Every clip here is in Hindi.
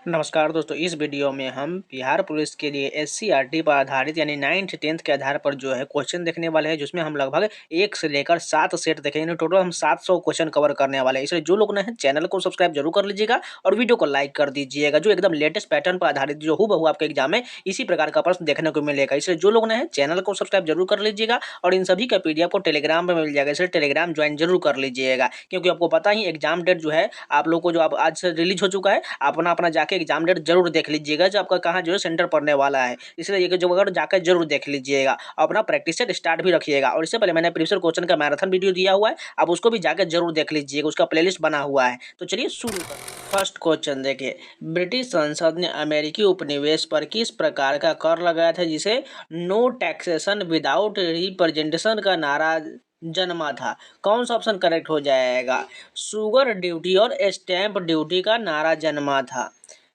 नमस्कार दोस्तों, इस वीडियो में हम बिहार पुलिस के लिए एससीईआरटी पर आधारित यानी 9th 10th के आधार पर जो है क्वेश्चन देखने वाले हैं, जिसमें हम लगभग 1 से लेकर 7 सेट देखेंगे। टोटल हम 700 क्वेश्चन कवर करने वाले हैं। इसलिए जो लोग नए हैं चैनल को सब्सक्राइब जरूर कर लीजिएगा और वीडियो को लाइक कर दीजिएगा। जो एकदम लेटेस्ट पैटर्न पर आधारित जो हूबहू आपके एग्जाम में इसी प्रकार का प्रश्न देखने को मिलेगा। इसलिए जो लोग नए हैं चैनल को सब्सक्राइब जरूर कर लीजिएगा और इन सभी का पीडीएफ को टेलीग्राम पर मिल जाएगा। इसलिए टेलीग्राम ज्वाइन जरूर कर लीजिएगा, क्योंकि आपको पता ही एग्जाम डेट जो है आप लोग को जो आप आज से रिलीज हो चुका है, अपना अपना जाके एग्जाम डेट जरूर देख लीजिएगा जो आपका कहाँ जो है सेंटर पड़ने वाला है। इसलिए ये जो अगर जाकर जरूर देख लीजिएगा, अपना प्रैक्टिस सेट स्टार्ट भी रखिएगा। और इससे पहले मैंने प्रीवियस क्वेश्चन का मैराथन वीडियो दिया हुआ है, आप उसको भी जाकर जरूर देख लीजिएगा, उसका प्लेलिस्ट बना हुआ है। तो चलिए शुरू करते हैं। फर्स्ट क्वेश्चन देखिए, ब्रिटिश संसद ने अमेरिकी उपनिवेश पर किस प्रकार का कर लगाया था जिसे नो टैक्सेशन विदाउट रिप्रेजेंटेशन का नारा जन्मा था? कौन सा ऑप्शन करेक्ट हो जाएगा? शुगर ड्यूटी और स्टैंप ड्यूटी का नारा जन्मा था।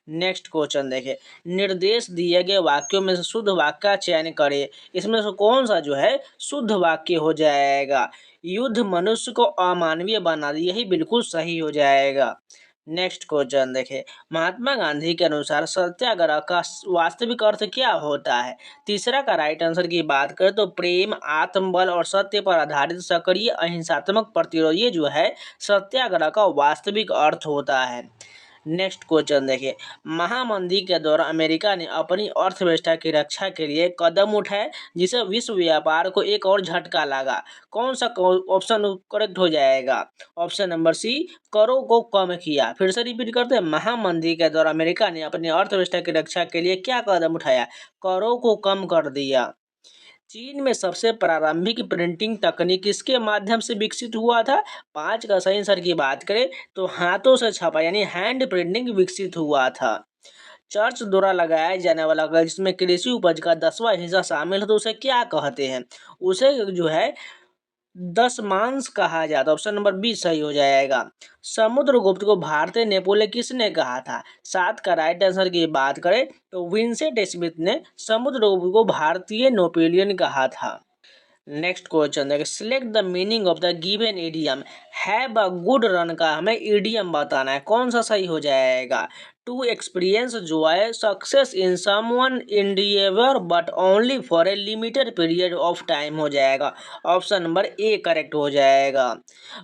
नेक्स्ट क्वेश्चन देखिए, निर्देश दिए गए वाक्यों में से शुद्ध वाक्य का चयन करें। इसमें से कौन सा जो है शुद्ध वाक्य हो जाएगा? युद्ध मनुष्य को अमानवीय बना दिया, यही बिल्कुल सही हो जाएगा। नेक्स्ट क्वेश्चन देखिए, महात्मा गांधी के अनुसार सत्याग्रह का वास्तविक अर्थ क्या होता है? तीसरा का राइट आंसर की बात करें तो प्रेम, आत्मबल और सत्य पर आधारित सक्रिय अहिंसात्मक प्रतिरोध, ये जो है सत्याग्रह का वास्तविक अर्थ होता है। नेक्स्ट क्वेश्चन देखिए, महामंदी के दौरान अमेरिका ने अपनी अर्थव्यवस्था की रक्षा के लिए कदम उठाए जिसे विश्व व्यापार को एक और झटका लगा। कौन सा ऑप्शन करेक्ट हो जाएगा? ऑप्शन नंबर सी, करों को कम किया। फिर से रिपीट करते हैं, महामंदी के दौरान अमेरिका ने अपनी अर्थव्यवस्था की रक्षा के लिए क्या कदम उठाया? करों को कम कर दिया। चीन में सबसे प्रारंभिक प्रिंटिंग तकनीक किसके माध्यम से विकसित हुआ था? 5 का सही आंसर की बात करें तो हाथों से छपा यानी हैंड प्रिंटिंग विकसित हुआ था। चर्च द्वारा लगाया जाने वाला कर जिसमें कृषि उपज का 10वां हिस्सा शामिल है तो उसे क्या कहते हैं? उसे जो है दशमांश कहा जाता है। ऑप्शन नंबर बी सही हो जाएगा। समुद्रगुप्त को भारतीय नेपोलियन किसने कहा था? 7 का राइट आंसर की बात करें तो विंसेंट स्मिथ ने समुद्रगुप्त को भारतीय नेपोलियन कहा था। नेक्स्ट क्वेश्चन देखिए, select the meaning of the given idiom. Have a good run का हमें इडियम बताना है, कौन सा सही हो जाएगा? To experience joy success in someone endeavour but only for a limited period of time हो जाएगा। ऑप्शन नंबर ए करेक्ट हो जाएगा।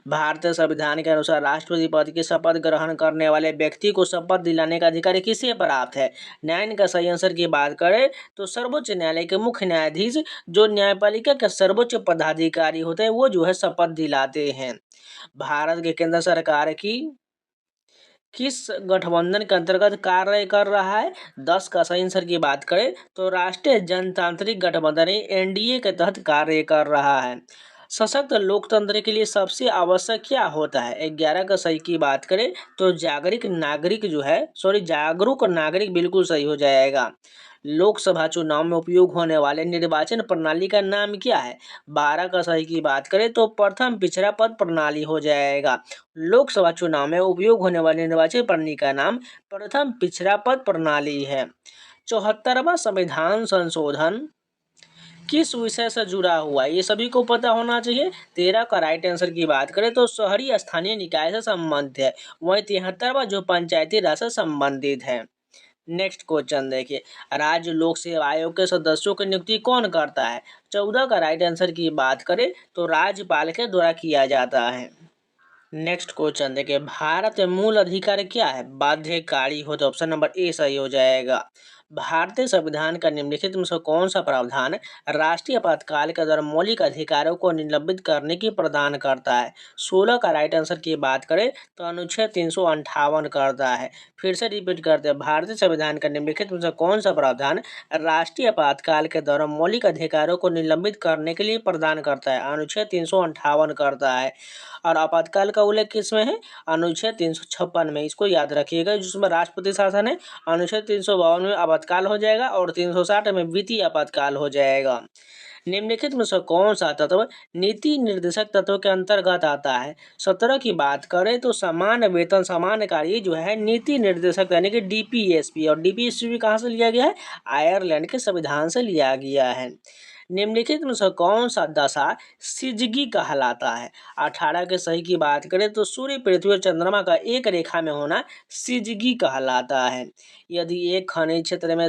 भारतीय संविधान के अनुसार राष्ट्रपति पद की शपथ ग्रहण करने वाले व्यक्ति को शपथ दिलाने का अधिकार किसे प्राप्त है? 9 का सही आंसर की बात करें तो सर्वोच्च न्यायालय के मुख्य न्यायाधीश जो न्यायपालिका के सर्वोच्च पदाधिकारी होते हैं वो जो है शपथ दिलाते हैं। भारत के केंद्र सरकार की किस गठबंधन के अंतर्गत कार्य कर रहा है? 10 का सही आंसर की बात करें तो राष्ट्रीय जनतांत्रिक गठबंधन एनडीए के तहत कार्य कर रहा है। सशक्त लोकतंत्र के लिए सबसे आवश्यक क्या होता है? 11 का सही की बात करें तो जागरूक नागरिक बिल्कुल सही हो जाएगा। लोकसभा चुनाव में उपयोग होने वाले निर्वाचन प्रणाली का नाम क्या है? 12 का सही की बात करें तो प्रथम पिछड़ा पद प्रणाली हो जाएगा। लोकसभा चुनाव में उपयोग होने वाली निर्वाचन प्रणाली का नाम प्रथम पिछड़ा पद प्रणाली है। 74वां संविधान संशोधन किस विषय से जुड़ा हुआ है? ये सभी को पता होना चाहिए। 13 का राइट आंसर की बात करें तो शहरी स्थानीय निकाय से संबंधित है। वहीं 73वां जो पंचायती राज से संबंधित है। नेक्स्ट क्वेश्चन देखिए, राज्य लोक सेवा आयोग के सदस्यों की नियुक्ति कौन करता है? 14 का राइट आंसर की बात करें तो राज्यपाल के द्वारा किया जाता है। नेक्स्ट क्वेश्चन देखिए, भारत में मूल अधिकार क्या है? बाध्यकारी हो तो ऑप्शन नंबर ए सही हो जाएगा। भारतीय संविधान का निम्नलिखित में से कौन सा प्रावधान राष्ट्रीय आपातकाल के दौरान मौलिक अधिकारों को निलंबित करने की प्रदान करता है? 16 का राइट आंसर की बात करें तो अनुच्छेद 358 करता है। फिर से रिपीट करते हैं, भारतीय संविधान का निम्नलिखित में से कौन सा प्रावधान राष्ट्रीय आपातकाल के दौरान मौलिक अधिकारों को निलंबित करने के लिए प्रदान करता है? अनुच्छेद 358 करता है। और आपातकाल का उल्लेख किसमें है? अनुच्छेद 356 में। इसको याद रखिएगा, जिसमें राष्ट्रपति शासन है। अनुच्छेद 352 में आपातकाल हो जाएगा और 360 में वित्तीय आपातकाल हो जाएगा। निम्नलिखित में से कौन सा तत्व नीति निर्देशक तत्व के अंतर्गत आता है? 17 की बात करें तो समान वेतन समान कार्य जो है नीति निर्देशक यानी कि डीपीएसपी, और डीपीएसपी कहाँ से लिया गया है? आयरलैंड के संविधान से लिया गया है। निम्नलिखित में से कौन सा दशा सिजगी कहलाता है? 18 के सही की बात करें तो सूर्य, पृथ्वी और चंद्रमा का एक रेखा में होना सिजगी कहलाता है। यदि एक खनिज क्षेत्र में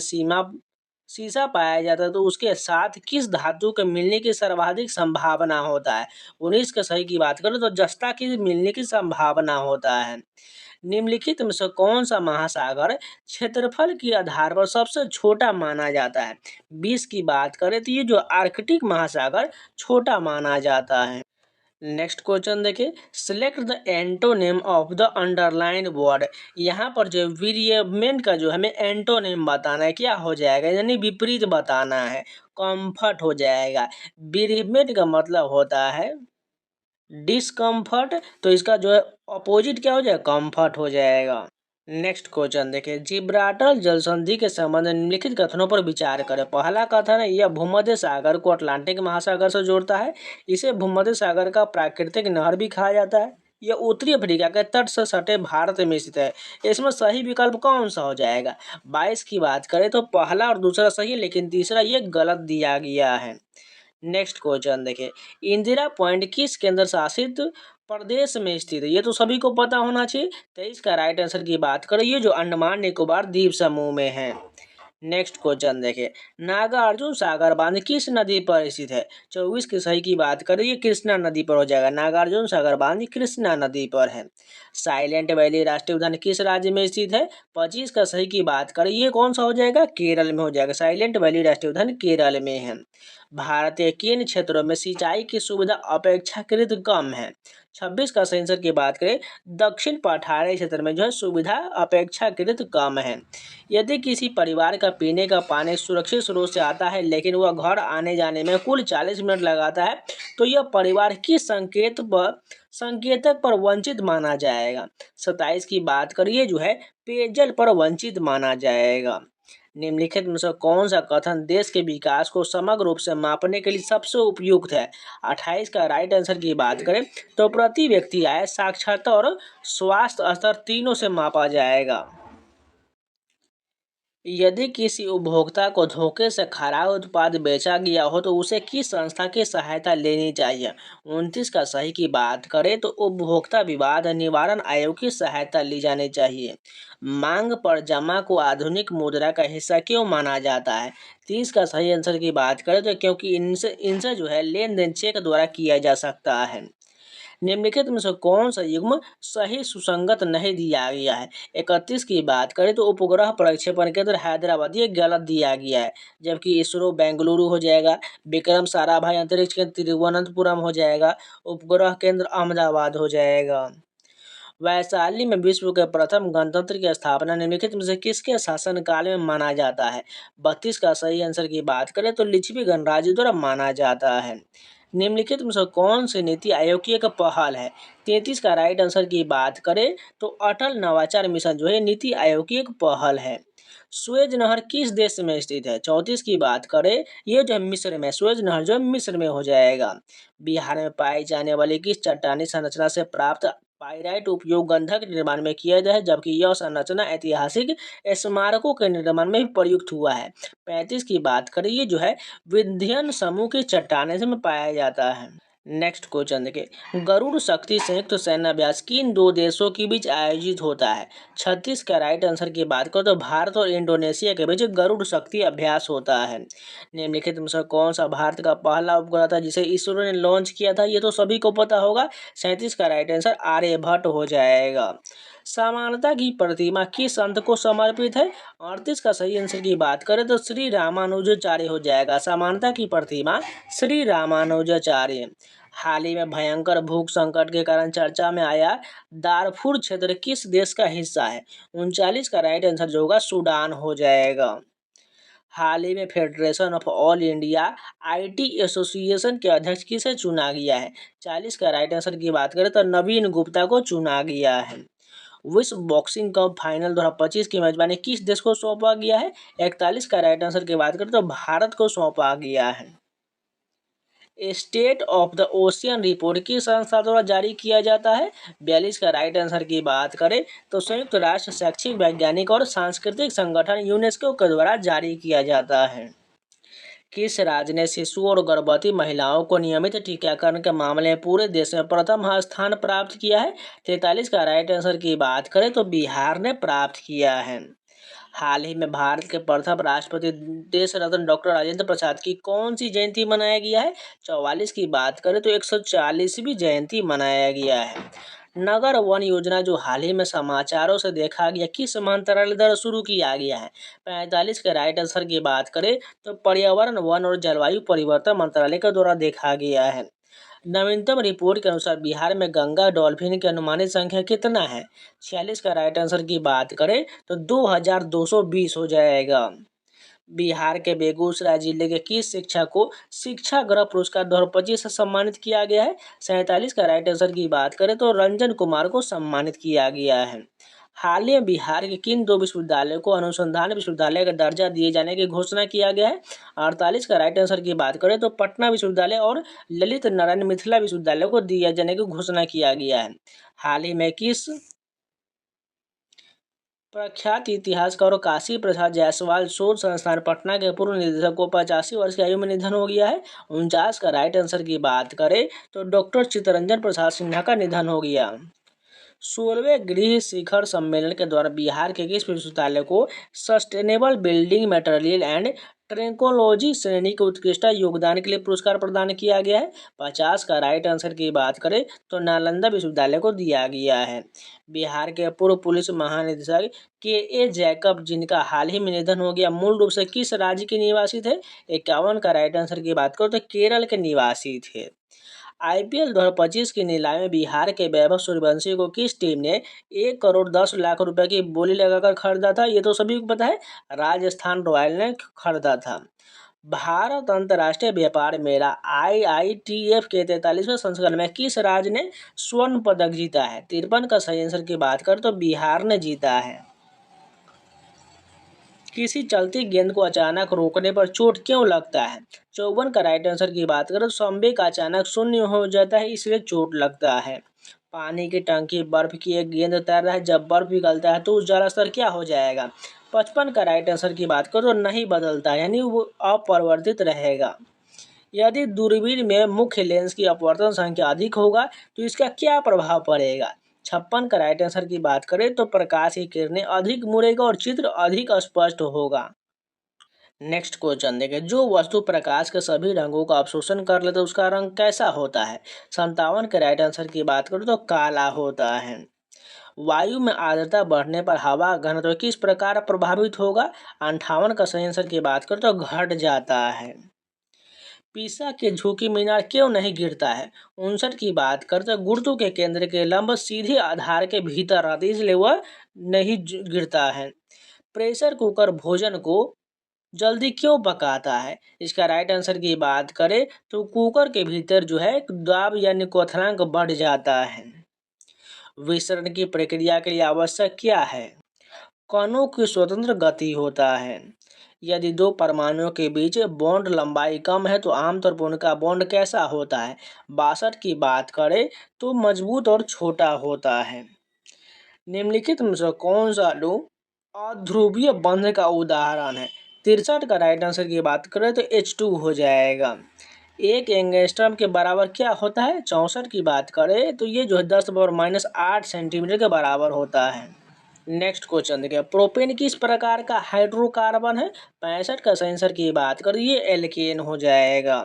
सीसा पाया जाता है तो उसके साथ किस धातु के मिलने की सर्वाधिक संभावना होता है? 19 के सही की बात करें तो जस्ता की मिलने की संभावना होता है। निम्नलिखित में से कौन सा महासागर क्षेत्रफल के आधार पर सबसे छोटा माना जाता है? 20 की बात करें तो ये जो आर्कटिक महासागर छोटा माना जाता है। नेक्स्ट क्वेश्चन देखिए, select the antonym of the underline word. यहाँ पर जो वीरियमेंट का जो हमें एंटोनिम बताना है, क्या हो जाएगा, यानी विपरीत बताना है, कंफर्ट हो जाएगा। वीरियमेंट का मतलब होता है डिस्कम्फर्ट, तो इसका जो है अपोजिट क्या हो जाएगा, कंफर्ट हो जाएगा। नेक्स्ट क्वेश्चन देखिए, जिब्राल्टर जल संधि के संबंध में निम्नलिखित कथनों पर विचार करें। पहला कथन है, यह भूमध्य सागर को अटलांटिक महासागर से जोड़ता है। इसे भूमध्य सागर का प्राकृतिक नहर भी कहा जाता है। यह उत्तरी अफ्रीका के तट से सटे भारत में स्थित है। इसमें सही विकल्प कौन सा हो जाएगा? 22 की बात करें तो पहला और दूसरा सही है, लेकिन तीसरा ये गलत दिया गया है। नेक्स्ट क्वेश्चन देखिए, इंदिरा पॉइंट किस केंद्र शासित प्रदेश में स्थित है? ये तो सभी को पता होना चाहिए। 23 का राइट आंसर की बात करें, ये जो अंडमान निकोबार द्वीप समूह में है। नेक्स्ट क्वेश्चन देखिए, नागार्जुन सागर बांध किस नदी पर स्थित है? 24 की सही की बात करें, ये कृष्णा नदी पर हो जाएगा। नागार्जुन सागर बांध कृष्णा नदी पर है। साइलेंट वैली राष्ट्रीय उद्यान किस राज्य में स्थित है? 25 का सही की बात करें, ये कौन सा हो जाएगा, केरल में हो जाएगा। साइलेंट वैली राष्ट्रीय उद्यान केरल में है। भारत के किन क्षेत्रों में सिंचाई की सुविधा अपेक्षाकृत कम है? 26 का सही आंसर की बात करें, दक्षिण पठारी क्षेत्र में जो है सुविधा अपेक्षाकृत कम है। यदि किसी परिवार का पीने का पानी सुरक्षित स्रोत से आता है लेकिन वह घर आने जाने में कुल 40 मिनट लगाता है, तो यह परिवार किस संकेतक पर वंचित माना जाएगा? 27 की बात करिए, जो है पेयजल पर वंचित माना जाएगा। निम्नलिखित में से कौन सा कथन देश के विकास को समग्र रूप से मापने के लिए सबसे उपयुक्त है? 28 का राइट आंसर की बात करें तो प्रति व्यक्ति आय, साक्षरता और स्वास्थ्य स्तर तीनों से मापा जाएगा। यदि किसी उपभोक्ता को धोखे से खराब उत्पाद बेचा गया हो तो उसे किस संस्था की सहायता लेनी चाहिए? 29 का सही की बात करें तो उपभोक्ता विवाद निवारण आयोग की सहायता ली जानी चाहिए। मांग पर जमा को आधुनिक मुद्रा का हिस्सा क्यों माना जाता है? 30 का सही आंसर की बात करें तो क्योंकि इनसे जो है लेन देन चेक द्वारा किया जा सकता है। निम्नलिखित में से कौन सा युग्म सही सुसंगत नहीं दिया गया है? 31 की बात करें तो उपग्रह प्रक्षेपण केंद्र हैदराबाद, ये गलत दिया गया है, जबकि इसरो बेंगलुरु हो जाएगा। विक्रम साराभाई अंतरिक्ष केंद्र तिरुवनंतपुरम हो जाएगा। उपग्रह केंद्र अहमदाबाद हो जाएगा। वैशाली में विश्व के प्रथम गणतंत्र की स्थापना निम्नलिखित में से किसके शासनकाल में माना जाता है? 32 का सही आंसर की बात करें तो लिच्छवी गणराज्य द्वारा माना जाता है। निम्नलिखित में से कौन सी नीति आयोग की एक पहल है? 33 का राइट आंसर की बात करें तो अटल नवाचार मिशन जो है नीति आयोग की एक पहल है। सुएज नहर किस देश में स्थित है? 34 की बात करें, ये जो है मिस्र में, सुएज नहर जो है मिस्र में हो जाएगा। बिहार में पाई जाने वाली किस चट्टानी संरचना से प्राप्त पाइराइट उपयोग गंधक निर्माण में किया जाए, जबकि यह संरचना ऐतिहासिक स्मारकों के निर्माण में भी प्रयुक्त हुआ है। 35 की बात करें, ये जो है विंध्यन समूह की चट्टाने से में पाया जाता है। नेक्स्ट क्वेश्चन देखिए, गरुड़ शक्ति संयुक्त सैन्य अभ्यास किन दो देशों के बीच आयोजित होता है? 36 का राइट आंसर की बात करो तो भारत और इंडोनेशिया के बीच गरुड़ शक्ति अभ्यास होता है। निम्नलिखित में से कौन सा भारत का पहला उपग्रह था जिसे इसरो ने लॉन्च किया था? ये तो सभी को पता होगा। 37 का राइट आंसर आर्यभट्ट हो जाएगा। समानता की प्रतिमा किस संत को समर्पित है? 38 का सही आंसर की बात करें तो श्री रामानुजाचार्य हो जाएगा। समानता की प्रतिमा श्री रामानुजाचार्य। हाल ही में भयंकर भूख संकट के कारण चर्चा में आया दारफुर क्षेत्र किस देश का हिस्सा है? 39 का राइट आंसर जो होगा सूडान हो जाएगा। हाल ही में federation of all India IT association के अध्यक्ष किसे चुना गया है? 40 का राइट आंसर की बात करें तो नवीन गुप्ता को चुना गया है। विश्व बॉक्सिंग कप फाइनल 2025 की मेजबानी किस देश को सौंपा गया है? 41 का राइट आंसर की बात करें तो भारत को सौंपा गया है। State of the ocean report किस संस्था द्वारा जारी किया जाता है? 42 का राइट आंसर की बात करें तो संयुक्त राष्ट्र शैक्षिक, वैज्ञानिक और सांस्कृतिक संगठन यूनेस्को के द्वारा जारी किया जाता है। किस राज्य ने शिशु और गर्भवती महिलाओं को नियमित टीकाकरण के मामले में पूरे देश में प्रथम स्थान प्राप्त किया है? 43 का राइट आंसर की बात करें तो बिहार ने प्राप्त किया है। हाल ही में भारत के प्रथम राष्ट्रपति देश रत्न डॉक्टर राजेंद्र प्रसाद की कौन सी जयंती मनाया गया है? 44 की बात करें तो 140वीं जयंती मनाया गया है। नगर वन योजना जो हाल ही में समाचारों से देखा गया किस मंत्रालय द्वारा शुरू किया गया है? 45 के राइट आंसर की बात करें तो पर्यावरण वन और जलवायु परिवर्तन मंत्रालय के द्वारा देखा गया है। नवीनतम रिपोर्ट के अनुसार बिहार में गंगा डॉल्फिन की अनुमानित संख्या कितना है? 46 का राइट आंसर की बात करें तो 2220 हो जाएगा। बिहार के बेगूसराय जिले के किस शिक्षक को शिक्षा गृह पुरस्कार 2025 से सम्मानित किया गया है? 47 का राइट आंसर की बात करें तो रंजन कुमार को सम्मानित किया गया है। हाल ही में बिहार के किन दो विश्वविद्यालयों को अनुसंधान विश्वविद्यालय का दर्जा दिए जाने की घोषणा किया गया है? 48 का राइट आंसर की बात करें तो पटना विश्वविद्यालय और ललित नारायण मिथिला विश्वविद्यालय को दिए जाने की घोषणा किया गया है। हाल ही में किस प्रख्यात इतिहासकार काशी प्रसाद जायसवाल शोध संस्थान पटना के पूर्व निदेशक को 85 वर्ष की आयु में निधन हो गया है? 49 का राइट आंसर की बात करें तो डॉक्टर चित्तरंजन प्रसाद सिन्हा का निधन हो गया। 16वें गृह शिखर सम्मेलन के दौरान बिहार के किस विश्वविद्यालय को सस्टेनेबल बिल्डिंग मटेरियल एंड ट्रेंकोलॉजी श्रेणी के उत्कृष्ट योगदान के लिए पुरस्कार प्रदान किया गया है? 50 का राइट आंसर की बात करें तो नालंदा विश्वविद्यालय को दिया गया है। बिहार के पूर्व पुलिस महानिदेशक के जैकब जिनका हाल ही में निधन हो गया मूल रूप से किस राज्य के निवासी थे? 51 का राइट आंसर की बात करो तो केरल के निवासी थे। आईपीएल 2025 की नीलामी में बिहार के वैभव सूर्यवंशी को किस टीम ने 1 करोड़ 10 लाख रुपए की बोली लगाकर खरीदा था? ये तो सभी को पता है, राजस्थान रॉयल ने खरीदा था। भारत अंतर्राष्ट्रीय व्यापार मेला IITF के 43वें संस्करण में किस राज्य ने स्वर्ण पदक जीता है? 53 का सही आंसर की बात कर तो बिहार ने जीता है। किसी चलती गेंद को अचानक रोकने पर चोट क्यों लगता है? 54 का राइट आंसर की बात करें तो संवेग अचानक शून्य हो जाता है इसलिए चोट लगता है। पानी की टंकी बर्फ की एक गेंद तैर रहा है, जब बर्फ पिघलता है तो उस जल स्तर क्या हो जाएगा? 55 का राइट आंसर की बात करो तो नहीं बदलता, यानी वो अपरिवर्तित रहेगा। यदि दूरबीन में मुख्य लेंस की अपवर्तन संख्या अधिक होगा तो इसका क्या प्रभाव पड़ेगा? 56 का राइट आंसर की बात करें तो प्रकाश की किरणें अधिक मुड़ेगा और चित्र अधिक स्पष्ट होगा। नेक्स्ट क्वेश्चन देखें, जो वस्तु प्रकाश के सभी रंगों का अवशोषण कर लेता है उसका रंग कैसा होता है? 57 के राइट आंसर की बात करूँ तो काला होता है। वायु में आर्द्रता बढ़ने पर हवा घनत्व किस प्रकार प्रभावित होगा? 58 का सही आंसर की बात करूँ तो घट जाता है। पीसा के झुकी मीनार क्यों नहीं गिरता है? 59 की बात करते गुरुत्व के केंद्र के लंब सीधे आधार के भीतर रहती है इसलिए वह नहीं गिरता है। प्रेशर कुकर भोजन को जल्दी क्यों पकाता है? इसका राइट आंसर की बात करें तो कुकर के भीतर जो है दाब यानी क्वथनांक बढ़ जाता है। विसरण की प्रक्रिया के लिए आवश्यक क्या है? कणों की स्वतंत्र गति होता है। यदि दो परमाणुओं के बीच बॉन्ड लंबाई कम है तो आमतौर पर उनका बॉन्ड कैसा होता है? 62 की बात करें तो मजबूत और छोटा होता है। निम्नलिखित में से कौन सा अणु अध्रुवीय बंध का उदाहरण है? 63 का राइट आंसर की बात करें तो H2 हो जाएगा। एक एंगस्ट्रम के बराबर क्या होता है? 64 की बात करें तो ये जो है 10⁻⁸ सेंटीमीटर के बराबर होता है। नेक्स्ट क्वेश्चन देखिए, प्रोपेन किस प्रकार का हाइड्रोकार्बन है? 65 का सही आंसर की बात करें ये एल्केन हो जाएगा।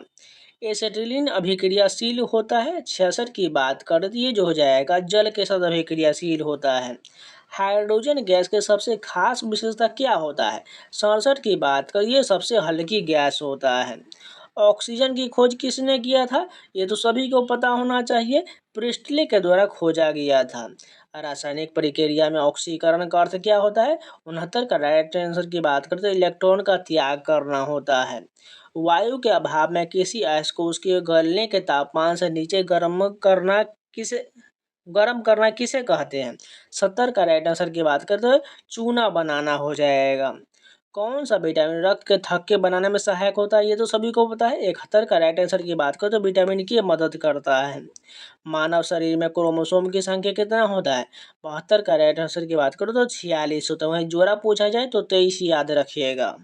एसिटिलीन अभिक्रियाशील होता है। 66 की बात करें तो ये जो हो जाएगा जल के साथ अभिक्रियाशील होता है। हाइड्रोजन गैस के सबसे खास विशेषता क्या होता है? 67 की बात करें ये सबसे हल्की गैस होता है। ऑक्सीजन की खोज किसने किया था? ये तो सभी को पता होना चाहिए, प्रिस्टले के द्वारा खोजा गया था। रासायनिक प्रक्रिया में ऑक्सीकरण का अर्थ क्या होता है? 69 का राइट आंसर की बात करते हैं इलेक्ट्रॉन का त्याग करना होता है। वायु के अभाव में किसी अयस्क को उसके गलने के तापमान से नीचे गर्म करना किसे कहते हैं? 70 का राइट आंसर की बात करते हैं चूना बनाना हो जाएगा। कौन सा विटामिन रक्त के थक्के बनाने में सहायक होता है? ये तो सभी को पता है। 71 का राइट आंसर की बात करो तो विटामिन की मदद करता है। मानव शरीर में क्रोमोसोम की संख्या कितना होता है? 72 का राइट आंसर की बात करो तो 46 होता है। वहीं जोड़ा पूछा जाए तो 23 याद रखिएगा।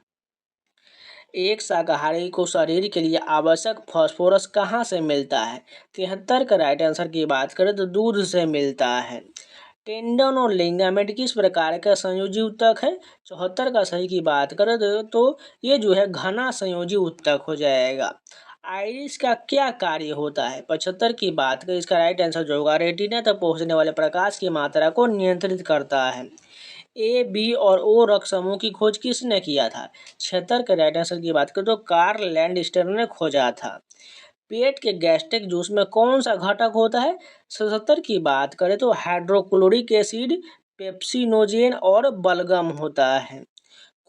एक शाकाहारी को शरीर के लिए आवश्यक फास्फोरस कहाँ से मिलता है? 73 का राइट आंसर की बात करें तो दूध से मिलता है। टेंडन और लिगामेंट किस प्रकार का संयोजी ऊतक है? 74 का सही की बात करें तो ये जो है घना संयोजी ऊतक हो जाएगा। आइरिस का क्या कार्य होता है? 75 की बात करें, इसका राइट आंसर जो होगा रेटिना तक पहुंचने वाले प्रकाश की मात्रा को नियंत्रित करता है। ए, बी और ओ रक्त समूह की खोज किसने किया था? 76 के राइट आंसर की बात करें तो कार्ल लैंडस्टर ने खोजा था। पेट के गैस्ट्रिक जूस में कौन सा घटक होता है? 77 की बात करें तो हाइड्रोक्लोरिक एसिड, पेप्सिनोजेन और बलगम होता है।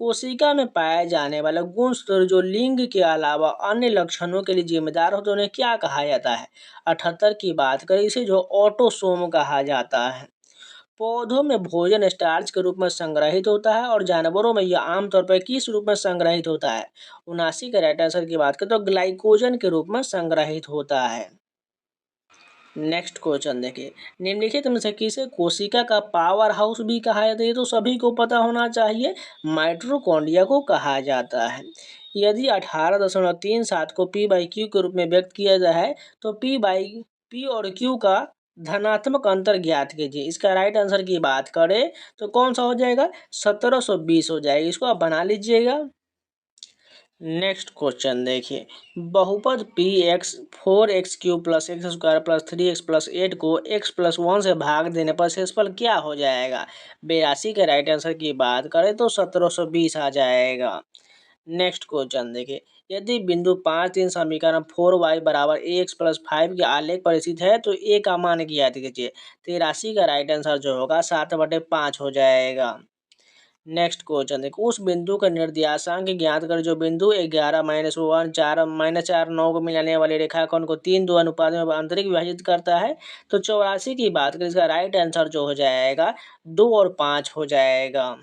कोशिका में पाए जाने वाले गुण जो लिंग के अलावा अन्य लक्षणों के लिए जिम्मेदार हो तो उन्हें क्या कहा जाता है? 78 की बात करें इसे जो ऑटोसोम कहा जाता है। पौधों में भोजन स्टार्च के रूप में संग्रहित होता है और जानवरों में यह आमतौर पर किस रूप में संग्रहित होता है? 79 के राइट आंसर की बात करें तो ग्लाइकोजन के रूप में संग्रहित होता है। नेक्स्ट क्वेश्चन देखिए, निम्नलिखित में से किसे कोशिका का पावर हाउस भी कहा जाता है? ये तो सभी को पता होना चाहिए, माइटोकॉन्ड्रिया को कहा जाता है। यदि 18.37 को P/Q के रूप में व्यक्त किया जाए तो P और Q का धनात्मक अंतर ज्ञात कीजिए। इसका राइट आंसर की बात करें तो कौन सा हो जाएगा? 1720 हो जाएगा। इसको आप बना लीजिएगा। नेक्स्ट क्वेश्चन देखिए, बहुपद P x 4x³ + x² + 3x + 8 को x+1 से भाग देने पर शेषफल क्या हो जाएगा? 82 के राइट आंसर की बात करें तो 1720 आ जाएगा। नेक्स्ट क्वेश्चन देखिए, यदि बिंदु 5 3 समीकरण 4y = ax + 5 के आलेख पर स्थित है तो a का मान ज्ञात कीजिए। 83 का राइट आंसर जो होगा 7/5 हो जाएगा। नेक्स्ट क्वेश्चन देखो, उस बिंदु का निर्देशांक ज्ञात कर जो बिंदु 11 -1 4 -4 9 को मिलाने वाले रेखाखंड को 3 2 अनुपात में आंतरिक विभाजित करता है। तो 84 की बात करें, इसका राइट आंसर जो हो जाएगा 2 और 5 हो जाएगा।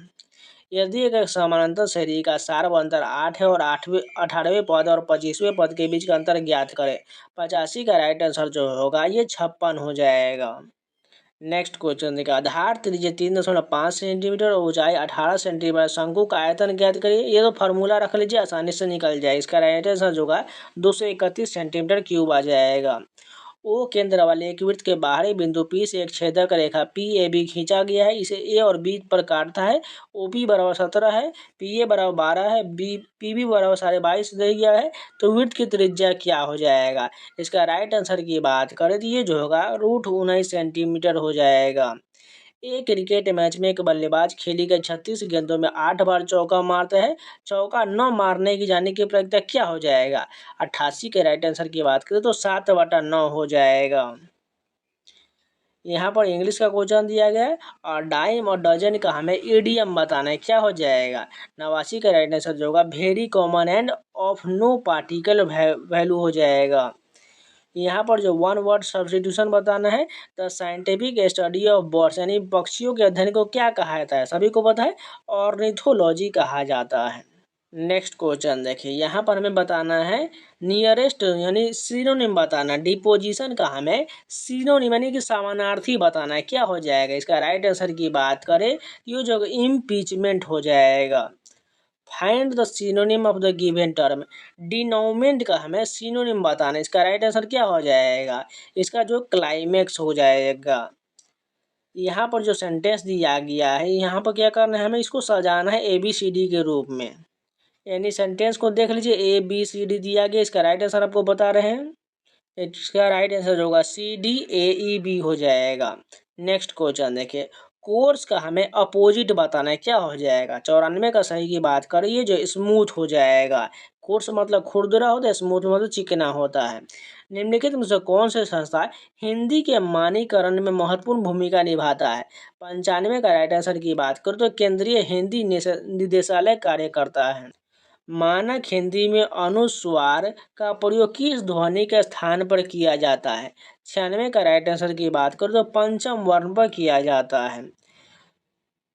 यदि एक समानांतर श्रेणी का सार्व अंतर 8 है और 18वें पद और 25वें पद के बीच का अंतर ज्ञात करें, 85 का राइट आंसर जो होगा ये 56 हो जाएगा। नेक्स्ट क्वेश्चन देखिए, आधार त्रिज्या 3.5 सेंटीमीटर और ऊंचाई 18 सेंटीमीटर, शंकु का आयतन ज्ञात करिए। ये तो फार्मूला रख लीजिए, आसानी से निकल जाए। इसका राइट आंसर जो होगा 231 सेंटीमीटर क्यूब आ जाएगा। ओ केंद्र वाले एक वृत्त के बाहरी बिंदु P से एक छेदक रेखा PAB खींचा गया है। इसे A और B पर काटता है। OP = 17 है, PA = 12 है, PB = 22.5 दिया गया है। तो वृत्त की त्रिज्या क्या हो जाएगा? इसका राइट आंसर की बात करें तो ये जो होगा √19 सेंटीमीटर हो जाएगा। एक क्रिकेट मैच में एक बल्लेबाज खेली गई 36 गेंदों में 8 बार चौका मारता है। चौका न मारने की जाने की प्रक्रिया क्या हो जाएगा? 88 के राइट आंसर की बात करें तो 7/9 हो जाएगा। यहाँ पर इंग्लिश का क्वेश्चन दिया गया है और डाइम और डजन का हमें ईडीएम बताना है। क्या हो जाएगा? 89 का राइट आंसर जो होगा very common and of no particle value हो जाएगा। यहाँ पर जो वन वर्ड सब्स्टिट्यूशन बताना है। The scientific study of birds यानी पक्षियों के अध्ययन को क्या कहा जाता है? सभी को पता है, ऑर्निथोलॉजी कहा जाता है। नेक्स्ट क्वेश्चन देखिए, यहाँ पर हमें बताना है नियरेस्ट यानी सिनोनिम बताना। डिपोजिशन का हमें सिनोनिम यानी कि समानार्थी बताना है। क्या हो जाएगा? इसका राइट आंसर की बात करें ये जो इम्पीचमेंट हो जाएगा। Find the synonym of the given term. Denouement का हमें सिनोनिम बताना है। इसका राइट आंसर क्या हो जाएगा? इसका जो क्लाइमेक्स हो जाएगा। यहाँ पर जो सेंटेंस दिया गया है, यहाँ पर क्या करना है, हमें इसको सजाना है ABCD के रूप में। यानी सेंटेंस को देख लीजिए, ABCD दिया गया। इसका राइट आंसर आपको बता रहे हैं। इसका राइट आंसर होगा CDAEB हो जाएगा। नेक्स्ट क्वेश्चन देखिए, कोर्स का हमें अपोजिट बताना है। क्या हो जाएगा? 94 का सही की बात करिए जो स्मूथ हो जाएगा। कोर्स मतलब खुरदरा होता है, स्मूथ मतलब चिकना होता है। निम्नलिखित में से कौन से संस्था हिंदी के मानकीकरण में महत्वपूर्ण भूमिका निभाता है? 95 का राइट आंसर की बात करो तो केंद्रीय हिंदी निदेशालय कार्य करता है। मानक हिंदी में अनुस्वार का प्रयोग किस ध्वनि के स्थान पर किया जाता है? 96 का राइट आंसर की बात करो तो पंचम वर्ण पर किया जाता है।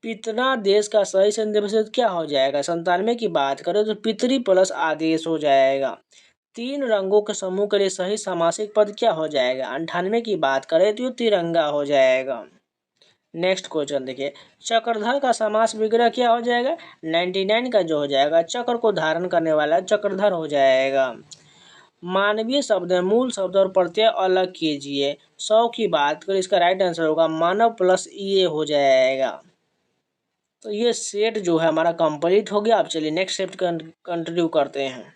पितना देश का सही संदर्भ क्या हो जाएगा? 97 की बात करें तो पितरी प्लस आदेश हो जाएगा। 3 रंगों के समूह के लिए सही समासिक पद क्या हो जाएगा? 98 की बात करें तो तिरंगा हो जाएगा। नेक्स्ट क्वेश्चन देखिए, चक्रधर का समास विग्रह क्या हो जाएगा? 99 का जो हो जाएगा चक्र को धारण करने वाला चक्रधर हो जाएगा। मानवीय शब्द है, मूल शब्द और प्रत्यय अलग कीजिए। 100 की बात करें, इसका राइट आंसर होगा मानव प्लस ये हो जाएगा। तो ये सेट जो है हमारा कंप्लीट हो गया। अब चलिए नेक्स्ट सेट कंटिन्यू करते हैं।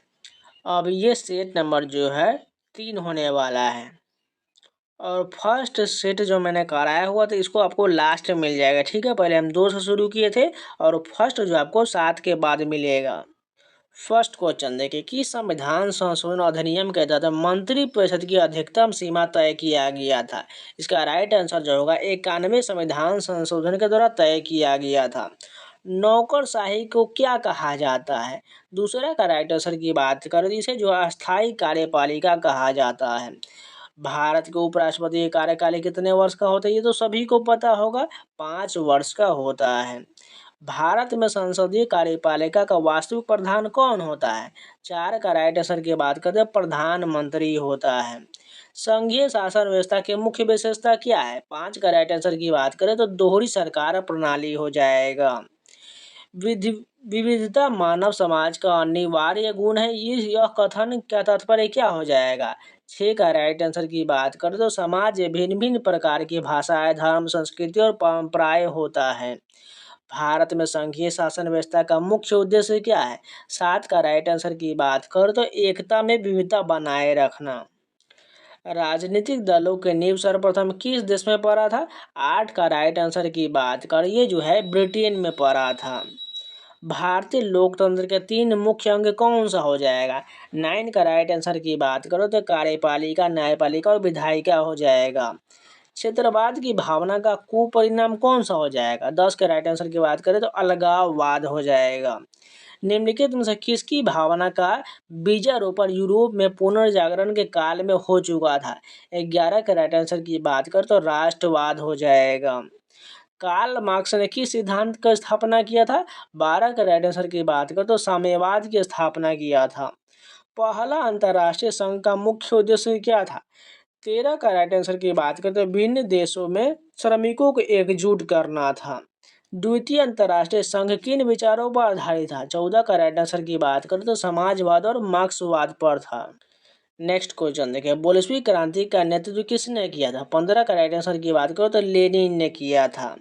अब ये सेट नंबर जो है 3 होने वाला है और फर्स्ट सेट जो मैंने कराया हुआ था इसको आपको लास्ट में मिल जाएगा। ठीक है, पहले हम 2 से शुरू किए थे और फर्स्ट जो आपको 7 के बाद मिलेगा। फर्स्ट क्वेश्चन देखिए कि संविधान संशोधन अधिनियम के तहत मंत्रिपरिषद की अधिकतम सीमा तय किया गया था। इसका राइट आंसर जो होगा 91 संविधान संशोधन के द्वारा तय किया गया था। नौकरशाही को क्या कहा जाता है? दूसरा का राइट आंसर की बात करें तो इसे जो अस्थायी कार्यपालिका कहा जाता है। भारत के उपराष्ट्रपति का कार्यकाल कितने वर्ष का होता है? ये तो सभी को पता होगा, 5 वर्ष का होता है। भारत में संसदीय कार्यपालिका का वास्तविक प्रधान कौन होता है? 4 का राइट आंसर की बात करते हैं प्रधानमंत्री होता है। संघीय शासन व्यवस्था की मुख्य विशेषता क्या है? 5 का राइट आंसर की बात करें तो दोहरी सरकार प्रणाली हो जाएगा। विविधता मानव समाज का अनिवार्य गुण है, यह कथन का तात्पर्य क्या हो जाएगा? 6 का राइट आंसर की बात करें तो समाज भिन्न भिन्न प्रकार की भाषाएं, धर्म, संस्कृति और परंपराएं होता है। भारत में संघीय शासन व्यवस्था का मुख्य उद्देश्य क्या है? 7 का राइट आंसर की बात करें तो एकता में विविधता बनाए रखना। राजनीतिक दलों के नींव सर्वप्रथम किस देश में पड़ा था? 8 का राइट आंसर की बात करिए जो है ब्रिटेन में पड़ा था। भारतीय लोकतंत्र के 3 मुख्य अंग कौन सा हो जाएगा? 9 का राइट आंसर की बात करो तो कार्यपालिका, न्यायपालिका और विधायिका हो जाएगा। क्षेत्रवाद की भावना का कुपरिणाम कौन सा हो जाएगा? 10 के राइट आंसर की बात करें तो अलगाववाद हो जाएगा। निम्नलिखित में से किसकी भावना का बीजारोपण यूरोप में पुनर्जागरण के काल में हो चुका था? 11 के राइट आंसर की बात करें तो राष्ट्रवाद हो जाएगा। कार्ल मार्क्स ने किस सिद्धांत का स्थापना किया था? 12 के राइट आंसर की बात करें तो साम्यवाद की स्थापना किया था। पहला अंतर्राष्ट्रीय संघ का मुख्य उद्देश्य क्या था? 13 का राइट आंसर की बात करें तो विभिन्न देशों में श्रमिकों को एकजुट करना था। द्वितीय अंतर्राष्ट्रीय संघ किन विचारों पर आधारित था? 14 का राइट आंसर की बात करें तो समाजवाद और मार्क्सवाद पर था। नेक्स्ट क्वेश्चन देखिए, बोल्शेविक क्रांति का नेतृत्व किसने किया था? 15 का राइट आंसर की बात करो तो लेनिन ने किया था।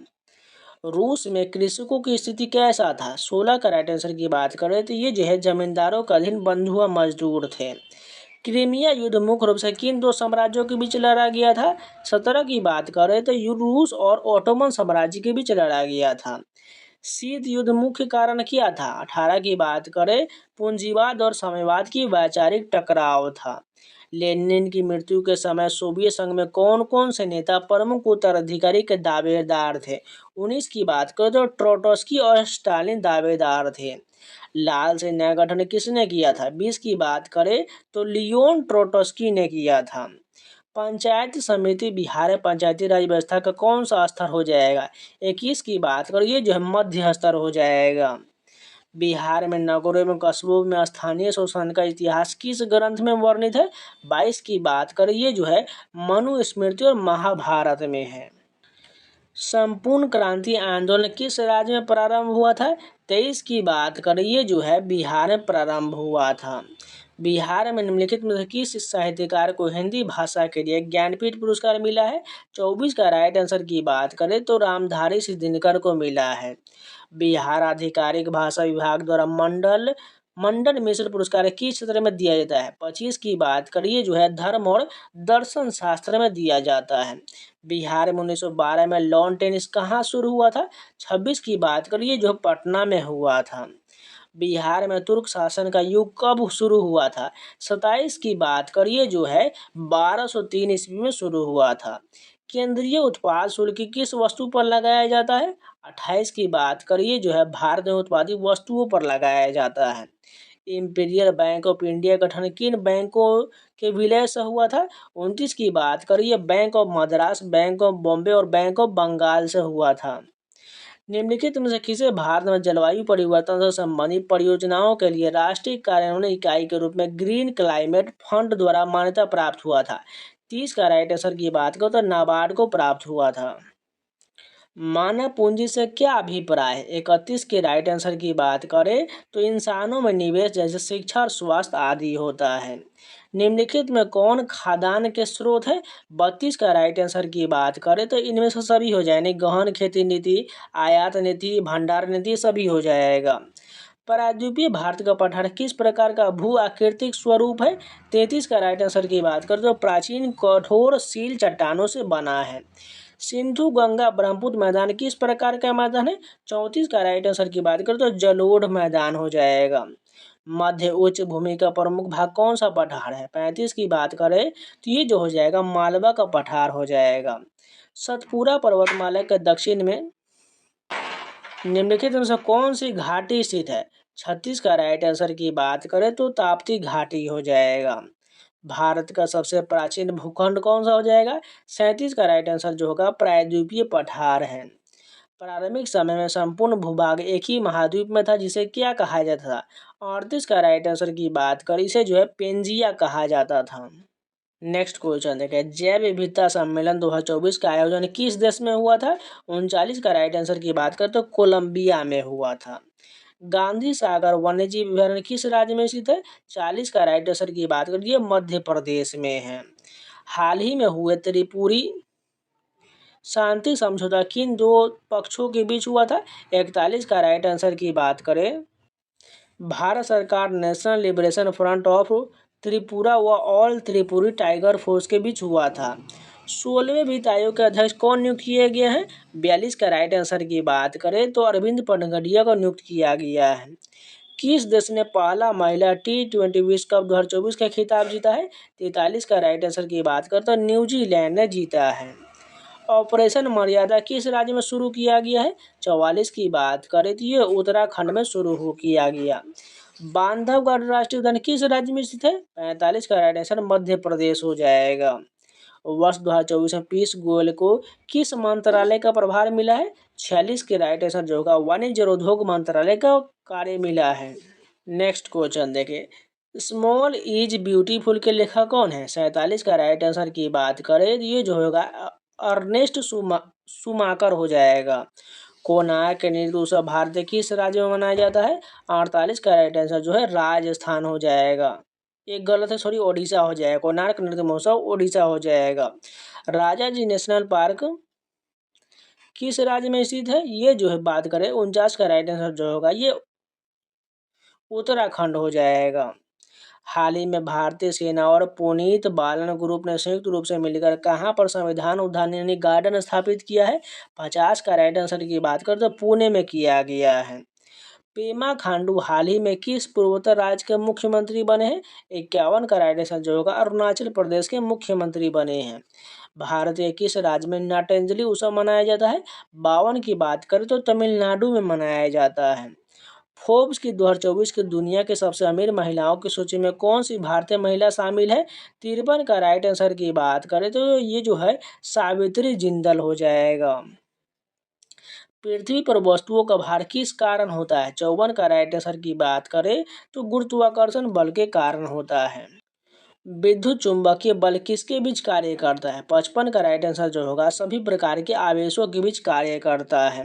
रूस में कृषकों की स्थिति कैसा था? 16 का राइट आंसर की बात करें तो ये जो है जमींदारों का अधीन बंधुआ मजदूर थे। क्रीमिया युद्ध मुख्य रूप से किन 2 साम्राज्यों के बीच लड़ा गया था? 17 की बात करें तो रूस और ओटोमन साम्राज्य के बीच लड़ा गया था। शीत युद्ध मुख्य कारण क्या था? 18 की बात करें पूंजीवाद और साम्यवाद की वैचारिक टकराव था। लेनिन की मृत्यु के समय सोवियत संघ में कौन कौन से नेता प्रमुख उत्तराधिकारी के दावेदार थे? 19 की बात करें तो ट्रोट्स्की और स्टालिन दावेदार थे। लाल सेना का गठन किसने किया था? 20 की बात करें तो लियोन ट्रोट्स्की ने किया था। पंचायत समिति बिहार पंचायती राज व्यवस्था का कौन सा स्तर हो जाएगा? 21 की बात करें ये जो है मध्य स्तर हो जाएगा। बिहार में नगरों एवं कस्बों में स्थानीय शोषण का इतिहास किस ग्रंथ में वर्णित है? 22 की बात करें ये जो है मनुस्मृति और महाभारत में है। संपूर्ण क्रांति आंदोलन किस राज्य में प्रारंभ हुआ था? 23 की बात करें ये जो है बिहार में प्रारंभ हुआ था। बिहार में निम्नलिखित में से किस साहित्यकार को हिंदी भाषा के लिए ज्ञानपीठ पुरस्कार मिला है? 24 का राइट आंसर की बात करें तो रामधारी सिंह दिनकर को मिला है। बिहार आधिकारिक भाषा विभाग द्वारा मंडन मिश्र पुरस्कार किस क्षेत्र में दिया जाता है? 25 की बात करिए जो है धर्म और दर्शन शास्त्र में दिया जाता है। बिहार में 1912 में लॉन टेनिस कहाँ शुरू हुआ था? 26 की बात करिए जो पटना में हुआ था। बिहार में तुर्क शासन का युग कब शुरू हुआ था? 27 की बात करिए जो है 1203 ईस्वी में शुरू हुआ था। केंद्रीय उत्पाद शुल्क किस वस्तु पर लगाया जाता है? 28 की बात करिए जो है भारत में उत्पादित वस्तुओं पर लगाया जाता है। इंपीरियल बैंक ऑफ इंडिया का गठन किन बैंकों के विलय से हुआ था? 29 की बात करिए bank of Madras, bank of Bombay और बैंक ऑफ बंगाल से हुआ था। निम्नलिखित में से किसे भारत में जलवायु परिवर्तन से संबंधित परियोजनाओं के लिए राष्ट्रीय कार्यान्वयन इकाई के रूप में ग्रीन क्लाइमेट फंड द्वारा मान्यता प्राप्त हुआ था? 30 का राइट आंसर की बात करो तो नाबार्ड को प्राप्त हुआ था। मानव पूंजी से क्या अभिप्राय है? 31 के राइट आंसर की बात करें तो इंसानों में निवेश जैसे शिक्षा और स्वास्थ्य आदि होता है। निम्नलिखित में कौन खाद्यान्न के स्रोत है? 32 का राइट आंसर की बात करें तो इनमें से सभी हो जाए, यानी गहन खेती नीति, आयात नीति, भंडार नीति सभी हो जाएगा। प्रायद्वीपीय भारत का पठार किस प्रकार का भू आकृतिक स्वरूप है? 33 का राइट आंसर की बात करें तो प्राचीन कठोर सील चट्टानों से बना है। सिंधु गंगा ब्रह्मपुत्र मैदान किस प्रकार का मैदान है? 34 का राइट आंसर की बात करें तो जलोढ़ मैदान हो जाएगा। मध्य उच्च भूमि का प्रमुख भाग कौन सा पठार है? 35 की बात करें तो ये जो हो जाएगा मालवा का पठार हो जाएगा। सतपुरा पर्वतमाला के दक्षिण में निम्नलिखित में से कौन सी घाटी स्थित है? 36 का राइट आंसर की बात करें तो ताप्ती घाटी हो जाएगा। भारत का सबसे प्राचीन भूखंड कौन सा हो जाएगा? 37 का राइट आंसर जो होगा प्रायद्वीपीय पठार है। प्रारंभिक समय में संपूर्ण भूभाग एक ही महाद्वीप में था, जिसे क्या कहा जाता था? 38 का राइट आंसर की बात करें इसे जो है पेंजिया कहा जाता था। नेक्स्ट क्वेश्चन देखें, जैव विविधता सम्मेलन 2024 का आयोजन किस देश में हुआ था? 39 का राइट आंसर की बात करें तो कोलंबिया में हुआ था। गांधी सागर वन्यजीव अभयारण्य किस राज्य में स्थित है? 40 का राइट आंसर की बात करिए मध्य प्रदेश में है। हाल ही में हुए त्रिपुरी शांति समझौता किन दो पक्षों के बीच हुआ था? 41 का राइट आंसर की बात करें भारत सरकार national liberation front of Tripura व ऑल त्रिपुरी टाइगर फोर्स के बीच हुआ था। 16वें वित्त आयोग के अध्यक्ष कौन नियुक्त किए गए हैं? 42 का राइट आंसर की बात करें तो अरविंद पनगडिया को नियुक्त किया गया है। किस देश ने पहला महिला T20 विश्व कप 2024 का खिताब जीता है? 43 का राइट आंसर की बात करें तो न्यूजीलैंड ने जीता है। ऑपरेशन मर्यादा किस राज्य में शुरू किया गया है? 44 की बात करें तो ये उत्तराखंड में शुरू किया गया। बांधवगढ़ राष्ट्रीय उद्यान किस राज्य में स्थित है? 45 का राइट आंसर मध्य प्रदेश हो जाएगा। वर्ष 2024 में पीयूष गोयल को किस मंत्रालय का प्रभार मिला है? 46 के राइट आंसर जो होगा वाणिज्य और उद्योग मंत्रालय का कार्य मिला है। नेक्स्ट क्वेश्चन देखें, स्मॉल इज ब्यूटीफुल के लेखक कौन है? 47 का राइट आंसर की बात करें ये जो होगा अर्नेस्ट शुमाकर हो जाएगा। कोणार्क नृत्य उत्सव भारत के किस राज्य में मनाया जाता है? 48 का राइट आंसर जो है राजस्थान हो जाएगा। एक गलत है, सॉरी, ओडिशा हो जाएगा। कोणार्क नृत्य महोत्सव ओडिशा हो जाएगा। राजा जी नेशनल पार्क किस राज्य में स्थित है? ये जो है बात करें 49 का राइट आंसर जो होगा ये उत्तराखंड हो जाएगा। हाल ही में भारतीय सेना और पुनीत बालन ग्रुप ने संयुक्त रूप से मिलकर कहां पर संविधान उद्यान यानी गार्डन स्थापित किया है? 50 का राइट आंसर की बात करें तो पुणे में किया गया है। पेमा खांडू हाल ही में किस पूर्वोत्तर राज्य के मुख्यमंत्री बने हैं? 51 का राइट आंसर जो होगा अरुणाचल प्रदेश के मुख्यमंत्री बने हैं। भारत के किस राज्य में नटांजलि उत्सव मनाया जाता है? 52 की बात करें तो तमिलनाडु में मनाया जाता है। फोर्ब्स की 2024 की दुनिया के सबसे अमीर महिलाओं की सूची में कौन सी भारतीय महिला शामिल है? 53 का राइट आंसर की बात करें तो ये जो है सावित्री जिंदल हो जाएगा। पृथ्वी पर वस्तुओं का भार किस कारण होता है? 54 का राइट आंसर की बात करें तो गुरुत्वाकर्षण बल के कारण होता है। विद्युत चुंबकीय बल किसके बीच कार्य करता है? 55 का राइट आंसर जो होगा सभी प्रकार के आवेशों के बीच कार्य करता है।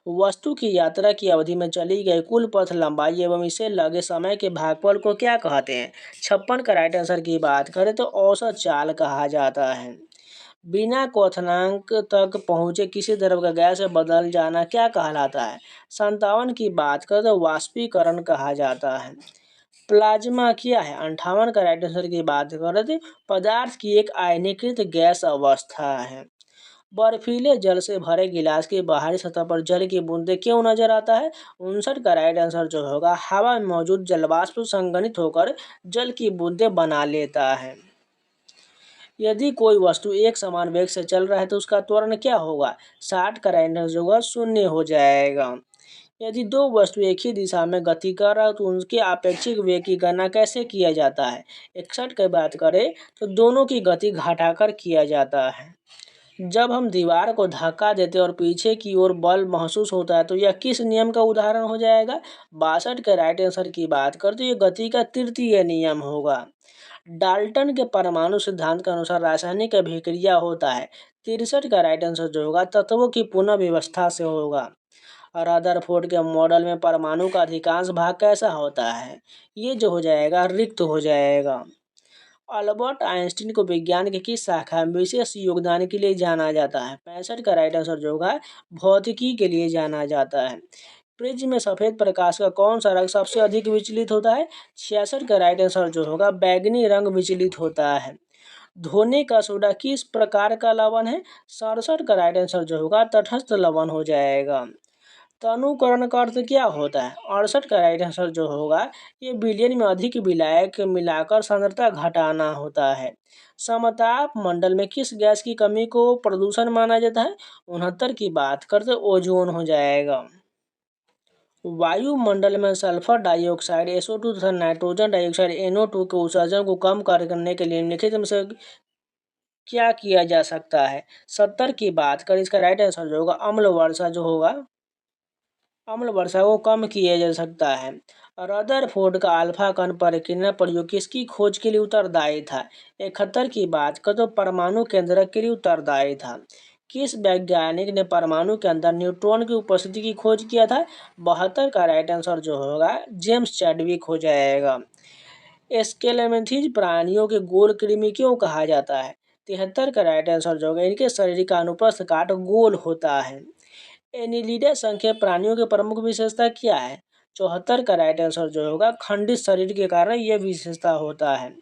वस्तु की यात्रा की अवधि में चली गई कुल पथ लंबाई एवं इसे लगे समय के भागफल को क्या कहते हैं? 56 का राइट आंसर की बात करें तो औसत चाल कहा जाता है। बिना क्वथनांक तक पहुंचे किसी द्रव का गैस में बदल जाना क्या कहलाता है? 57 की बात करें तो वाष्पीकरण कहा जाता है। प्लाज्मा क्या है? 58 का राइट आंसर की बात करें तो पदार्थ की एक आयनीकृत गैस अवस्था है। बर्फीले जल से भरे गिलास की बाहरी सतह पर जल की बूंदें क्यों नजर आता है? 59 का राइट आंसर जो होगा हवा में मौजूद जलवाष्प संघनित होकर जल की बूंदें बना लेता है। यदि कोई वस्तु एक समान वेग से चल रहा है तो उसका त्वरण क्या होगा? 60 का राइट आंसर जो होगा 0 हो जाएगा। यदि दो वस्तु एक ही दिशा में गति कर रहा है तो उनके आपेक्षिक वेग की गणना कैसे किया जाता है? 61 की बात करें तो दोनों की गति घटाकर किया जाता है। जब हम दीवार को धक्का देते और पीछे की ओर बल महसूस होता है तो यह किस नियम का उदाहरण हो जाएगा? 62 के राइट आंसर की बात करें तो ये गति का तृतीय नियम होगा। डाल्टन के परमाणु सिद्धांत के अनुसार रासायनिक अभिक्रिया होता है। 63 का राइट आंसर जो होगा तत्वों की पुनः व्यवस्था से होगा। रदरफोर्ड के मॉडल में परमाणु का अधिकांश भाग कैसा होता है? ये जो हो जाएगा रिक्त हो जाएगा। अल्बर्ट आइंस्टीन को विज्ञान की किस शाखा में विशेष योगदान के लिए जाना जाता है? 65 का राइट आंसर जो होगा भौतिकी के लिए जाना जाता है। प्रिज्म में सफेद प्रकाश का कौन सा रंग सबसे अधिक विचलित होता है? 66 का राइट आंसर जो होगा बैगनी रंग विचलित होता है। धोने का सोडा किस प्रकार का लवण है? 67 का राइट आंसर जो होगा तटस्थ लवण हो जाएगा। तनुकरण का अर्थ क्या होता है? 68 का राइट आंसर जो होगा ये बिलियन में अधिक विलायक मिलाकर सांद्रता घटाना होता है। समताप मंडल में किस गैस की कमी को प्रदूषण माना जाता है? 69 की बात करते ओजोन हो जाएगा। वायुमंडल में सल्फर डाइऑक्साइड SO2 तथा नाइट्रोजन डाइऑक्साइड NO2 के उत्सर्जन को कम करने के लिए निम्नलिखित में से क्या किया जा सकता है? 70 की बात करें इसका राइट आंसर जो होगा अम्ल वर्षा जो होगा अम्ल वर्षा को कम किया जा सकता है। रदरफोर्ड का अल्फा कण परिक्रिया प्रयोग किसकी खोज के लिए उत्तरदायी था? 71 की बात करें तो परमाणु केंद्रक के लिए उत्तरदायी था। किस वैज्ञानिक ने परमाणु के अंदर न्यूट्रॉन की उपस्थिति की खोज किया था? 72 का राइट आंसर जो होगा जेम्स चैडविक हो जाएगा। स्केलेमेंथीज प्राणियों के गोल कृमि क्यों कहा जाता है? 73 का राइट आंसर जो होगा इनके शरीर का अनुप्रस्थ काट गोल होता है। एनिलिडा संख्या प्राणियों की प्रमुख विशेषता क्या है? 74 का राइट आंसर जो होगा खंडित शरीर के कारण यह विशेषता होता है।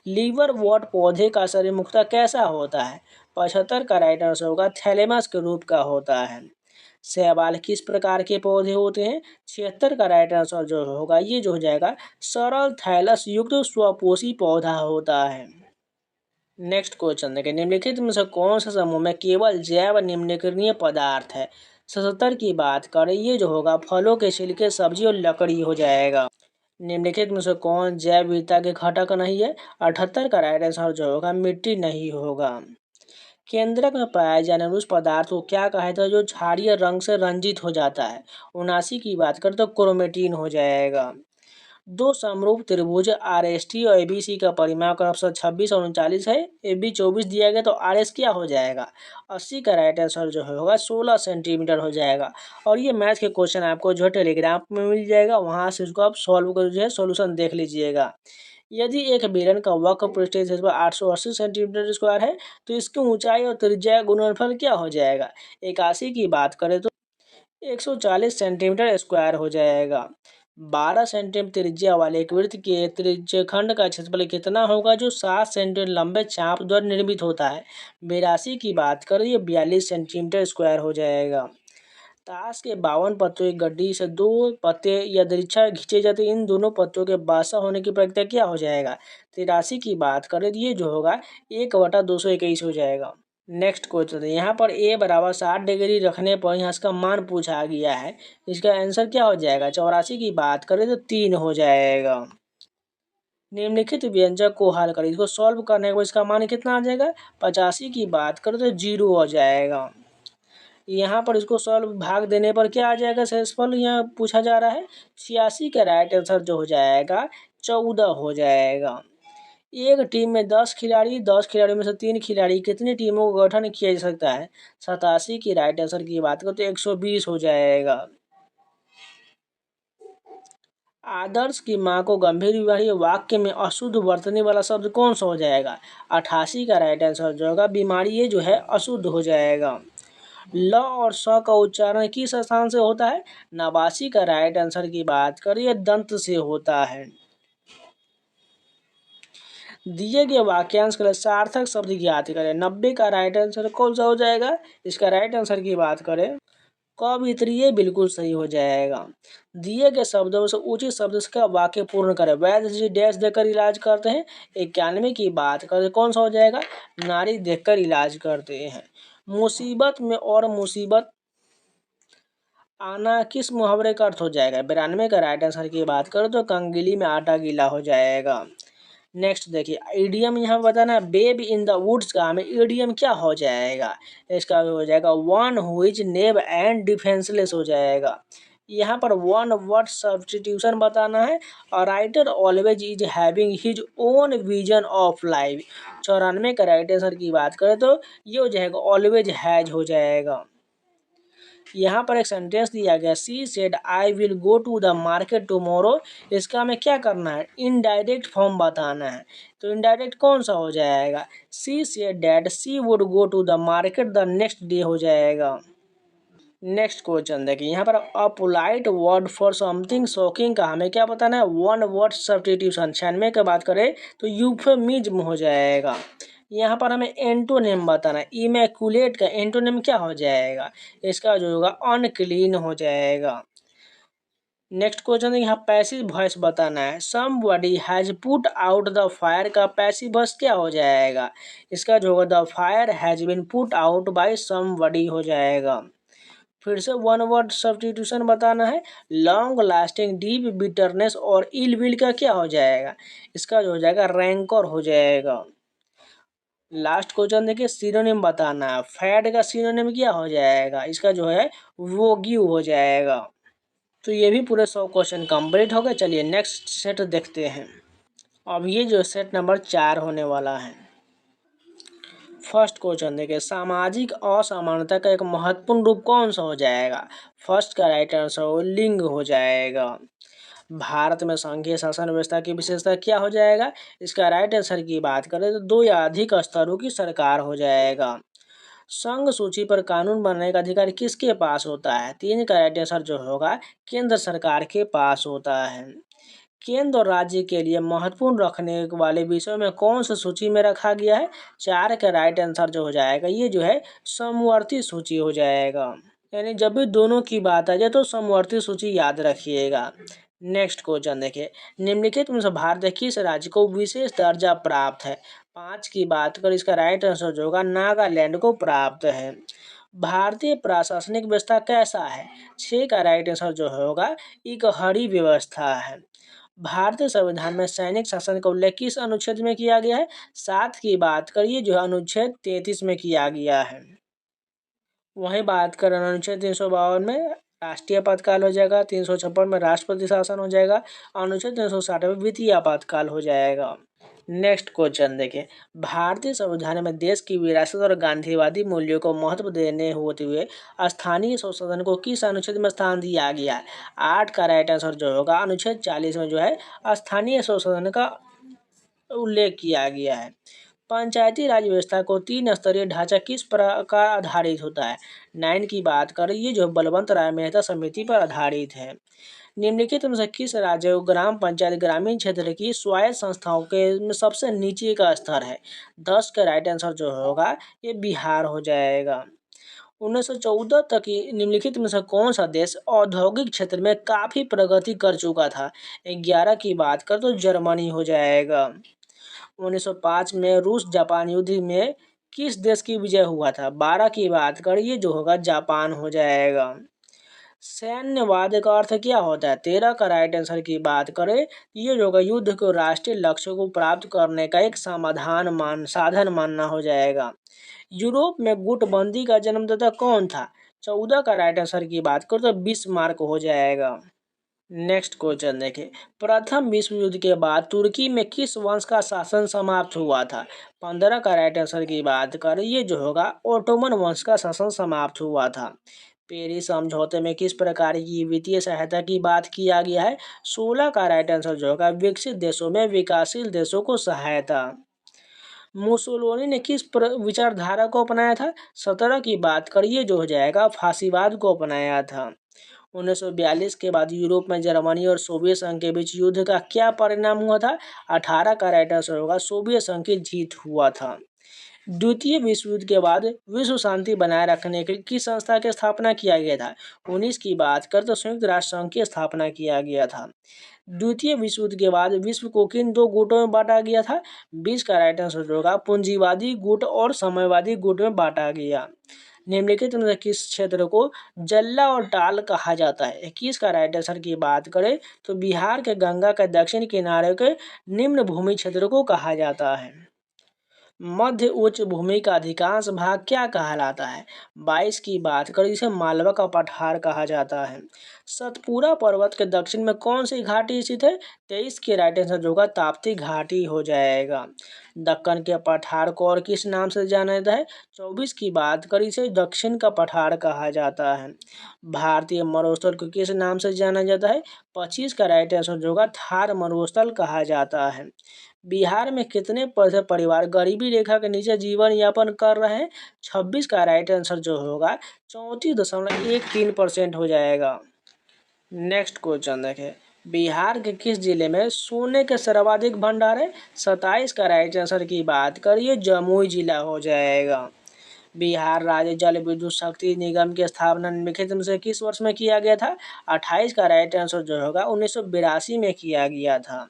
लीवर वॉट पौधे का शरीर मुख्यतः कैसा होता है? 75 का राइट आंसर होगा थैलेमस के रूप का होता है। शैवाल किस प्रकार के पौधे होते हैं? 76 का राइट आंसर जो होगा ये जो हो जाएगा सरल थैलस युक्त स्वपोषी पौधा होता है। नेक्स्ट क्वेश्चन देखिए निम्नलिखित में से कौन सा समूह में केवल जैव निम्नकरणीय पदार्थ है? 77 की बात करें ये जो होगा फलों के छिलके सब्जी और लकड़ी हो जाएगा। निम्नलिखित में से कौन जैव विविधता के घटक नहीं है? 78 का राइट आंसर जो होगा मिट्टी नहीं होगा। केंद्रक में पाए जाने वाले उस पदार्थ को क्या कहा जाता है जो क्षारीय रंग से रंजित हो जाता है? 79 की बात करें तो क्रोमेटिन हो जाएगा। दो समरूप त्रिभुज RST और ABC का परिमाप का ऑप्शन 26 और 39 है। AB 24 दिया गया तो RS क्या हो जाएगा? 80 का राइट आंसर जो होगा 16 सेंटीमीटर हो जाएगा। और ये मैथ के क्वेश्चन आपको जो है टेलीग्राम में मिल जाएगा, वहाँ से इसको आप सॉल्व कर जो है सोल्यूशन देख लीजिएगा। यदि एक बेलन का वक्र पृष्ठ 880 सेंटीमीटर स्क्वायर है तो इसकी ऊंचाई और त्रिज्या गुणनफल क्या हो जाएगा? 81 की बात करें तो 140 सेंटीमीटर स्क्वायर हो जाएगा। 12 सेंटीमीटर त्रिज्या वाले एक वृत्त के त्रिज्यखंड का क्षेत्रफल कितना होगा जो 7 सेंटीमीटर लंबे चाप द्वारा निर्मित होता है? 82 की बात करें ये 42 सेंटीमीटर स्क्वायर हो जाएगा। ताश के 52 पत्तों की गड्डी से दो पत्ते यादृच्छा खींचे जाते इन दोनों पत्तों के बासा होने की प्रक्रिया क्या हो जाएगा? 83 की बात करें तो ये जो होगा 1/221 हो जाएगा। नेक्स्ट क्वेश्चन है यहाँ पर a बराबर 60 डिग्री रखने पर यहाँ इसका मान पूछा गया है। इसका आंसर क्या हो जाएगा? 84 की बात करें तो 3 हो जाएगा। निम्नलिखित व्यंजक को हल करें, इसको सॉल्व करने के बाद इसका मान कितना आ जाएगा? 85 की बात करें तो 0 हो जाएगा। यहाँ पर इसको सॉल्व भाग देने पर क्या आ जाएगा? शेषफल यहाँ पूछा जा रहा है। 86 का राइट आंसर जो हो जाएगा 14 हो जाएगा। एक टीम में 10 खिलाड़ी, 10 खिलाड़ियों में से 3 खिलाड़ी कितनी टीमों का गठन किया जा सकता है? 87 की राइट आंसर की बात करें तो 120 हो जाएगा। आदर्श की मां को गंभीर बीमारी वाक्य में अशुद्ध बरतने वाला शब्द कौन सा हो जाएगा? 88 का राइट आंसर जो होगा बीमारी ये जो है अशुद्ध हो जाएगा। ल और स का उच्चारण किस स्थान से होता है? 89 का राइट आंसर की बात करिए दंत से होता है। दिए गए वाक्यांश के लिए सार्थक शब्द ज्ञात करें। 90 का राइट आंसर कौन सा हो जाएगा? इसका राइट आंसर की बात करें कवित्रीय बिल्कुल सही हो जाएगा। दिए गए शब्दों से उचित शब्द का वाक्य पूर्ण करें। वैद्य जी डैश देकर इलाज करते हैं। 91 की बात करें कौन सा हो जाएगा? नारी देखकर इलाज करते हैं। मुसीबत में और मुसीबत आना किस मुहावरे का अर्थ हो जाएगा? 92 का राइट आंसर की बात करें तो कंगीली में आटा गीला हो जाएगा। नेक्स्ट देखिए ईडियम यहाँ बताना है, बेब इन द वुड्स का हमें ईडियम क्या हो जाएगा, इसका हो जाएगा वन हुइज नेब एंड डिफेंसलेस हो जाएगा। यहाँ पर वन वर्ड सब्स्टिट्यूशन बताना है, और writer always is having his own vision of life. 94 का राइट आंसर की बात करें तो ये हो जाएगा ऑलवेज हैज हो जाएगा। यहाँ पर एक सेंटेंस दिया गया, she said I will go to the market tomorrow, इसका हमें क्या करना है, इनडायरेक्ट फॉर्म बताना है। तो इनडायरेक्ट कौन सा हो जाएगा, she said that she would go to the market the next day हो जाएगा। नेक्स्ट क्वेश्चन देखिए यहाँ पर a polite word for something shocking का हमें क्या बताना है, वन वर्ड सब्स्टिट्यूशन। 96 की बात करें तो यूफेमिज्म हो जाएगा। यहाँ पर हमें एंटोनिम बताना है, इमैकुलेट का एंटोनिम क्या हो जाएगा, इसका जो होगा अनक्लीन हो जाएगा। नेक्स्ट क्वेश्चन यहाँ पैसिव वॉइस बताना है, somebody has put out the fire का पैसिव वॉइस क्या हो जाएगा, इसका जो होगा the fire has been put out by somebody हो जाएगा। फिर से वन वर्ड सब्स्टिट्यूशन बताना है, लॉन्ग लास्टिंग डीप बिटरनेस और इल विल का क्या हो जाएगा, इसका जो हो जाएगा रैंकर हो जाएगा। लास्ट क्वेश्चन देखिए सिनोनिम बताना है, फैड का सिनोनिम क्या हो जाएगा, इसका जो है वोग्यू हो जाएगा। तो ये भी पूरे 100 क्वेश्चन कंप्लीट हो गए। चलिए नेक्स्ट सेट देखते हैं। अब ये जो सेट नंबर 4 होने वाला है। फर्स्ट क्वेश्चन देखिए, सामाजिक असमानता का एक महत्वपूर्ण रूप कौन सा हो जाएगा, फर्स्ट का राइट आंसर लिंग हो जाएगा। भारत में संघीय शासन व्यवस्था की विशेषता क्या हो जाएगा, इसका राइट आंसर की बात करें तो 2 या अधिक स्तरों की सरकार हो जाएगा। संघ सूची पर कानून बनाने का अधिकार किसके पास होता है, 3 का राइट आंसर जो होगा केंद्र सरकार के पास होता है। केंद्र और राज्य के लिए महत्वपूर्ण रखने वाले विषयों में कौन सी सूची में रखा गया है, 4 का राइट आंसर जो हो जाएगा ये जो है समवर्ती सूची हो जाएगा। यानी जब भी दोनों की बात आ जाए तो समवर्ती सूची याद रखिएगा। नेक्स्ट क्वेश्चन देखिए, निम्नलिखित में से भारत किस राज्य को विशेष दर्जा प्राप्त है, 5 की बात कर इसका राइट आंसर जो होगा नागालैंड को प्राप्त है। भारतीय प्रशासनिक व्यवस्था कैसा है, 6 का राइट आंसर जो होगा एक हरी व्यवस्था है। भारतीय संविधान में सैनिक शासन का उल्लेख किस अनुच्छेद में किया गया है, 7 की बात करिए जो अनुच्छेद 33 में किया गया है। वहीं बात करें अनुच्छेद 352 में राष्ट्रीय आपातकाल हो जाएगा, 356 में राष्ट्रपति शासन हो जाएगा, अनुच्छेद 360 में वित्तीय आपातकाल हो जाएगा। नेक्स्ट क्वेश्चन देखिए, भारतीय संविधान में देश की विरासत और गांधीवादी मूल्यों को महत्व देने होते हुए स्थानीय संशोधन को किस अनुच्छेद में स्थान दिया गया है, 8 का राइट आंसर जो होगा अनुच्छेद 40 में जो है स्थानीय संशोधन का उल्लेख किया गया है। पंचायती राज व्यवस्था को 3 स्तरीय ढांचा किस प्रकार आधारित होता है, 9 की बात करें ये जो बलवंत राय मेहता समिति पर आधारित है। निम्नलिखित में से किस राज्य को ग्राम पंचायत ग्रामीण क्षेत्र की स्वायत्त संस्थाओं के में सबसे नीचे का स्तर है, 10 का राइट आंसर जो होगा ये बिहार हो जाएगा। 1914 तक निम्नलिखित में से कौन सा देश औद्योगिक क्षेत्र में काफी प्रगति कर चुका था, 11 की बात कर तो जर्मनी हो जाएगा। 1905 में रूस जापान युद्ध में किस देश की विजय हुआ था, 12 की बात करिए जो होगा जापान हो जाएगा। सैन्यवाद का अर्थ क्या होता है, 13 का राइट आंसर की बात करें ये जो होगा युद्ध को राष्ट्रीय लक्ष्यों को प्राप्त करने का एक साधन मानना हो जाएगा। यूरोप में गुटबंदी का जन्मदाता कौन था, 14 का राइट आंसर की बात करें तो बिस्मार्क हो जाएगा। नेक्स्ट क्वेश्चन देखिए, प्रथम विश्व युद्ध के बाद तुर्की में किस वंश का शासन समाप्त हुआ था, 15 का राइट आंसर की बात करें ये जो होगा ओटोमन वंश का शासन समाप्त हुआ था। पेरिस समझौते में किस प्रकार की वित्तीय सहायता की बात किया गया है, 16 का राइट आंसर जो होगा विकसित देशों में विकासशील देशों को सहायता। मुसोलिनी ने किस विचारधारा को अपनाया था, 17 की बात करिए जो हो जाएगा फांसीवाद को अपनाया था। 1942 के बाद यूरोप में जर्मनी और सोवियत संघ के बीच युद्ध का क्या परिणाम हुआ था, 18 का राइट आंसर होगा सोवियत संघ की जीत हुआ था। द्वितीय विश्व युद्ध के बाद विश्व शांति बनाए रखने के लिए किस संस्था की स्थापना किया गया था, 19 की बात कर तो संयुक्त राष्ट्र संघ की स्थापना किया गया था। द्वितीय विश्व युद्ध के बाद विश्व को किन 2 गुटों में बांटा गया था, 20 का राइट आंसर होगा पूंजीवादी गुट और साम्यवादी गुट में बांटा गया। निम्नलिखित में से किस क्षेत्र को जल्ला और टाल कहा जाता है? 21 का राइट आंसर की बात करें तो बिहार के गंगा के दक्षिण किनारे के निम्न भूमि क्षेत्र को कहा जाता है। मध्य उच्च भूमि का अधिकांश भाग क्या कहलाता है? 22 की बात करें जिसे मालवा का पठार कहा जाता है। सतपुरा पर्वत के दक्षिण में कौन सी घाटी स्थित है? 23 के राइट आंसर जो होगा ताप्ती घाटी हो जाएगा। दक्कन के पठार को और किस नाम से जाना जाता है? 24 की बात करें इसे दक्षिण का पठार कहा जाता है। भारतीय मरुस्थल को किस नाम से जाना जाता है? 25 का राइट आंसर जो होगा थार मरुस्थल कहा जाता है। बिहार में कितने परिवार गरीबी रेखा के नीचे जीवन यापन कर रहे हैं? 26 का राइट आंसर जो होगा 34.13% हो जाएगा। नेक्स्ट क्वेश्चन देखें, बिहार के किस जिले में सोने के सर्वाधिक भंडार है? 27 का राइट आंसर की बात करिए जमुई जिला हो जाएगा। बिहार राज्य जल विद्युत शक्ति निगम की स्थापना निम्नलिखित में से किस वर्ष में किया गया था? 28 का राइट आंसर जो होगा 1982 में किया गया था।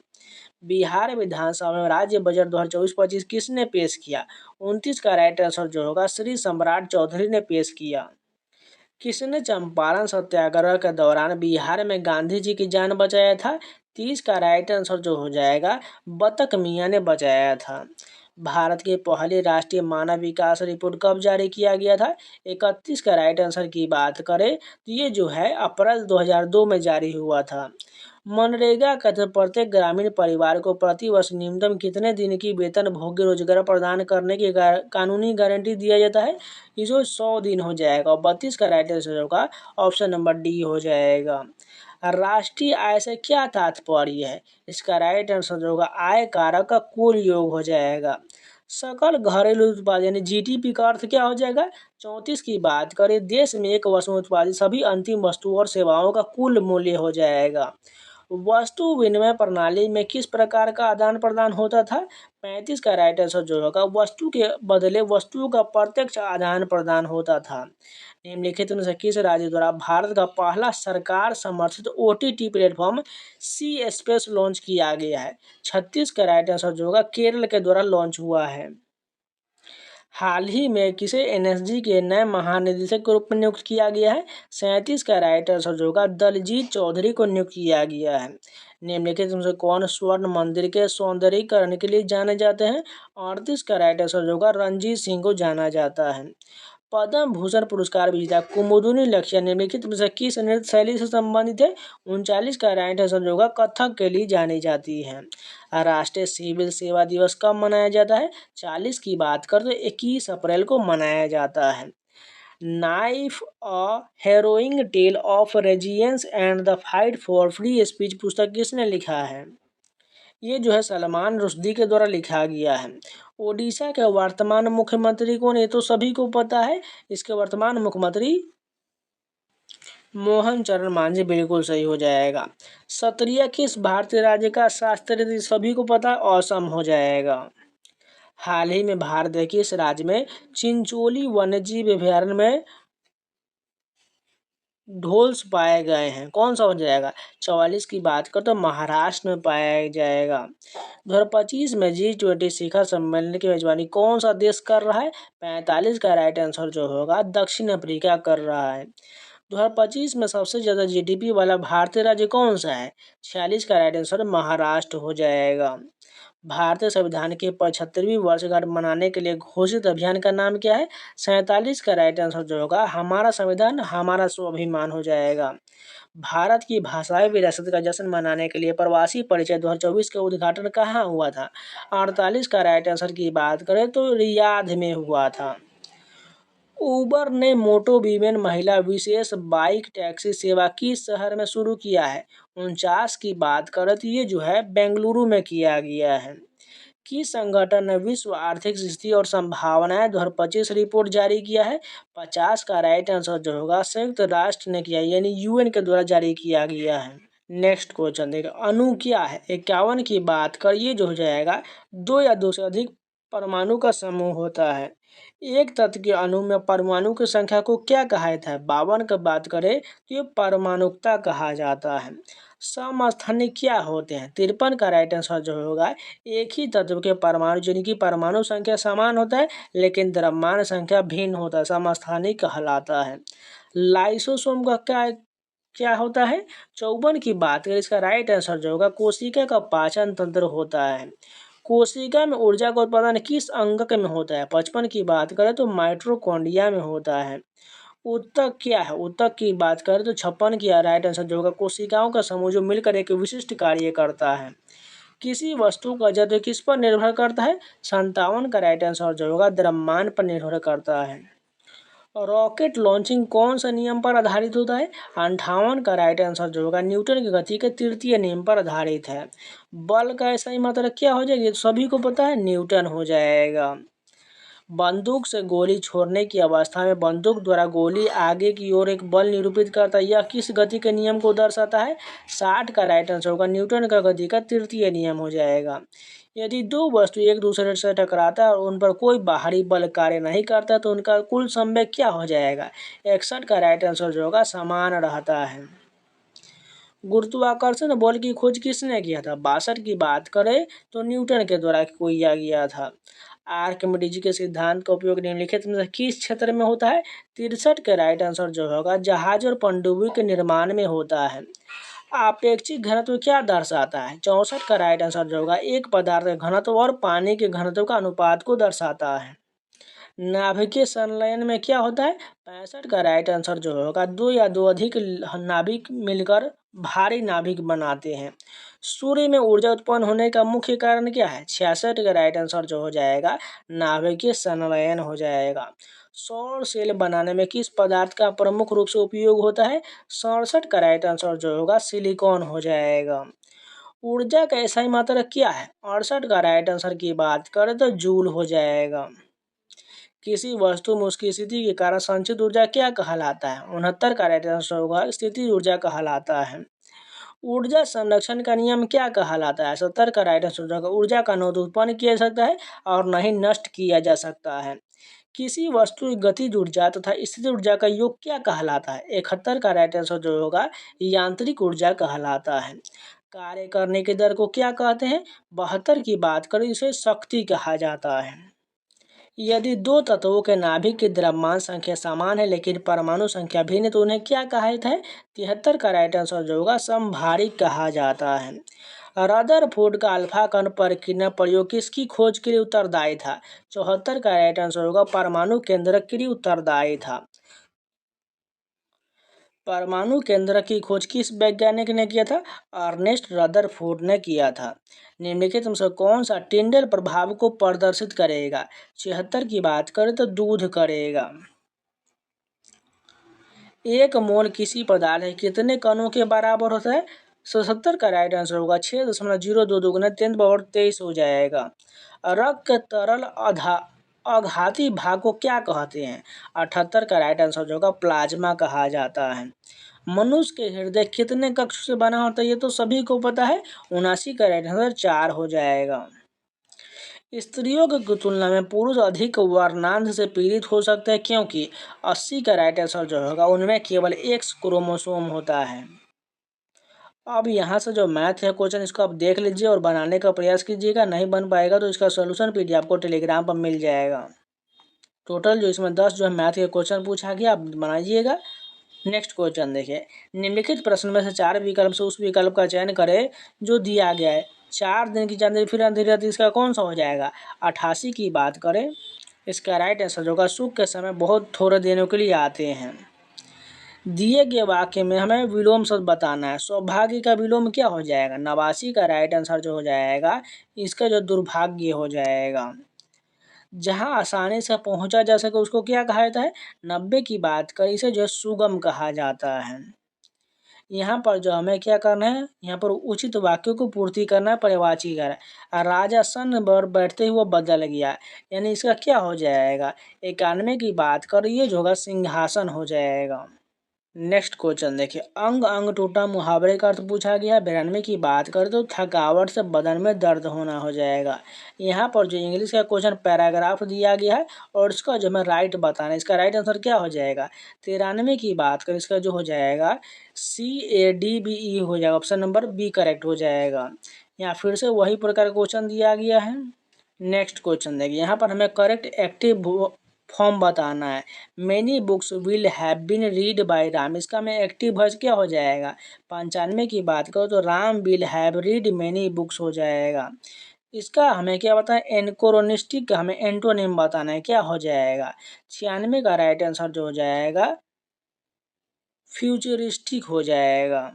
बिहार विधानसभा में राज्य बजट 2024-25 किसने पेश किया? 29 का राइट आंसर जो होगा श्री सम्राट चौधरी ने पेश किया। किसने चंपारण सत्याग्रह के दौरान बिहार में गांधी जी की जान बचाया था? 30 का राइट आंसर जो हो जाएगा बतक मियाँ ने बचाया था। भारत की पहली राष्ट्रीय मानव विकास रिपोर्ट कब जारी किया गया था? 31 का राइट आंसर की बात करें तो ये जो है अप्रैल 2002 में जारी हुआ था। मनरेगा के तहत प्रत्येक ग्रामीण परिवार को प्रतिवर्ष न्यूनतम कितने दिन की वेतन भोग्य रोजगार प्रदान करने की कानूनी गारंटी दिया जाता है? इसको 100 दिन हो जाएगा और 32 का राइट आंसर होगा ऑप्शन नंबर डी हो जाएगा। राष्ट्रीय आय से क्या तात्पर्य है? इसका राइट आंसर होगा आय कारक का कुल योग हो जाएगा। सकल घरेलू उत्पाद यानी जीडीपी का अर्थ क्या हो जाएगा? 34 की बात करें देश में एक वर्ष में उत्पादित सभी अंतिम वस्तुओं और सेवाओं का कुल मूल्य हो जाएगा। वस्तु विनिमय प्रणाली में किस प्रकार का आदान प्रदान होता था? 35 का राइट आंसर जो होगा वस्तु के बदले वस्तुओं का प्रत्यक्ष आदान प्रदान होता था। निम्नलिखित में से किस राज्य द्वारा भारत का पहला सरकार समर्थित ओटीटी प्लेटफॉर्म सी स्पेस लॉन्च किया गया है? 36 का राइट आंसर जो होगा केरल के द्वारा लॉन्च हुआ है। हाल ही में किसे एनएसजी के नए महानिदेशक के रूप में नियुक्त किया गया है? 37 का राइट आंसर जो होगा दलजीत चौधरी को नियुक्त किया गया है। निम्नलिखित में से कौन स्वर्ण मंदिर के सौंदर्यीकरण के लिए जाने जाते हैं? 38 का राइट आंसर जो होगा रणजीत सिंह को जाना जाता है। पद्म भूषण पुरस्कार विजेता कुमुदुनी लक्ष्य निम्नलिखित में से किस नृत्य शैली से संबंधित है? 39 का राइट आंसर जो होगा कथक के लिए जानी जाती है। राष्ट्रीय सिविल सेवा दिवस कब मनाया जाता है? 40 की बात कर तो 21 अप्रैल को मनाया जाता है। Knife a harrowing tale of resilience and the fight for free speech पुस्तक किसने लिखा है? ये जो है सलमान रुश्दी के द्वारा लिखा गया है। ओडिशा के वर्तमान मुख्यमंत्री कौन? ये तो सभी को पता है। इसके वर्तमान मुख्यमंत्री मोहन चरण मांझी बिल्कुल सही हो जाएगा। सत्रिया किस भारतीय राज्य का शास्त्रीय सभी को पता है असम हो जाएगा। हाल ही में भारत के किस राज्य में चिंचोली वन्यजीव अभयारण्य में ढोल्स पाए गए हैं? कौन सा हो जाएगा? 44 की बात कर तो महाराष्ट्र में पाया जाएगा। 2025 में G20 शिखर सम्मेलन की मेजबानी कौन सा देश कर रहा है? 45 का राइट आंसर जो होगा दक्षिण अफ्रीका कर रहा है। 2025 में सबसे ज्यादा जीडीपी वाला भारतीय राज्य कौन सा है? 46 का राइट आंसर महाराष्ट्र हो जाएगा। भारतीय संविधान की 75वीं वर्षगांठ मनाने के लिए घोषित अभियान का नाम क्या है? 47 का राइट आंसर जो होगा हमारा संविधान हमारा स्वाभिमान हो जाएगा। भारत की भाषाई विरासत का जश्न मनाने के लिए प्रवासी परिचय 2024 का उद्घाटन कहाँ हुआ था? 48 का राइट आंसर की बात करें तो रियाद में हुआ था। उबर ने मोटो वीमेन महिला विशेष बाइक टैक्सी सेवा किस शहर में शुरू किया है? 49 की बात करें तो ये जो है बेंगलुरु में किया गया है। किस संगठन ने विश्व आर्थिक स्थिति और संभावनाएं 2025 रिपोर्ट जारी किया है? 50 का राइट आंसर जो होगा संयुक्त राष्ट्र ने किया यानी यूएन के द्वारा जारी किया गया है। नेक्स्ट क्वेश्चन देखिए अणु क्या है? 51 की बात कर ये जो हो जाएगा दो या दो से अधिक परमाणु का समूह होता है। एक तत्व के अणु में परमाणु की संख्या को क्या कहा जाता है? 52 की बात करें तो ये परमाणुकता कहा जाता है। समस्थानिक क्या होते हैं? 53 का राइट आंसर जो होगा, एक ही तत्व के परमाणु जिनकी परमाणु संख्या समान होता है लेकिन द्रव्यमान संख्या भिन्न होता है, समस्थानिक कहलाता है। लाइसोसोम का क्या क्या होता है? 54 की बात करें, इसका राइट आंसर जो होगा, कोशिका का पाचन तंत्र होता है। कोशिका में ऊर्जा का उत्पादन किस अंगक में होता है? 55 की बात करें तो माइटोकॉन्ड्रिया में होता है। ऊतक क्या है? ऊतक की बात करें तो 56 की राइट आंसर जो होगा, कोशिकाओं का समूह जो मिलकर एक विशिष्ट कार्य करता है। किसी वस्तु का जड़ किस पर निर्भर करता है? 57 का राइट आंसर जो होगा, द्रव्यमान पर निर्भर करता है। रॉकेट लॉन्चिंग कौन सा नियम पर आधारित होता है? 58 का राइट आंसर जो होगा, न्यूटन की गति के तृतीय नियम पर आधारित है। बल का ऐसा ही मतलब क्या हो जाएगी? सभी को पता है, न्यूटन हो जाएगा। बंदूक से गोली छोड़ने की अवस्था में बंदूक द्वारा गोली आगे की ओर एक बल निरूपित करता है, यह किस गति के नियम को दर्शाता है? 60 का राइट आंसर होगा, न्यूटन का गति का तृतीय नियम हो जाएगा। यदि दो वस्तु एक दूसरे से टकराता है और उन पर कोई बाहरी बल कार्य नहीं करता तो उनका कुल संवेग क्या हो जाएगा? 61 का राइट आंसर जो होगा, समान रहता है। गुरुत्वाकर्षण बल की खोज किसने किया था? 62 की बात करें तो न्यूटन के द्वारा किया गया था। आर्किमिडीज के सिद्धांत का उपयोग निम्नलिखित में से किस क्षेत्र में होता है? 63 का राइट आंसर जो होगा, जहाज और पनडुब्बी के निर्माण में होता है। आपेक्षिक घनत्व क्या दर्शाता है? 64 का राइट आंसर जो होगा, एक पदार्थ के घनत्व और पानी के घनत्व का अनुपात को दर्शाता है। नाभिकीय संलयन में क्या होता है? 65 का राइट आंसर जो होगा, दो या दो अधिक नाभिक मिलकर भारी नाभिक बनाते हैं। सूर्य में ऊर्जा उत्पन्न होने का मुख्य कारण क्या है? 66 का राइट आंसर जो हो जाएगा, नाभिकीय संलयन हो जाएगा। सौर सेल बनाने में किस पदार्थ का प्रमुख रूप से उपयोग होता है? 67 का राइट आंसर जो होगा, सिलिकॉन हो जाएगा। ऊर्जा का ऐसा ही मात्रक क्या है? 68 का राइट आंसर की बात करें तो जूल हो जाएगा। किसी वस्तु में उसकी स्थिति के कारण संचित ऊर्जा क्या कहलाता है? 69 का राइट आंसर होगा, स्थिति ऊर्जा कहलाता है। ऊर्जा संरक्षण का नियम क्या कहलाता है? 70 का राइट आंसर होगा, ऊर्जा का न तो उत्पन्न किया जा सकता है और न ही नष्ट किया जा सकता है। किसी वस्तु की गतिज ऊर्जा तथा स्थिति ऊर्जा का योग क्या कहलाता है? 71 का राइट आंसर जो होगा, यांत्रिक ऊर्जा कहलाता है। कार्य करने की दर को क्या कहते हैं? 72 की बात करें, इसे शक्ति कहा जाता है। यदि दो तत्वों के नाभिक की द्रव्यमान संख्या समान है लेकिन परमाणु संख्या भिन्न है तो उन्हें क्या कहा जाता है? 73 का राइट आंसर जो होगा, समभारिक कहा जाता है। रदरफोर्ड का अल्फा कण प्रक्रिया प्रयोग किसकी खोज के लिए उत्तरदायी था? 74 का राइट आंसर होगा, परमाणु केंद्रक के लिए उत्तरदायी था। परमाणु केंद्रक की खोज किस वैज्ञानिक ने किया था? अर्नेस्ट रदरफोर्ड ने किया था। निम्नलिखित में से कौन सा टिंडल प्रभाव को प्रदर्शित करेगा? 76 की बात करें तो दूध करेगा। एक मोल किसी पदार्थ है कितने कणों के बराबर होता है? 77 का राइट आंसर होगा, 6.022 गुना 10⁻23 हो जाएगा। रक्त के तरल अघाती भाग को क्या कहते हैं? 78 का राइट आंसर जो होगा, प्लाज्मा कहा जाता है। मनुष्य के हृदय कितने कक्षों से बना होता है? ये तो सभी को पता है, 79 का राइट आंसर 4 हो जाएगा। स्त्रियों की तुलना में पुरुष अधिक वर्णांध से पीड़ित हो सकते हैं क्योंकि 80 का राइट आंसर जो होगा, उनमें केवल X क्रोमोसोम होता है। अब यहाँ से जो मैथ है क्वेश्चन, इसको आप देख लीजिए और बनाने का प्रयास कीजिएगा। नहीं बन पाएगा तो इसका सोल्यूशन पीडीएफ आपको टेलीग्राम पर मिल जाएगा। टोटल जो इसमें 10 जो है मैथ के क्वेश्चन पूछा गया, आप बनाइएगा। नेक्स्ट क्वेश्चन देखिए, निम्नलिखित प्रश्न में से 4 विकल्प से उस विकल्प का चयन करें जो दिया गया है। 4 दिन की चांदनी फिर अंधेरी रात, इसका कौन सा हो जाएगा? 88 की बात करें, इसका राइट आंसर होगा, सुख के समय बहुत थोड़े दिनों के लिए आते हैं। दिए गए वाक्य में हमें विलोम शब्द बताना है। सौभाग्य का विलोम क्या हो जाएगा? 89 का राइट आंसर जो हो जाएगा, इसका जो दुर्भाग्य हो जाएगा। जहां आसानी से पहुंचा जा सके उसको क्या कहा जाता है? 90 की बात करें, इसे जो है सुगम कहा जाता है। यहाँ पर जो हमें क्या करना है, यहाँ पर उचित वाक्यों को पूर्ति करना है, पर्यायवाची करना। राजा सन पर बैठते ही वो बदल गया, यानी इसका क्या हो जाएगा? 91 की बात करिए जो होगा, सिंहासन हो जाएगा। नेक्स्ट क्वेश्चन देखिए, अंग अंग टूटा मुहावरे का अर्थ पूछा गया है। 92 की बात करें तो थकावट से बदन में दर्द होना हो जाएगा। यहाँ पर जो इंग्लिश का क्वेश्चन पैराग्राफ दिया गया है और इसका जो हमें राइट बताना है, इसका राइट आंसर क्या हो जाएगा। 93 की बात करें, इसका जो हो जाएगा CADBE हो जाएगा, ऑप्शन नंबर बी करेक्ट हो जाएगा। यहाँ फिर से वही प्रकार क्वेश्चन दिया गया है। नेक्स्ट क्वेश्चन देखिए, यहाँ पर हमें करेक्ट एक्टिव फॉर्म बताना है। Many books will have been read by Ram, इसका में एक्टिव वॉइस क्या हो जाएगा। 95 की बात करो तो Ram will have read many books हो जाएगा। इसका हमें क्या बताएं, एनकोरोनिस्टिक का हमें एंटोनिम बताना है, क्या हो जाएगा। 96 का राइट आंसर जो हो जाएगा फ्यूचरिस्टिक हो जाएगा।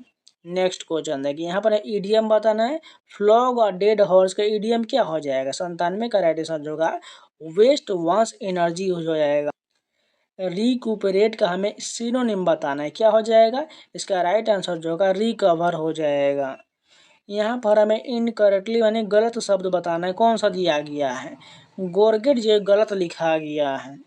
नेक्स्ट क्वेश्चन देखिए, यहाँ पर ईडियम बताना है। फ्लॉग और डेड हॉर्स का ईडियम क्या हो जाएगा। 97 का राइट आंसर होगा वेस्ट वंस एनर्जी हो जाएगा। रिकूपरेट का हमें सिनोनिम बताना है, क्या हो जाएगा। इसका राइट आंसर जो होगा रिकवर हो जाएगा। यहाँ पर हमें इनकरेक्टली यानी गलत शब्द बताना है, कौन सा दिया गया है। गोरगेट जो गलत लिखा गया है।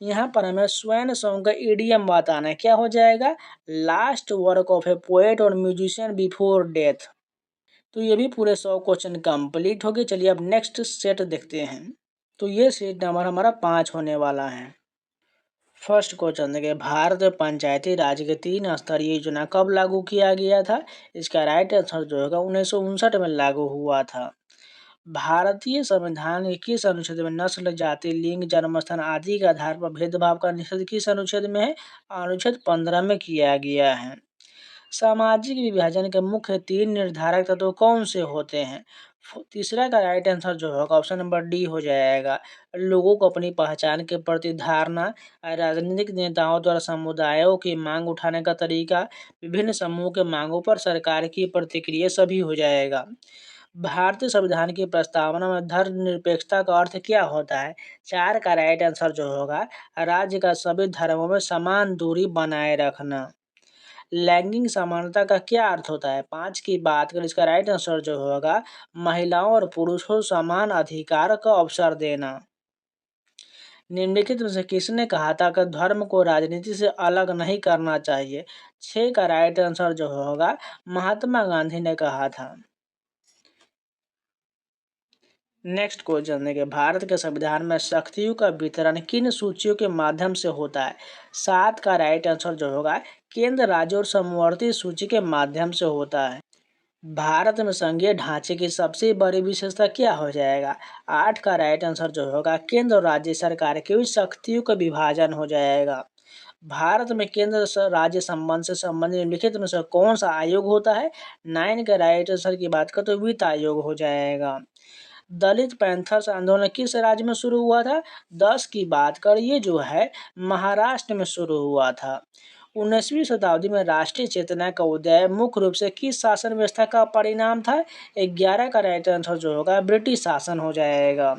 यहाँ पर हमें स्वैन सॉन्ग का ईडियम बताना है, क्या हो जाएगा। Last work of A poet और म्यूजिशियन बिफोर डेथ। तो ये भी पूरे 100 क्वेश्चन कंप्लीट हो गए। चलिए अब नेक्स्ट सेट देखते हैं। तो ये सेट नंबर हमारा 5 होने वाला है। फर्स्ट क्वेश्चन देखिए, भारत में पंचायती राज के 3 स्तरीय योजना कब लागू किया गया था। इसका राइट आंसर जो होगा 1959 में लागू हुआ था। भारतीय संविधान के किस अनुच्छेद में नस्ल, जाति, लिंग, जन्मस्थान आदि के आधार पर भेदभाव का निषेध किस अनुच्छेद में है। अनुच्छेद 15 में किया गया है। सामाजिक विभाजन के मुख्य 3 निर्धारक तत्व कौन से होते हैं। तीसरा का राइट आंसर जो होगा ऑप्शन नंबर डी हो जाएगा। लोगों को अपनी पहचान के प्रति धारणा, राजनीतिक नेताओं द्वारा समुदायों की मांग उठाने का तरीका, विभिन्न समूह के मांगों पर सरकार की प्रतिक्रिया सभी हो जाएगा। भारतीय संविधान की प्रस्तावना में धर्मनिरपेक्षता का अर्थ क्या होता है। 4 का राइट आंसर जो होगा राज्य का सभी धर्मों में समान दूरी बनाए रखना। लैंगिक समानता का क्या अर्थ होता है। 5 की बात करें, इसका राइट आंसर जो होगा महिलाओं और पुरुषों को समान अधिकार का अवसर देना। निम्नलिखित में से किसने कहा था कि धर्म को राजनीति से अलग नहीं करना चाहिए। 6 का राइट आंसर जो होगा महात्मा गांधी ने कहा था। नेक्स्ट क्वेश्चन देखिए, भारत के संविधान में शक्तियों का वितरण किन सूचियों के माध्यम से होता है। 7 का राइट आंसर जो होगा केंद्र, राज्य और समवर्ती सूची के माध्यम से होता है। भारत में संघीय ढांचे की सबसे बड़ी विशेषता क्या हो जाएगा। 8 का राइट आंसर जो होगा केंद्र और राज्य सरकार के बीच शक्तियों का विभाजन हो जाएगा। भारत में केंद्र राज्य संबंध से संबंधित निम्नलिखित में से कौन सा आयोग होता है। 9 का राइट आंसर की बात करें तो वित्त आयोग हो जाएगा। दलित पैंथर्स आंदोलन किस राज्य में शुरू हुआ था। 10 की बात करिए जो है महाराष्ट्र में शुरू हुआ था। 19वीं शताब्दी में राष्ट्रीय चेतना का उदय मुख्य रूप से किस शासन व्यवस्था का परिणाम था। 11 का राइट आंसर जो होगा ब्रिटिश शासन हो जाएगा।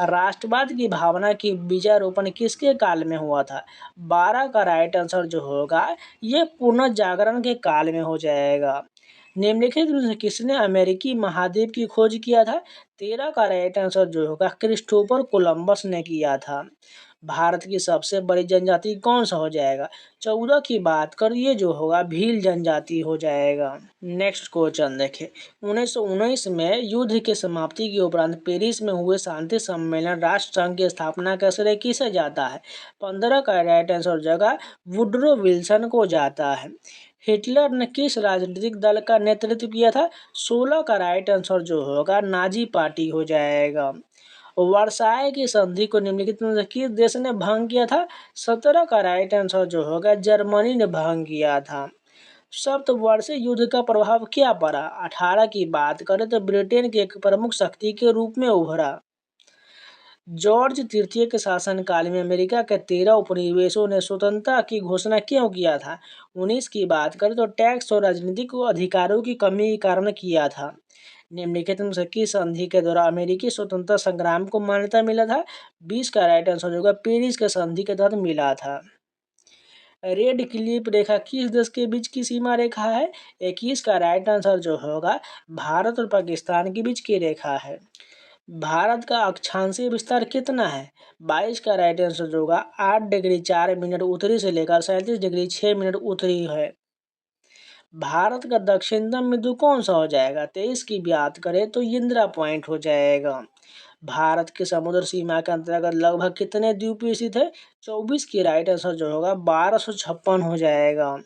राष्ट्रवाद की भावना की बीजारोपण किसके काल में हुआ था। 12 का राइट आंसर जो होगा ये पुनर्जागरण के काल में हो जाएगा। निम्नलिखित में से किसने अमेरिकी महाद्वीप की खोज किया था। 13 का राइट आंसर जो होगा क्रिस्टोफर कोलंबस ने किया था। भारत की सबसे बड़ी जनजाति कौन सा हो जाएगा। 14 की बात करिए जो होगा भील जनजाति हो जाएगा। नेक्स्ट क्वेश्चन देखे, 1919 में युद्ध के समाप्ति के उपरांत पेरिस में हुए शांति सम्मेलन राष्ट्र संघ की स्थापना का श्रेय किसे जाता है। 15 का राइट आंसर जगह वुड्रो विल्सन को जाता है। हिटलर ने किस राजनीतिक दल का नेतृत्व किया था। 16 का राइट आंसर जो होगा नाजी पार्टी हो जाएगा। वर्साय की संधि को निम्नलिखित में से किस देश ने भंग किया था। 17 का राइट आंसर जो होगा जर्मनी ने भंग किया था। सप्तवर्षीय युद्ध का प्रभाव क्या पड़ा। 18 की बात करें तो ब्रिटेन की एक प्रमुख शक्ति के रूप में उभरा। जॉर्ज तृतीय के शासनकाल में अमेरिका के 13 उपनिवेशों ने स्वतंत्रता की घोषणा क्यों किया था। 19 की बात करें तो टैक्स और राजनीतिक अधिकारों की कमी के कारण किया था। निम्नलिखित में से किस संधि के द्वारा अमेरिकी स्वतंत्रता संग्राम को मान्यता मिला था। 20 का राइट आंसर होगा पेरिस के संधि के तहत मिला था। रेड क्लिफ रेखा किस देश के बीच की सीमा रेखा है। 21 का राइट आंसर जो होगा भारत और पाकिस्तान के बीच की रेखा है। भारत का अक्षांशीय विस्तार कितना है? 22 का राइट आंसर जो होगा 8 डिग्री 4 मिनट उत्तरी से लेकर 37 डिग्री 6 मिनट उत्तरी है। भारत का दक्षिणतम बिंदु कौन सा हो जाएगा? 23 की बात करें तो इंदिरा पॉइंट हो जाएगा। भारत की समुद्र सीमा के अंतर्गत लगभग कितने द्वीप स्थित है? 24 की राइट आंसर जो होगा 1256 हो जाएगा।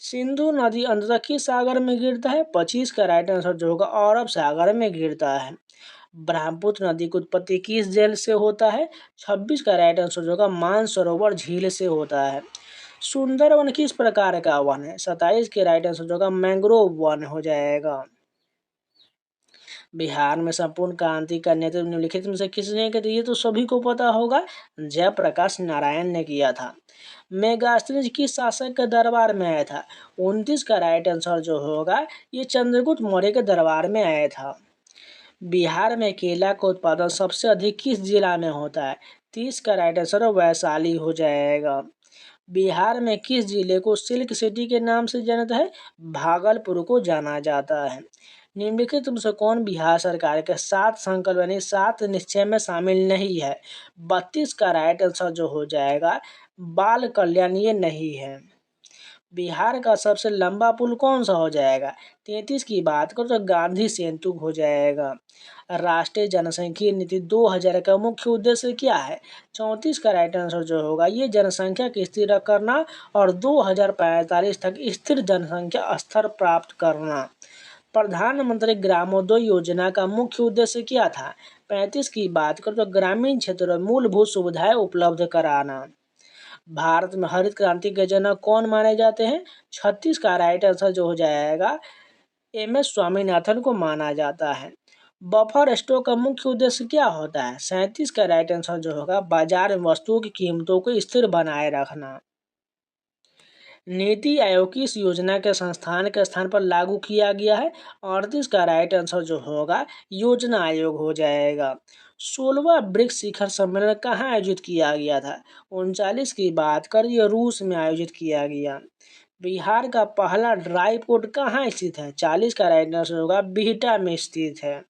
सिंधु नदी अंततः किस सागर में गिरता है? 25 का राइट आंसर जो होगा अरब सागर में गिरता है। ब्रह्मपुत्र नदी की उत्पत्ति किस झील से होता है? 26 का राइट आंसर जो होगा मानसरोवर झील से होता है। सुंदरवन किस प्रकार का वन है? 27 के राइट आंसर जो होगा मैंग्रोव वन हो जाएगा। बिहार में संपूर्ण क्रांति का नेतृत्व निम्नलिखित में से किसने किया? ये तो सभी को पता होगा, जयप्रकाश नारायण ने किया था। मेगास्थनीज किस शासक के दरबार में आया था? 29 का राइट आंसर जो होगा ये चंद्रगुप्त मौर्य के दरबार में आया था। बिहार में केला का उत्पादन सबसे अधिक किस जिला में होता है? 30 का राइट आंसर वैशाली हो जाएगा। बिहार में किस जिले को सिल्क सिटी के नाम से जाना जाता है? भागलपुर को जाना जाता है। निम्नलिखित में से कौन बिहार सरकार के 7 संकल्प यानी 7 निश्चय में शामिल नहीं है? 32 का राइट आंसर जो हो जाएगा बाल कल्याण ये नहीं है। बिहार का सबसे लंबा पुल कौन सा हो जाएगा? 33 की बात करो तो गांधी सेतु हो जाएगा। राष्ट्रीय जनसंख्या नीति 2000 का मुख्य उद्देश्य क्या है? 34 का राइट आंसर जो होगा ये जनसंख्या की स्थिर करना और 2045 तक स्थिर जनसंख्या स्तर प्राप्त करना। प्रधानमंत्री ग्रामोदय योजना का मुख्य उद्देश्य क्या था? 35 की बात करो तो ग्रामीण क्षेत्रों में मूलभूत सुविधाएं उपलब्ध कराना। भारत में हरित क्रांति के जनक कौन माने जाते हैं? 36 का राइट आंसर जो हो जाएगा MS स्वामीनाथन को माना जाता है। बफर स्टॉक का मुख्य उद्देश्य क्या होता है? 37 का राइट आंसर जो होगा बाजार में वस्तुओं की कीमतों को स्थिर बनाए रखना। नीति आयोग की इस योजना के संस्थान के स्थान पर लागू किया गया है? 38 का राइट आंसर जो होगा योजना आयोग हो जाएगा। 16वां ब्रिक्स शिखर सम्मेलन कहाँ आयोजित किया गया था? 39 की बात करिए रूस में आयोजित किया गया। बिहार का पहला ड्राई पोर्ट कहाँ स्थित है? 40 का राइट आंसर होगा बिहटा में स्थित है।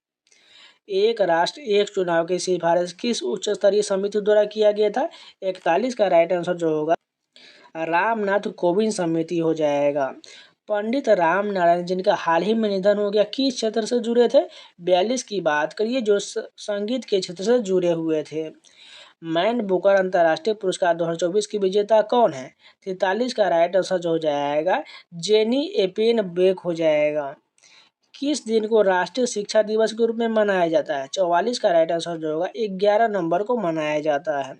एक राष्ट्र एक चुनाव की सिफारिश किस उच्च स्तरीय समिति द्वारा किया गया था? 41 का राइट आंसर जो होगा रामनाथ कोविंद समिति हो जाएगा। पंडित राम नारायण जिनका हाल ही में निधन हो गया किस क्षेत्र से जुड़े थे? 42 की बात करिए जो संगीत के क्षेत्र से जुड़े हुए थे। मैन बुकर अंतर्राष्ट्रीय पुरस्कार 2024 की विजेता कौन है? 43 का राइट आंसर जो हो जाएगा जेनी एपेन बेक हो जाएगा। किस दिन को राष्ट्रीय शिक्षा दिवस के रूप में मनाया जाता है? 44 का राइट आंसर जो होगा 11 नवंबर को मनाया जाता है।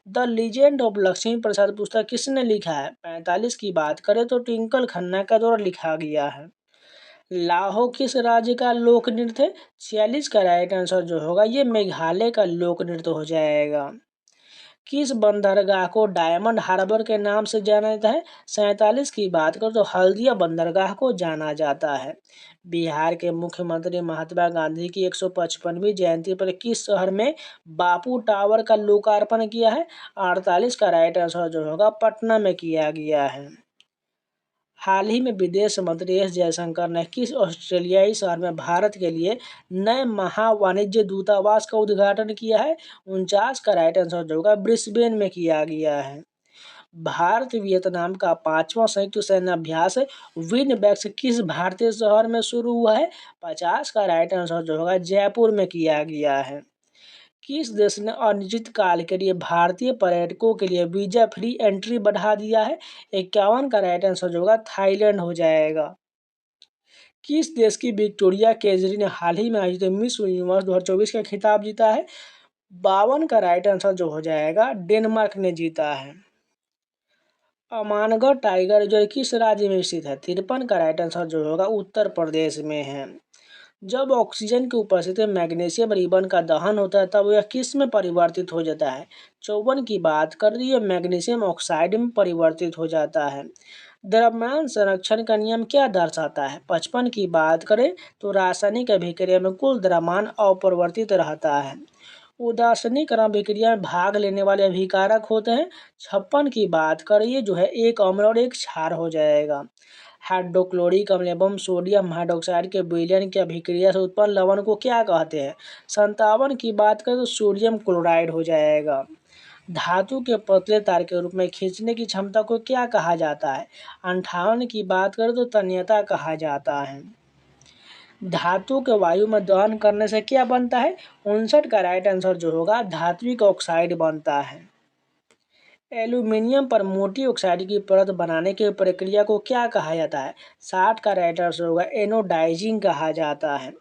द लीजेंड ऑफ लक्ष्मी प्रसाद पुस्तक किसने लिखा है? 45 की बात करें तो ट्विंकल खन्ना का द्वारा लिखा गया है। लाहो किस राज्य का लोक नृत्य है? 46 का राइट आंसर जो होगा ये मेघालय का लोक नृत्य हो जाएगा। किस बंदरगाह को डायमंड हार्बर के नाम से जाना जाता है? 47 की बात करें तो हल्दिया बंदरगाह को जाना जाता है। बिहार के मुख्यमंत्री महात्मा गांधी की 155वीं जयंती पर किस शहर में बापू टावर का लोकार्पण किया है? 48 का राइट आंसर जो होगा पटना में किया गया है। हाल ही में विदेश मंत्री एस जयशंकर ने किस ऑस्ट्रेलियाई शहर में भारत के लिए नए महावाणिज्य दूतावास का उद्घाटन किया है? 49 का राइट आंसर जो होगा ब्रिस्बेन में किया गया है। भारत वियतनाम का 5वां संयुक्त सैन्य अभ्यास विनबैक्स किस भारतीय शहर में शुरू हुआ है? 50 का राइट आंसर जो होगा जयपुर में किया गया है। किस देश ने अनिश्चित काल के लिए भारतीय पर्यटकों के लिए वीजा फ्री एंट्री बढ़ा दिया है? 51 का राइट आंसर जो होगा थाईलैंड हो जाएगा। किस देश की विक्टोरिया केजरी ने हाल ही में आयोजित मिस यूनिवर्स 2024 का खिताब जीता है? 52 का राइट आंसर जो हो जाएगा डेनमार्क ने जीता है। अमानगढ़ टाइगर रिजर्व किस राज्य में स्थित है? 53 का राइट आंसर जो होगा उत्तर प्रदेश में है। जब ऑक्सीजन की उपस्थिति में मैग्नीशियम रिबन का दहन होता है तब यह किस में परिवर्तित हो जाता है? 54 की बात कर रही है मैग्नीशियम ऑक्साइड में परिवर्तित हो जाता है। द्रव्यमान संरक्षण का नियम क्या दर्शाता है? 55 की बात करें तो रासायनिक अभिक्रिया में कुल द्रव्यमान अपरिवर्तित रहता है। उदासीनीकरण अभिक्रिया में भाग लेने वाले अभिकारक होते हैं। 56 की बात करिए जो है एक अम्ल और एक क्षार हो जाएगा। हाइड्रोक्लोरिक अम्ल एवं सोडियम हाइड्रोक्साइड के विलयन की अभिक्रिया से उत्पन्न लवण को क्या कहते हैं? 57 की बात करें तो सोडियम क्लोराइड हो जाएगा। धातु के पतले तार के रूप में खींचने की क्षमता को क्या कहा जाता है? 58 की बात करें तो तन्यता कहा जाता है। धातु के वायु में दहन करने से क्या बनता है? 59 का राइट आंसर जो होगा धात्विक ऑक्साइड बनता है। एल्यूमीनियम पर मोटी ऑक्साइड की परत बनाने की प्रक्रिया को क्या कहा जाता है? 60 का राइट आंसर होगा एनोडाइजिंग कहा जाता है।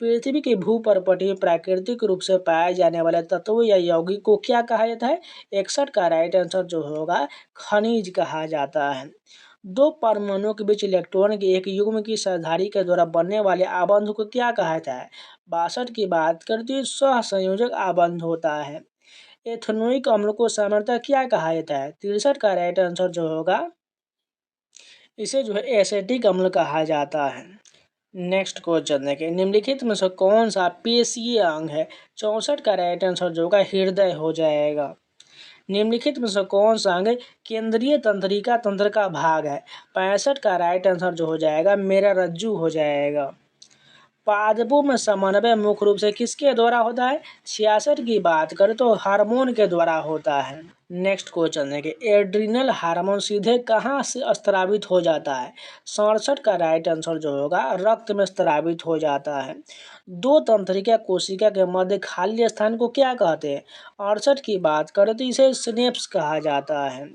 पृथ्वी की भूपर्पटी में प्राकृतिक रूप से पाए जाने वाले तत्व या यौगिक को क्या कहा जाता है? 61 का राइट आंसर जो होगा खनिज कहा जाता है। दो परमाणुओं के बीच इलेक्ट्रॉन के एक युग्म की साझारी के द्वारा बनने वाले आबंध को क्या कहा जाता है? 62 की बात करते हुए सहसंयोजक आबंध होता है। एथेनोइक अम्ल को सामान्यतः क्या कहा जाता है? 63 का राइट आंसर जो होगा इसे जो है एसिटिक अम्ल कहा जाता है। नेक्स्ट क्वेश्चन देखिए, निम्नलिखित में से कौन सा पेशीय अंग है? 64 का राइट आंसर जो होगा हृदय हो जाएगा। निम्नलिखित में से कौन सा अंग केंद्रीय तंत्रिका तंत्र का भाग है? 65 का राइट आंसर जो हो जाएगा मेरा रज्जु हो जाएगा। पादपों में समन्वय मुख्य रूप से किसके द्वारा होता है? 66 की बात करें तो हार्मोन के द्वारा होता है। नेक्स्ट क्वेश्चन देखिए, एड्रिनल हार्मोन सीधे कहाँ से स्त्रावित हो जाता है? 67 का राइट आंसर जो होगा रक्त में स्त्रावित हो जाता है। दो तंत्रिका कोशिका के मध्य खाली स्थान को क्या कहते हैं? 68 की बात करें तो इसे सिनेप्स कहा जाता है।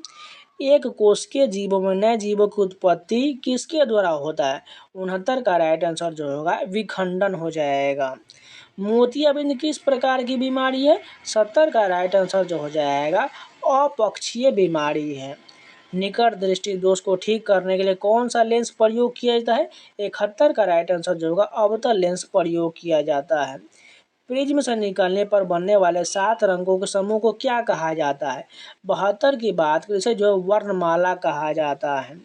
एक कोशिकीय जीवों में नए जीवों की उत्पत्ति किसके द्वारा होता है? 69 का राइट आंसर जो होगा विखंडन हो जाएगा। मोतियाबिंद किस प्रकार की बीमारी है? 70 का राइट आंसर जो हो जाएगा अपक्षीय बीमारी है। निकट दृष्टि दोष को ठीक करने के लिए कौन सा लेंस प्रयोग किया जाता है? 71 का राइट आंसर जो होगा अवतल लेंस प्रयोग किया जाता है। प्रिज्म से निकलने पर बनने वाले 7 रंगों के समूह को क्या कहा जाता है? 72 की बात करें इसे जो वर्णमाला कहा जाता है।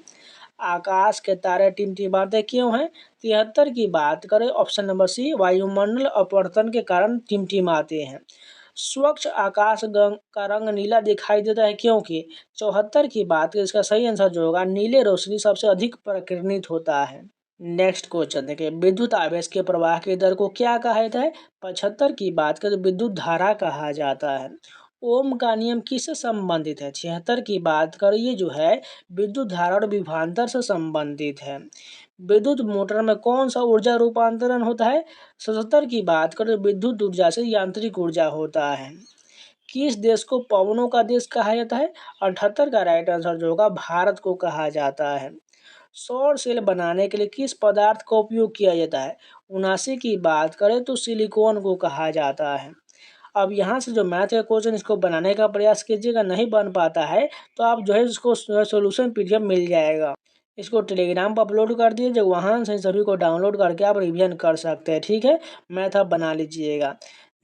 आकाश के तारे टिमटिमाते क्यों हैं? 73 की बात करें ऑप्शन नंबर सी वायुमंडल अपवर्तन के कारण टिमटिमाते हैं। स्वच्छ आकाश का रंग नीला दिखाई देता है क्योंकि? 74 की बात करें इसका सही आंसर जो होगा नीले रोशनी सबसे अधिक प्रकीर्णित होता है। नेक्स्ट क्वेश्चन देखिए, विद्युत आवेश के प्रवाह की दर को क्या कहा जाता है? 75 की बात करें विद्युत धारा कहा जाता है। ओम का नियम किससे संबंधित है? 76 की बात करें ये जो है विद्युत धारा और विभवांतर से संबंधित है। विद्युत मोटर में कौन सा ऊर्जा रूपांतरण होता है? 77 की बात करें विद्युत ऊर्जा से यांत्रिक ऊर्जा होता है। किस देश को पवनों का देश कहा जाता है? 78 का राइट आंसर जो होगा भारत को कहा जाता है। सौर सेल बनाने के लिए किस पदार्थ का उपयोग किया जाता है? 79 की बात करें तो सिलिकॉन को कहा जाता है। अब यहाँ से जो मैथ का क्वेश्चन इसको बनाने का प्रयास कीजिएगा, नहीं बन पाता है तो आप जो है इसको सोल्यूशन पीडीएफ मिल जाएगा। इसको टेलीग्राम पर अपलोड कर दिए, जब वहाँ से सभी को डाउनलोड करके आप रिवीजन कर सकते हैं। ठीक है, मैथ आप बना लीजिएगा।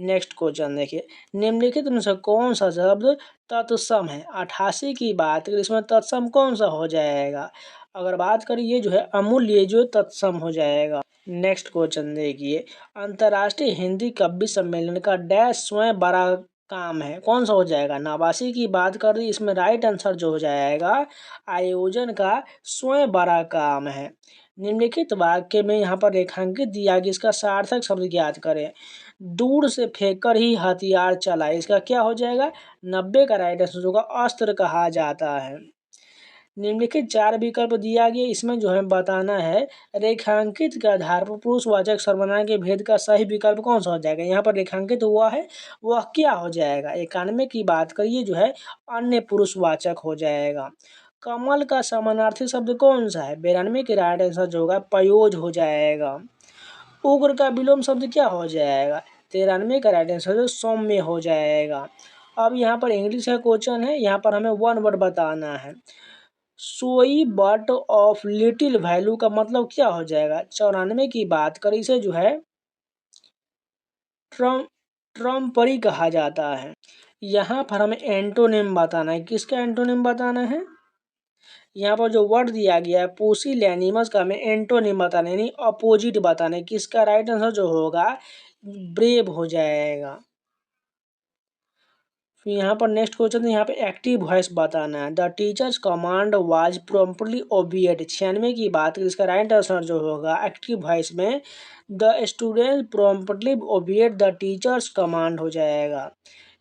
नेक्स्ट क्वेश्चन देखिए, निम्नलिखित में से कौन सा शब्द तत्सम है? 88 की बात करें इसमें तत्सम कौन सा हो जाएगा? अगर बात करें ये जो है अमूल्य जो तत्सम हो जाएगा। नेक्स्ट क्वेश्चन देखिए, अंतर्राष्ट्रीय हिंदी कवि सम्मेलन का डैश स्वयं बड़ा काम है, कौन सा हो जाएगा? 89 की बात कर रही इसमें राइट आंसर जो हो जाएगा आयोजन का स्वयं बड़ा काम है। निम्नलिखित वाक्य में यहाँ पर रेखांकित दिया गया इसका सार्थक शब्द ज्ञात करें। दूर से फेंककर ही हथियार चलाए, इसका क्या हो जाएगा? 90 का राइट आंसर होगा अस्त्र कहा जाता है। निम्नलिखित 4 विकल्प दिया गया, इसमें जो है बताना है रेखांकित के आधार पर पुरुषवाचक सर्वनाम के भेद का सही विकल्प कौन सा हो जाएगा। यहाँ पर रेखांकित हुआ है वह क्या हो जाएगा? 91 की बात करिए जो है अन्य पुरुषवाचक हो जाएगा। कमल का समानार्थी शब्द कौन सा है? 92 के राइट आंसर जो होगा पयोज हो जाएगा। उग्र का विलोम शब्द क्या हो जाएगा? 93 का राइट आंसर सौम्य हो जाएगा। अब यहाँ पर इंग्लिश का क्वेश्चन है, यहाँ पर हमें वन वर्ड बताना है। सोई बट ऑफ लिटिल वैल्यू का मतलब क्या हो जाएगा? 94 की बात करें इसे जो है ट्रम्परी कहा जाता है। यहाँ पर हमें एंटोनिम बताना है, किसका एंटोनिम बताना है? यहाँ पर जो वर्ड दिया गया है पुसिलैनिमस का हमें एंटोनिम बताना है, यानी अपोजिट बताना है। किसका राइट आंसर जो होगा ब्रेव हो जाएगा। फिर यहाँ पर नेक्स्ट क्वेश्चन है, यहाँ पे एक्टिव वॉइस बताना है। The teacher's command was promptly obeyed. 96 की बात करें, इसका राइट आंसर जो होगा एक्टिव वॉइस में the student promptly obeyed the teacher's command हो जाएगा।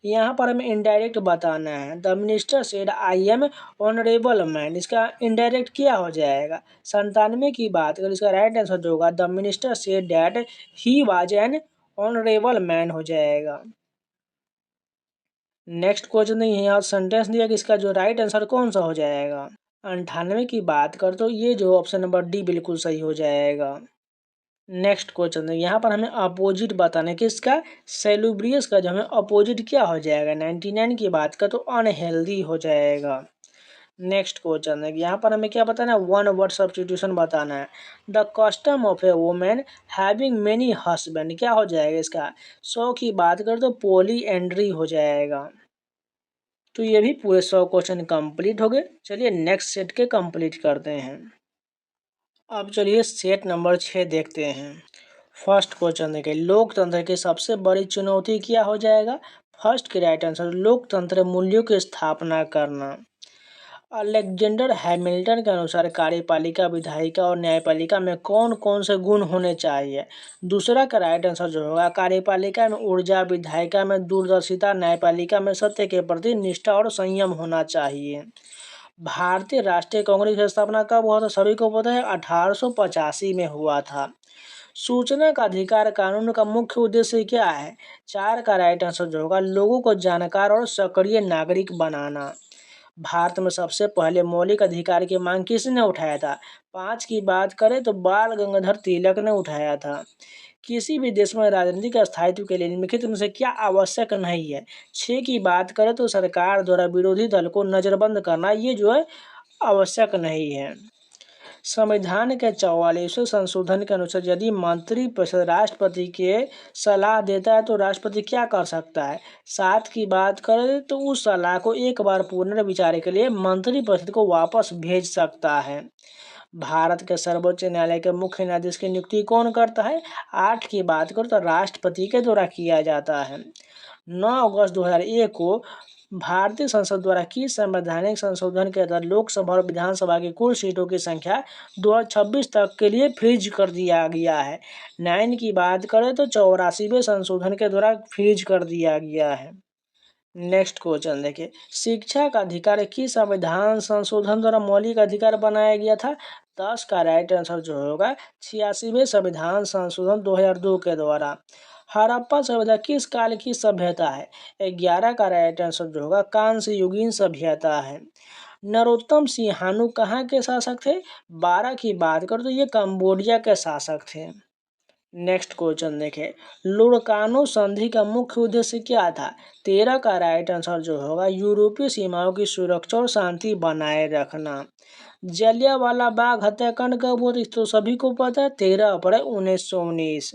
यहाँ पर हमें इनडायरेक्ट बताना है। The minister said I am honourable man. इसका इनडायरेक्ट क्या हो जाएगा? 97 की बात करें, इसका राइट आंसर जो होगा the minister said that he was an honourable man हो जाएगा। नेक्स्ट क्वेश्चन है, यहाँ सेंटेंस दिया कि इसका जो राइट आंसर कौन सा हो जाएगा? 98 की बात कर तो ये जो ऑप्शन नंबर डी बिल्कुल सही हो जाएगा। नेक्स्ट क्वेश्चन है, यहाँ पर हमें अपोजिट बताना है कि इसका सेलुब्रियस का जो हमें अपोजिट क्या हो जाएगा? 99 की बात कर तो अनहेल्दी हो जाएगा। नेक्स्ट क्वेश्चन है, यहाँ पर हमें क्या बताना है? वन वर्ड सब्स्टिट्यूशन बताना है। The custom of A women having many husband क्या हो जाएगा इसका? 100 की बात कर तो पॉलीएंड्री हो जाएगा। तो ये भी पूरे 100 क्वेश्चन कंप्लीट हो गए। चलिए नेक्स्ट सेट के कंप्लीट करते हैं। अब चलिए सेट नंबर 6 देखते हैं। फर्स्ट क्वेश्चन देखिए, लोकतंत्र की सबसे बड़ी चुनौती क्या हो जाएगा? फर्स्ट के राइट आंसर लोकतंत्र मूल्यों की स्थापना करना। अलेक्जेंडर हैमिल्टन के अनुसार कार्यपालिका, विधायिका और न्यायपालिका में कौन कौन से गुण होने चाहिए? दूसरा का राइट आंसर जो होगा कार्यपालिका में ऊर्जा, विधायिका में दूरदर्शिता, न्यायपालिका में सत्य के प्रति निष्ठा और संयम होना चाहिए। भारतीय राष्ट्रीय कांग्रेस की स्थापना कब हुआ था? सभी को पता है 1885 में हुआ था। सूचना का अधिकार कानून का मुख्य उद्देश्य क्या है? 4 का राइट आंसर जो होगा लोगों को जानकार और सक्रिय नागरिक बनाना। भारत में सबसे पहले मौलिक अधिकार की मांग किसने उठाया था? 5 की बात करें तो बाल गंगाधर तिलक ने उठाया था। किसी भी देश में राजनीतिक स्थायित्व के लिए निम्नलिखित में से क्या आवश्यक नहीं है? 6 की बात करें तो सरकार द्वारा विरोधी दल को नजरबंद करना, ये जो है आवश्यक नहीं है। संविधान के 44वें संशोधन के अनुसार यदि मंत्रिपरिषद राष्ट्रपति के सलाह देता है तो राष्ट्रपति क्या कर सकता है? 7 की बात करें तो उस सलाह को एक बार पुनर्विचार के लिए मंत्रिपरिषद को वापस भेज सकता है। भारत के सर्वोच्च न्यायालय के मुख्य न्यायाधीश की नियुक्ति कौन करता है? 8 की बात करो तो राष्ट्रपति के द्वारा किया जाता है। 9 अगस्त 2001 को भारतीय संसद द्वारा किस संवैधानिक संशोधन के तहत लोकसभा और विधानसभा की कुल सीटों की संख्या 2026 तक के लिए फ्रीज कर दिया गया है? 9 की बात करें तो 84वें संशोधन के द्वारा फ्रीज कर दिया गया है। नेक्स्ट क्वेश्चन देखिए, शिक्षा का अधिकार किस संविधान संशोधन द्वारा मौलिक अधिकार बनाया गया था? 10 का राइट आंसर जो होगा 86वें संविधान संशोधन 2002 के द्वारा। हड़प्पा सभ्यता किस काल की सभ्यता है? 11 का राइट आंसर जो होगा कांस्य युगीन सभ्यता है। नरोत्तम सिंहानू कहाँ के शासक थे? 12 की बात करो तो ये कंबोडिया के शासक थे। नेक्स्ट क्वेश्चन देखें, लुड़कानो संधि का मुख्य उद्देश्य क्या था? 13 का राइट आंसर जो होगा यूरोपीय सीमाओं की सुरक्षा और शांति बनाए रखना। जलियांवाला बाग हत्याकांड कब हुआ था? तो सभी को पता है 13 अप्रैल 1919।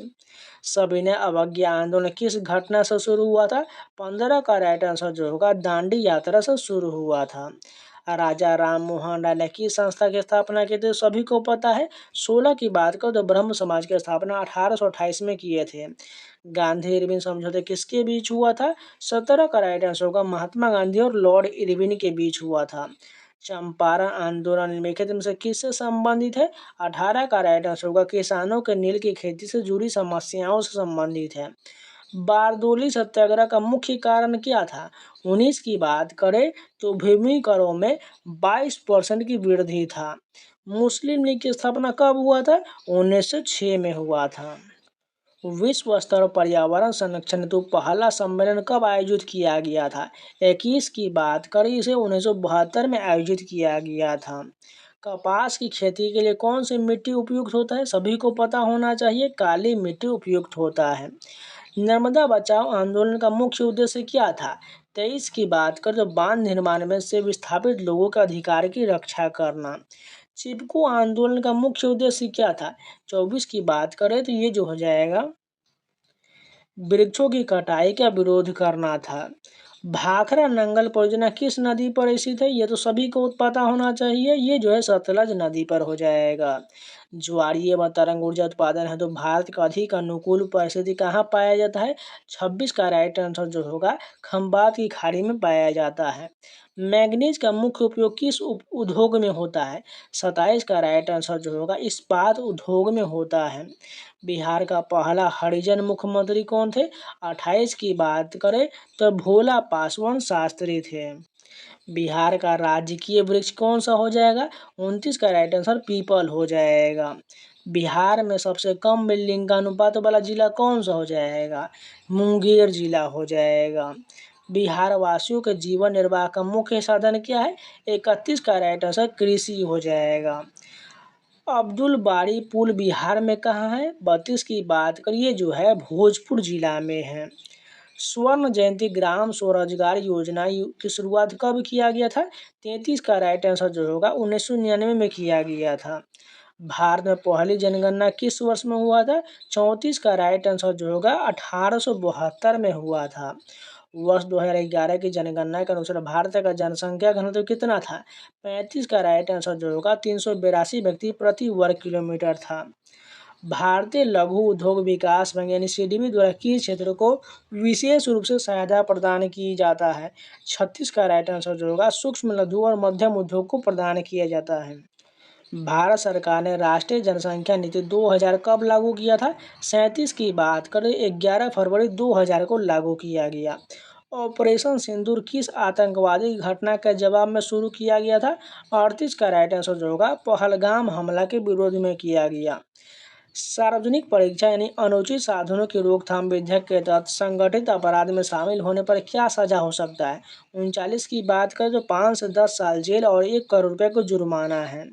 सविनय अवज्ञा आंदोलन किस घटना से शुरू हुआ था? 15 का राइट आंसर जो होगा दांडी यात्रा से शुरू हुआ था। राजा राम मोहन राय ने किस संस्था की स्थापना की थी? सभी को पता है। 16 की बात करो तो ब्रह्म समाज की स्थापना 1828 में किए थे। गांधी इरविन समझौते किसके बीच हुआ था? 17 का राइट आंसर होगा महात्मा गांधी और लॉर्ड इरविन के बीच हुआ था। चंपारण आंदोलन निम्नलिखित में से किससे संबंधित है? 18 का राइट आंसर होगा किसानों के नील की खेती से जुड़ी समस्याओं से संबंधित है। बारदोली सत्याग्रह का मुख्य कारण क्या था? 19 की बात करें तो भूमि करों में 22% की वृद्धि था। मुस्लिम लीग की स्थापना कब हुआ था? 1906 में हुआ था। विश्व स्तर पर्यावरण संरक्षण हेतु पहला सम्मेलन कब आयोजित किया गया था? 21 की बात करें इसे 1972 में आयोजित किया गया था। कपास की खेती के लिए कौन सी मिट्टी उपयुक्त होता है? सभी को पता होना चाहिए, काली मिट्टी उपयुक्त होता है। नर्मदा बचाओ आंदोलन का मुख्य उद्देश्य क्या था? 23 की बात करें तो बांध निर्माण में से विस्थापित लोगों के अधिकार की रक्षा करना। चिपको आंदोलन का मुख्य उद्देश्य क्या था? 24 की बात करें तो ये जो हो जाएगा वृक्षों की कटाई का विरोध करना था। भाखड़ा नंगल परियोजना किस नदी पर स्थित है? ये तो सभी को पता होना चाहिए, ये जो है सतलज नदी पर हो जाएगा। ज्वारीय व तरंग ऊर्जा उत्पादन है तो भारत का अधिक अनुकूल परिस्थिति कहाँ पाया जाता है? 26 का राइट आंसर जो होगा खंबात की खाड़ी में पाया जाता है। मैग्नीज का मुख्य उपयोग किस उद्योग में होता है? 27 का राइट आंसर जो होगा इस्पात उद्योग में होता है। बिहार का पहला हरिजन मुख्यमंत्री कौन थे? 28 की बात करें तो भोला पासवान शास्त्री थे। बिहार का राजकीय वृक्ष कौन सा हो जाएगा? 29 का राइट आंसर पीपल हो जाएगा। बिहार में सबसे कम बिल्डिंग का अनुपात वाला जिला कौन सा हो जाएगा? मुंगेर जिला हो जाएगा। बिहार वासियों के जीवन निर्वाह का मुख्य साधन क्या है? 31 का राइट आंसर कृषि हो जाएगा। अब्दुल बारी पुल बिहार में कहाँ है? 32 की बात करिए जो है भोजपुर जिला में है। स्वर्ण जयंती ग्राम स्वरोजगार योजना की शुरुआत कब किया गया था? 33 का राइट आंसर जो होगा 1999 में किया गया था। भारत में पहली जनगणना किस वर्ष में हुआ था? 34 का राइट आंसर जो होगा 1872 में हुआ था। वर्ष 2011 की जनगणना के अनुसार भारत का जनसंख्या घनत्व कितना था? 35 का राइट आंसर जो होगा 382 व्यक्ति प्रति वर्ग किलोमीटर था। भारतीय लघु उद्योग विकास बैंक यानी सीडीबी द्वारा किस क्षेत्र को विशेष रूप से सहायता प्रदान की जाता है? 36 का राइट आंसर जो होगा सूक्ष्म लघु और मध्यम उद्योग को प्रदान किया जाता है। भारत सरकार ने राष्ट्रीय जनसंख्या नीति 2000 कब लागू किया था? 37 की बात करें 11 फरवरी 2000 को लागू किया गया। ऑपरेशन सिंदूर किस आतंकवादी घटना के जवाब में शुरू किया गया था? 38 का राइट आंसर जो होगा पहलगाम हमला के विरोध में किया गया। सार्वजनिक परीक्षा यानी अनुचित साधनों की रोकथाम विधेयक के तहत संगठित अपराध में शामिल होने पर क्या सजा हो सकता है? 39 की बात करें तो 5 से 10 साल जेल और 1 करोड़ रुपए को जुर्माना है।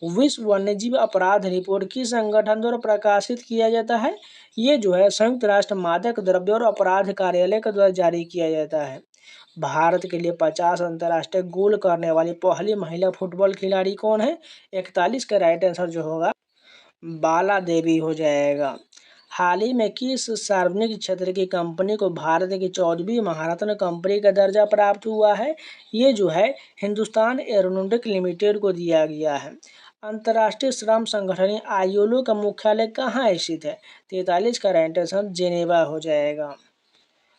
विश्व वन्यजीव अपराध रिपोर्ट किस संगठन द्वारा प्रकाशित किया जाता है? ये जो है संयुक्त राष्ट्र मादक द्रव्य और अपराध कार्यालय के द्वारा जारी किया जाता है। भारत के लिए 50 अंतर्राष्ट्रीय गोल करने वाली पहली महिला फुटबॉल खिलाड़ी कौन है? 41 का राइट आंसर जो होगा बाला देवी हो जाएगा। हाल ही में किस सार्वजनिक क्षेत्र की कंपनी को भारत की 14वीं महारत्न कंपनी का दर्जा प्राप्त हुआ है? ये जो है हिंदुस्तान एरोनॉटिक लिमिटेड को दिया गया है। अंतर्राष्ट्रीय श्रम संगठन आईएलओ का मुख्यालय कहाँ स्थित है? 43 का राइट आंसर जेनेवा हो जाएगा।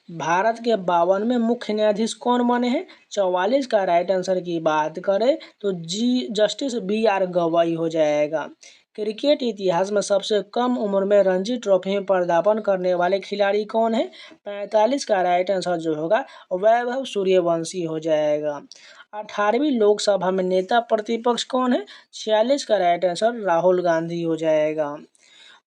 भारत के 52वें मुख्य न्यायाधीश कौन बने हैं? 44 का राइट आंसर की बात करें तो जस्टिस BR गवाई हो जाएगा। क्रिकेट इतिहास में सबसे कम उम्र में रणजी ट्रॉफी में पदार्पण करने वाले खिलाड़ी कौन है? 45 का राइट आंसर जो होगा वैभव सूर्यवंशी हो जाएगा। 18वीं लोकसभा में नेता प्रतिपक्ष कौन है? 46 का राइट आंसर राहुल गांधी हो जाएगा।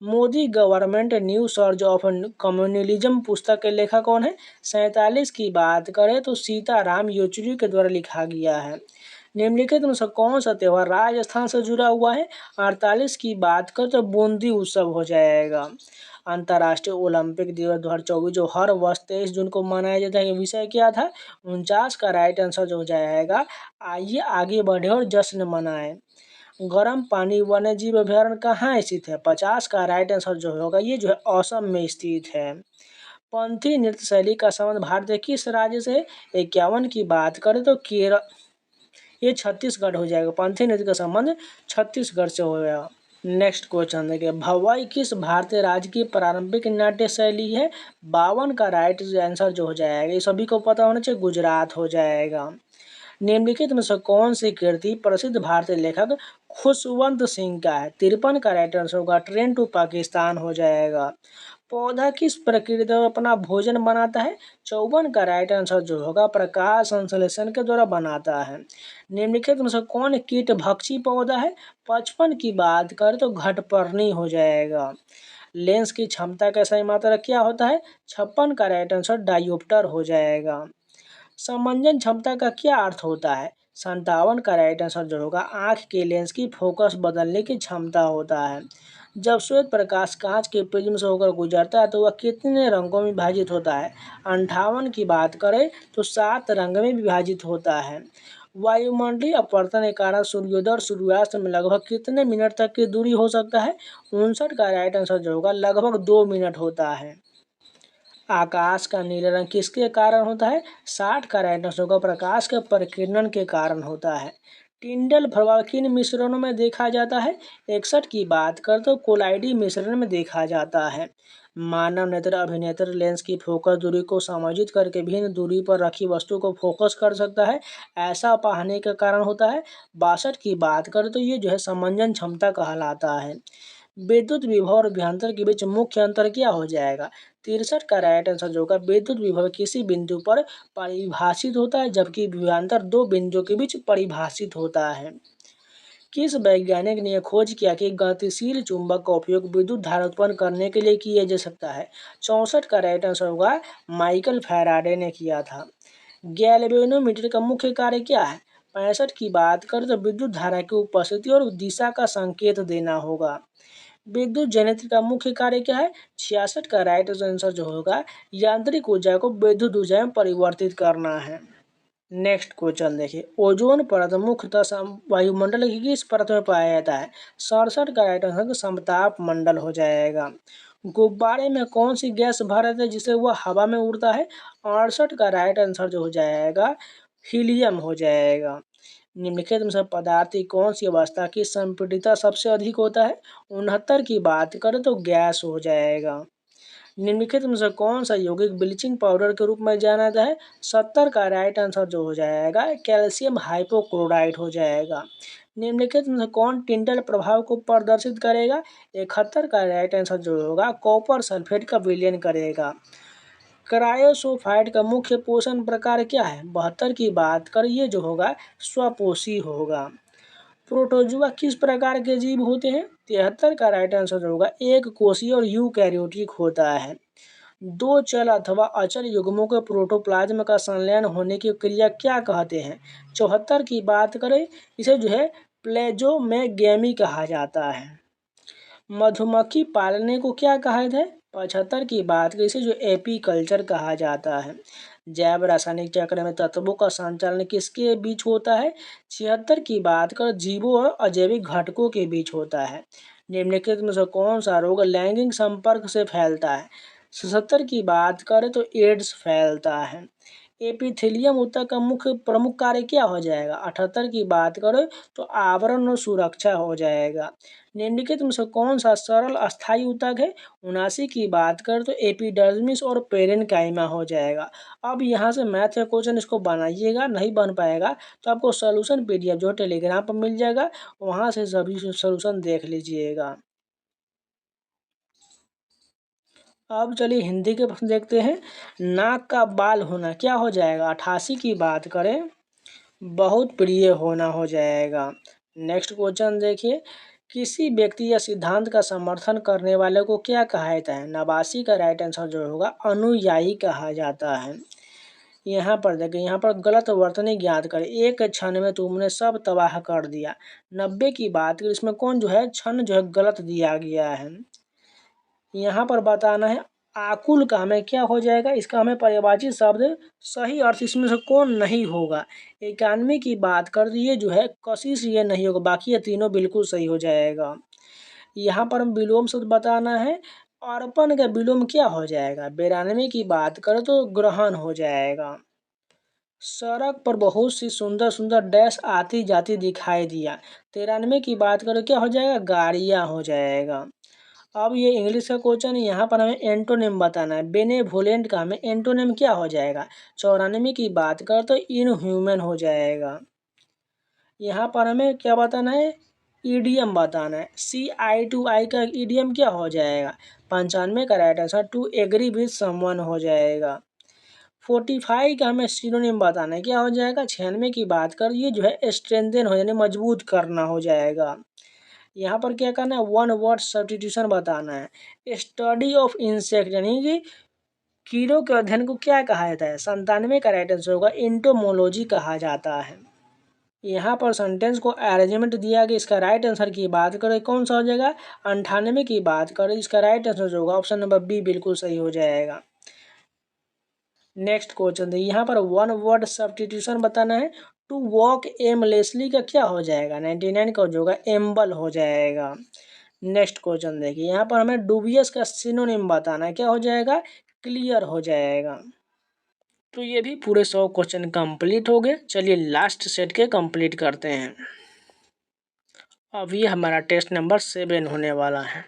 Modi government new surge of communalism पुस्तक के लेखक कौन है? 47 की बात करें तो सीताराम येचुरी के द्वारा लिखा गया है। निम्नलिखित में से कौन सा त्यौहार राजस्थान से जुड़ा हुआ है? 48 की बात करें तो बूंदी उत्सव हो जाएगा। अंतर्राष्ट्रीय ओलंपिक दिवस 2024 जो हर वर्ष 23 जून को मनाया जाता है, ये विषय क्या था? 49 का राइट आंसर जो हो जाएगा आइए आगे बढ़े और जश्न मनाएं। गर्म पानी वन्यजीव अभयारण्य कहाँ स्थित है? 50 का राइट आंसर जो होगा ये जो है असम में स्थित है। पंथी नृत्य शैली का संबंध भारत के किस राज्य से? 51 की बात करें तो केरल, ये छत्तीसगढ़ हो जाएगा। पंथी नृत्य का संबंध छत्तीसगढ़ से हो गया। नेक्स्ट क्वेश्चन देखिए, भवाई किस भारतीय राज्य की पारंपरिक नाट्य शैली है? 52 का राइट आंसर जो हो जाएगा ये सभी को पता होना चाहिए, गुजरात हो जाएगा। निम्नलिखित में से कौन सी कृति प्रसिद्ध भारतीय लेखक खुशवंत सिंह का है? 53 का राइट आंसर होगा ट्रेन टू पाकिस्तान हो जाएगा। पौधा किस प्रक्रिया में अपना भोजन बनाता है? 54 का राइट आंसर जो होगा प्रकाश संश्लेषण के द्वारा बनाता है। निम्नलिखित में से कौन कीट भक्षी पौधा है? 55 की बात करें तो घटपर्णी हो जाएगा। लेंस की क्षमता का सही मात्रा क्या होता है? 56 का राइट आंसर डायोप्टर हो जाएगा। समंजन क्षमता का क्या अर्थ होता है? 57 का राइट आंसर जो होगा आंख के लेंस की फोकस बदलने की क्षमता होता है। जब श्वेत प्रकाश कांच के प्रिज्म से होकर गुजरता है तो वह कितने रंगों में विभाजित होता है? 58 की बात करें तो 7 रंग में विभाजित होता है। वायुमंडलीय अपवर्तन के कारण सूर्योदय और सूर्यास्त में लगभग कितने मिनट तक की दूरी हो सकता है? 59 का राइट आंसर जो होगा लगभग 2 मिनट होता है। आकाश का नीला रंग किसके कारण होता है? 60 का राइट आंसर होगा प्रकाश के परिकिरण के कारण होता है। टिंडल प्रभाव किन मिश्रणों में देखा जाता है? 61 की बात कर तो कोलाइडी मिश्रण में देखा जाता है। मानव नेत्र अभिनेत्र लेंस की फोकस दूरी को समायोजित करके भिन्न दूरी पर रखी वस्तु को फोकस कर सकता है। ऐसा पाने का कारण होता है। 62 की बात कर तो ये जो है समंजन क्षमता कहलाता है। विद्युत विभव और विभवांतर के बीच मुख्य अंतर क्या हो जाएगा? 63 का राइट आंसर जो होगा, विद्युत विभव किसी बिंदु पर परिभाषित होता है जबकि विभवांतर दो बिंदुओं के बीच परिभाषित होता है। किस वैज्ञानिक ने यह खोज किया कि गतिशील चुंबक का उपयोग विद्युत धारा उत्पन्न करने के लिए किया जा सकता है? 64 का राइट आंसर होगा, माइकल फैराडे ने किया था। गैल्वेनोमीटर का मुख्य कार्य क्या है? 65 की बात करें तो विद्युत धारा की उपस्थिति और दिशा का संकेत देना होगा। विद्युत जनरेटर का मुख्य कार्य क्या है? 66 का राइट आंसर जो होगा, यांत्रिक ऊर्जा को विद्युत ऊर्जा में परिवर्तित करना है। नेक्स्ट क्वेश्चन देखिए, ओजोन परत मुख्यतः वायुमंडल की किस परत में पाया जाता है? 67 का राइट आंसर समताप मंडल हो जाएगा। गुब्बारे में कौन सी गैस भर रहता है जिससे वह हवा में उड़ता है? 68 का राइट आंसर जो हो जाएगा, हीलियम हो जाएगा। निम्नलिखित में से पदार्थ की कौन सी अवस्था की संपीड़ितता सबसे अधिक होता है? 69 की बात करें तो गैस हो जाएगा। निम्नलिखित में से कौन सा यौगिक ब्लीचिंग पाउडर के रूप में जाना जाता है? 70 का राइट आंसर जो हो जाएगा, कैल्शियम हाइपोक्लोराइट हो जाएगा। निम्नलिखित में से कौन टिंडल प्रभाव को प्रदर्शित करेगा? 71 का राइट आंसर जो होगा, कॉपर सल्फेट का विलयन करेगा। क्रायोसोफाइट का मुख्य पोषण प्रकार क्या है? 72 की बात कर ये जो होगा, स्वपोषी होगा। प्रोटोजुआ किस प्रकार के जीव होते हैं? 73 का राइट आंसर होगा, एक कोषीय और यूकैरियोटिक होता है। दो चल अथवा अचल युग्मों के प्रोटोप्लाज्म का संलयन होने की क्रिया क्या कहते हैं? 74 की बात करें, इसे जो है प्लेजोमेगेमी कहा जाता है। मधुमक्खी पालने को क्या कहा जाता है? 75 की बात करें, इसे जो एपीकल्चर कहा जाता है। जैव रासायनिक चक्र में तत्वों का संचालन किसके बीच होता है? 76 की बात कर जीवों और अजैविक घटकों के बीच होता है। निम्नलिखित में से कौन सा रोग लैंगिक संपर्क से फैलता है? 77 की बात करें तो एड्स फैलता है। एपिथेलियम ऊतक का मुख्य प्रमुख कार्य क्या हो जाएगा? 78 की बात करें तो आवरण और सुरक्षा हो जाएगा। निम्नलिखित में से कौन सा सरल अस्थायी ऊतक है? 79 की बात करें तो एपिडर्मिस और पेरेन्काइमा हो जाएगा। अब यहाँ से मैथ का क्वेश्चन इसको बनाइएगा, नहीं बन पाएगा तो आपको सोल्यूशन पीडीएफ जो टेलीग्राम पर मिल जाएगा, वहाँ से सभी सोल्यूशन देख लीजिएगा। अब चलिए हिंदी के प्रश्न देखते हैं। नाक का बाल होना क्या हो जाएगा? 88 की बात करें, बहुत प्रिय होना हो जाएगा। नेक्स्ट क्वेश्चन देखिए, किसी व्यक्ति या सिद्धांत का समर्थन करने वाले को क्या कहा जाता है? 89 का राइट आंसर जो होगा, अनुयायी कहा जाता है। यहाँ पर देखिए, यहाँ पर गलत वर्तनी ज्ञात करें, एक क्षण में तुमने सब तबाह कर दिया। 90 की बात करें, इसमें कौन जो है क्षण जो है गलत दिया गया है। यहाँ पर बताना है आकुल का हमें क्या हो जाएगा, इसका हमें परिभाषित शब्द सही अर्थ इसमें से कौन नहीं होगा। 91 की बात कर दी, ये जो है कशिश ये नहीं होगा, बाकी ये तीनों बिल्कुल सही हो जाएगा। यहाँ पर हम विलोम शब्द बताना है, अर्पण का विलोम क्या हो जाएगा? 92 की बात करें तो ग्रहण हो जाएगा। सड़क पर बहुत सी सुंदर सुंदर डैश आती जाती दिखाई दिया। 93 की बात करें क्या हो जाएगा? गाड़ियाँ हो जाएगा। अब ये इंग्लिश का क्वेश्चन है, यहाँ पर हमें एंटोनिम बताना है। बेनेवोलेंट का हमें एंटोनिम क्या हो जाएगा? 94 की बात कर तो इनह्यूमन हो जाएगा। यहाँ पर हमें क्या बताना है? ईडियम बताना है। CI2I का ईडियम क्या हो जाएगा? 95 का right answer to agree with someone हो जाएगा। 45 का हमें सिनोनिम बताना है, क्या हो जाएगा? 96 की बात कर, ये जो है स्ट्रेंथन हो यानी मजबूत करना हो जाएगा। यहाँ पर क्या करना है? वन वर्ड सब्स्टिट्यूशन बताना है। स्टडी ऑफ इंसेक्ट यानी कि कीड़ों के अध्ययन को क्या कहा जाता है? 97 का राइट आंसर होगा, एंटोमोलॉजी कहा जाता है। यहाँ पर सेंटेंस को अरेंजमेंट दिया गया, इसका राइट आंसर की बात करें कौन सा हो जाएगा? 98 की बात करें, इसका राइट आंसर जो होगा ऑप्शन नंबर बी बिल्कुल सही हो जाएगा। नेक्स्ट क्वेश्चन देखिए, यहाँ पर वन वर्ड सब्स्टिट्यूशन बताना है। टू वॉक एमलेसली का क्या हो जाएगा? 99 का जो होगा एम्बल हो जाएगा। नेक्स्ट क्वेश्चन देखिए, यहाँ पर हमें डूबियस का सिनोनिम बताना है, क्या हो जाएगा? क्लियर हो जाएगा। तो ये भी पूरे 100 क्वेश्चन कंप्लीट हो गए। चलिए लास्ट सेट के कंप्लीट करते हैं। अब ये हमारा टेस्ट नंबर 7 होने वाला है।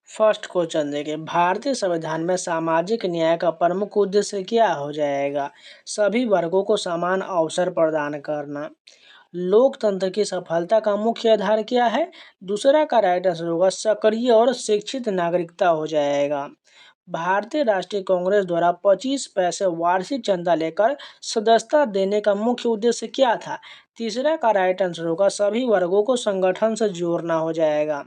फर्स्ट क्वेश्चन देखिए, भारतीय संविधान में सामाजिक न्याय का प्रमुख उद्देश्य क्या हो जाएगा? सभी वर्गों को समान अवसर प्रदान करना। लोकतंत्र की सफलता का मुख्य आधार क्या है? दूसरा का राइट आंसर होगा सक्रिय और शिक्षित नागरिकता हो जाएगा। भारतीय राष्ट्रीय कांग्रेस द्वारा 25 पैसे वार्षिक चंदा लेकर सदस्यता देने का मुख्य उद्देश्य क्या था? तीसरा का राइट आंसर होगा सभी वर्गों को संगठन से जोड़ना हो जाएगा।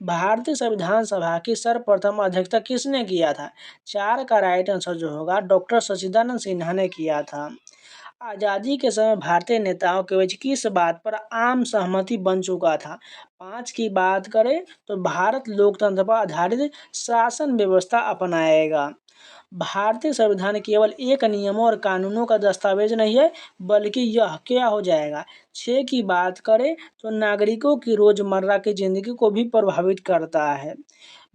भारतीय संविधान सभा की सर्वप्रथम अध्यक्षता किसने किया था? 4 का राइट आंसर जो होगा डॉक्टर सच्चिदानंद सिन्हा ने किया था। आज़ादी के समय भारतीय नेताओं के बीच किस बात पर आम सहमति बन चुका था? 5 की बात करें तो भारत लोकतंत्र पर आधारित शासन व्यवस्था अपनाएगा। भारतीय संविधान केवल एक नियमों और कानूनों का दस्तावेज नहीं है, बल्कि यह क्या हो जाएगा? 6 की बात करें तो नागरिकों की रोजमर्रा की जिंदगी को भी प्रभावित करता है।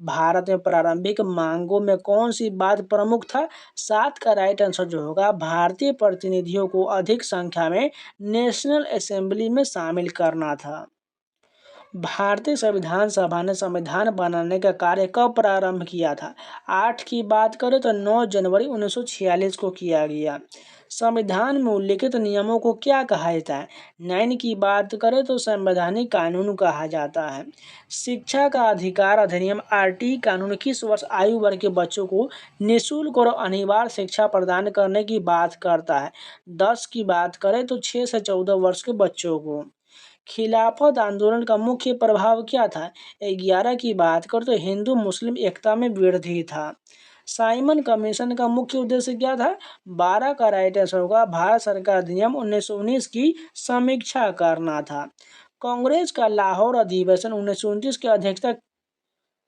भारत में प्रारंभिक मांगों में कौन सी बात प्रमुख था? 7 का राइट आंसर जो होगा भारतीय प्रतिनिधियों को अधिक संख्या में नेशनल असेंबली में शामिल करना था। भारतीय संविधान सभा ने संविधान बनाने का कार्य कब प्रारंभ किया था? 8 की बात करें तो 9 जनवरी 1946 को किया गया। संविधान में उल्लिखित नियमों को क्या कहा जाता है? 9 की बात करें तो संवैधानिक कानून कहा जाता है। शिक्षा का अधिकार अधिनियम आरटी कानून किस वर्ष आयु वर्ग के बच्चों को निःशुल्क और अनिवार्य शिक्षा प्रदान करने की बात करता है? 10 की बात करें तो 6 से 14 वर्ष के बच्चों को। खिलाफत आंदोलन का मुख्य प्रभाव क्या था? 11 की बात करें तो हिंदू मुस्लिम एकता में वृद्धि था। साइमन कमीशन का मुख्य उद्देश्य क्या था? 12 का राइट आंसर होगा भारत सरकार अधिनियम 1919 की समीक्षा करना था। कांग्रेस का लाहौर अधिवेशन 1929 की अध्यक्षता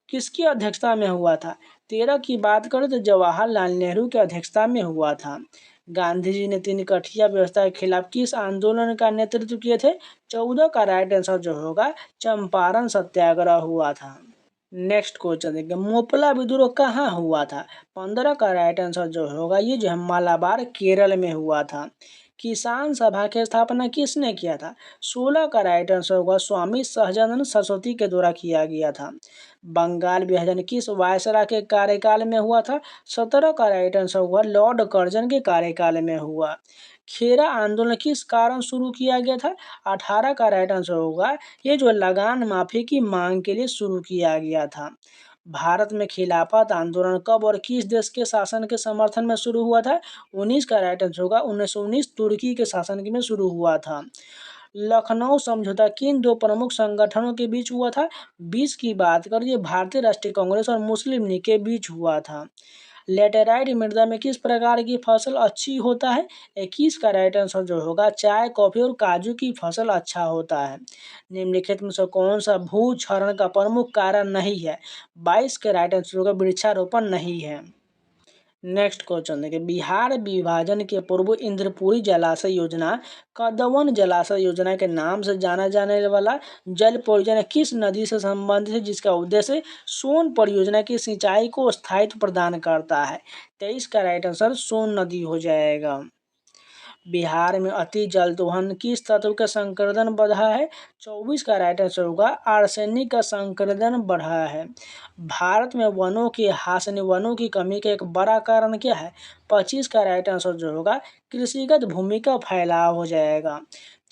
किसकी अध्यक्षता में हुआ था? 13 की बात करें तो जवाहरलाल नेहरू की अध्यक्षता में हुआ था। गांधी जी ने 3 कठिया व्यवस्था के खिलाफ किस आंदोलन का नेतृत्व किए थे? 14 का राइट आंसर जो होगा चंपारण सत्याग्रह हुआ था। नेक्स्ट क्वेश्चन देखिए, मोपला विद्रोह कहाँ हुआ था? 15 का राइट आंसर जो होगा ये जो है मालाबार केरल में हुआ था। किसान सभा की स्थापना किसने किया था? 16 का राइट आंसर होगा स्वामी सहजानंद सरस्वती के द्वारा किया गया था। बंगाल विभाजन किस वायसराय के कार्यकाल में हुआ था? 17 का राइट आंसर हुआ लॉर्ड कर्जन के कार्यकाल में हुआ। खेरा आंदोलन किस कारण शुरू किया गया था? 18 का राइट आंसर होगा ये जो लगान माफी की मांग के लिए शुरू किया गया था। भारत में खिलाफत आंदोलन कब और किस देश के शासन के समर्थन में शुरू हुआ था? 19 का राइट आंसर होगा 1919 तुर्की के शासन में शुरू हुआ था। लखनऊ समझौता किन दो प्रमुख संगठनों के बीच हुआ था? 20 की बात करिए भारतीय राष्ट्रीय कांग्रेस और मुस्लिम लीग के बीच हुआ था। लेटेराइट मृदा में किस प्रकार की फसल अच्छी होता है? 21 का राइट आंसर जो होगा चाय कॉफी और काजू की फसल अच्छा होता है। निम्नलिखित में से कौन सा भूक्षरण का प्रमुख कारण नहीं है? 22 के राइट आंसर होगा वृक्षारोपण नहीं है। नेक्स्ट क्वेश्चन देखिए, बिहार विभाजन के पूर्व इंद्रपुरी जलाशय योजना कदवन जलाशय योजना के नाम से जाना जाने वाला जल परियोजना किस नदी से संबंधित है, जिसका उद्देश्य सोन परियोजना की सिंचाई को स्थायित्व प्रदान करता है? 23 का राइट आंसर सोन नदी हो जाएगा। बिहार में अति जल दोहन किस तत्व का संकर बढ़ा है? 24 का राइट आंसर होगा आर्सेनिक का संकर बढ़ा है। भारत में वनों की हाशनी वनों की कमी का एक बड़ा कारण क्या है? 25 का राइट आंसर जो होगा कृषिगत भूमि का फैलाव हो जाएगा।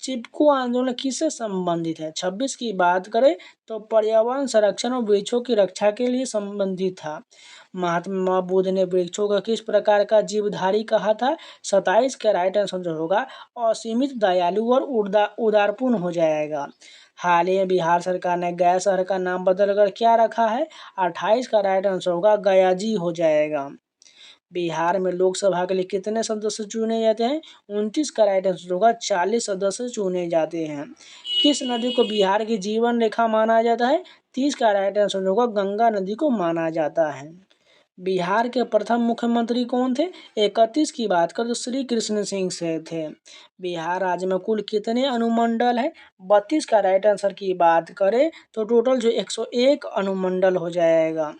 चिपको आंदोलन किससे संबंधित है? 26 की बात करें तो पर्यावरण संरक्षण और वृक्षों की रक्षा के लिए संबंधित था। महात्मा बुद्ध ने वृक्षों को किस प्रकार का जीवधारी कहा था? 27 का राइट आंसर जो होगा असीमित दयालु और उदारपूर्ण हो जाएगा। हाल ही में बिहार सरकार ने गया शहर का नाम बदलकर क्या रखा है? 28 का राइट आंसर होगा गयाजी हो जाएगा। बिहार में लोकसभा के लिए कितने सदस्य चुने जाते हैं? 29 का राइट आंसर होगा 40 सदस्य चुने जाते हैं। किस नदी को बिहार की जीवन रेखा माना जाता है? 30 का राइट आंसर होगा गंगा नदी को माना जाता है। बिहार के प्रथम मुख्यमंत्री कौन थे? 31 की बात करें तो श्री कृष्ण सिंह से थे। बिहार राज्य में कुल कितने अनुमंडल है? 32 का राइट आंसर की बात करें तो टोटल जो 101 अनुमंडल हो जाएगा।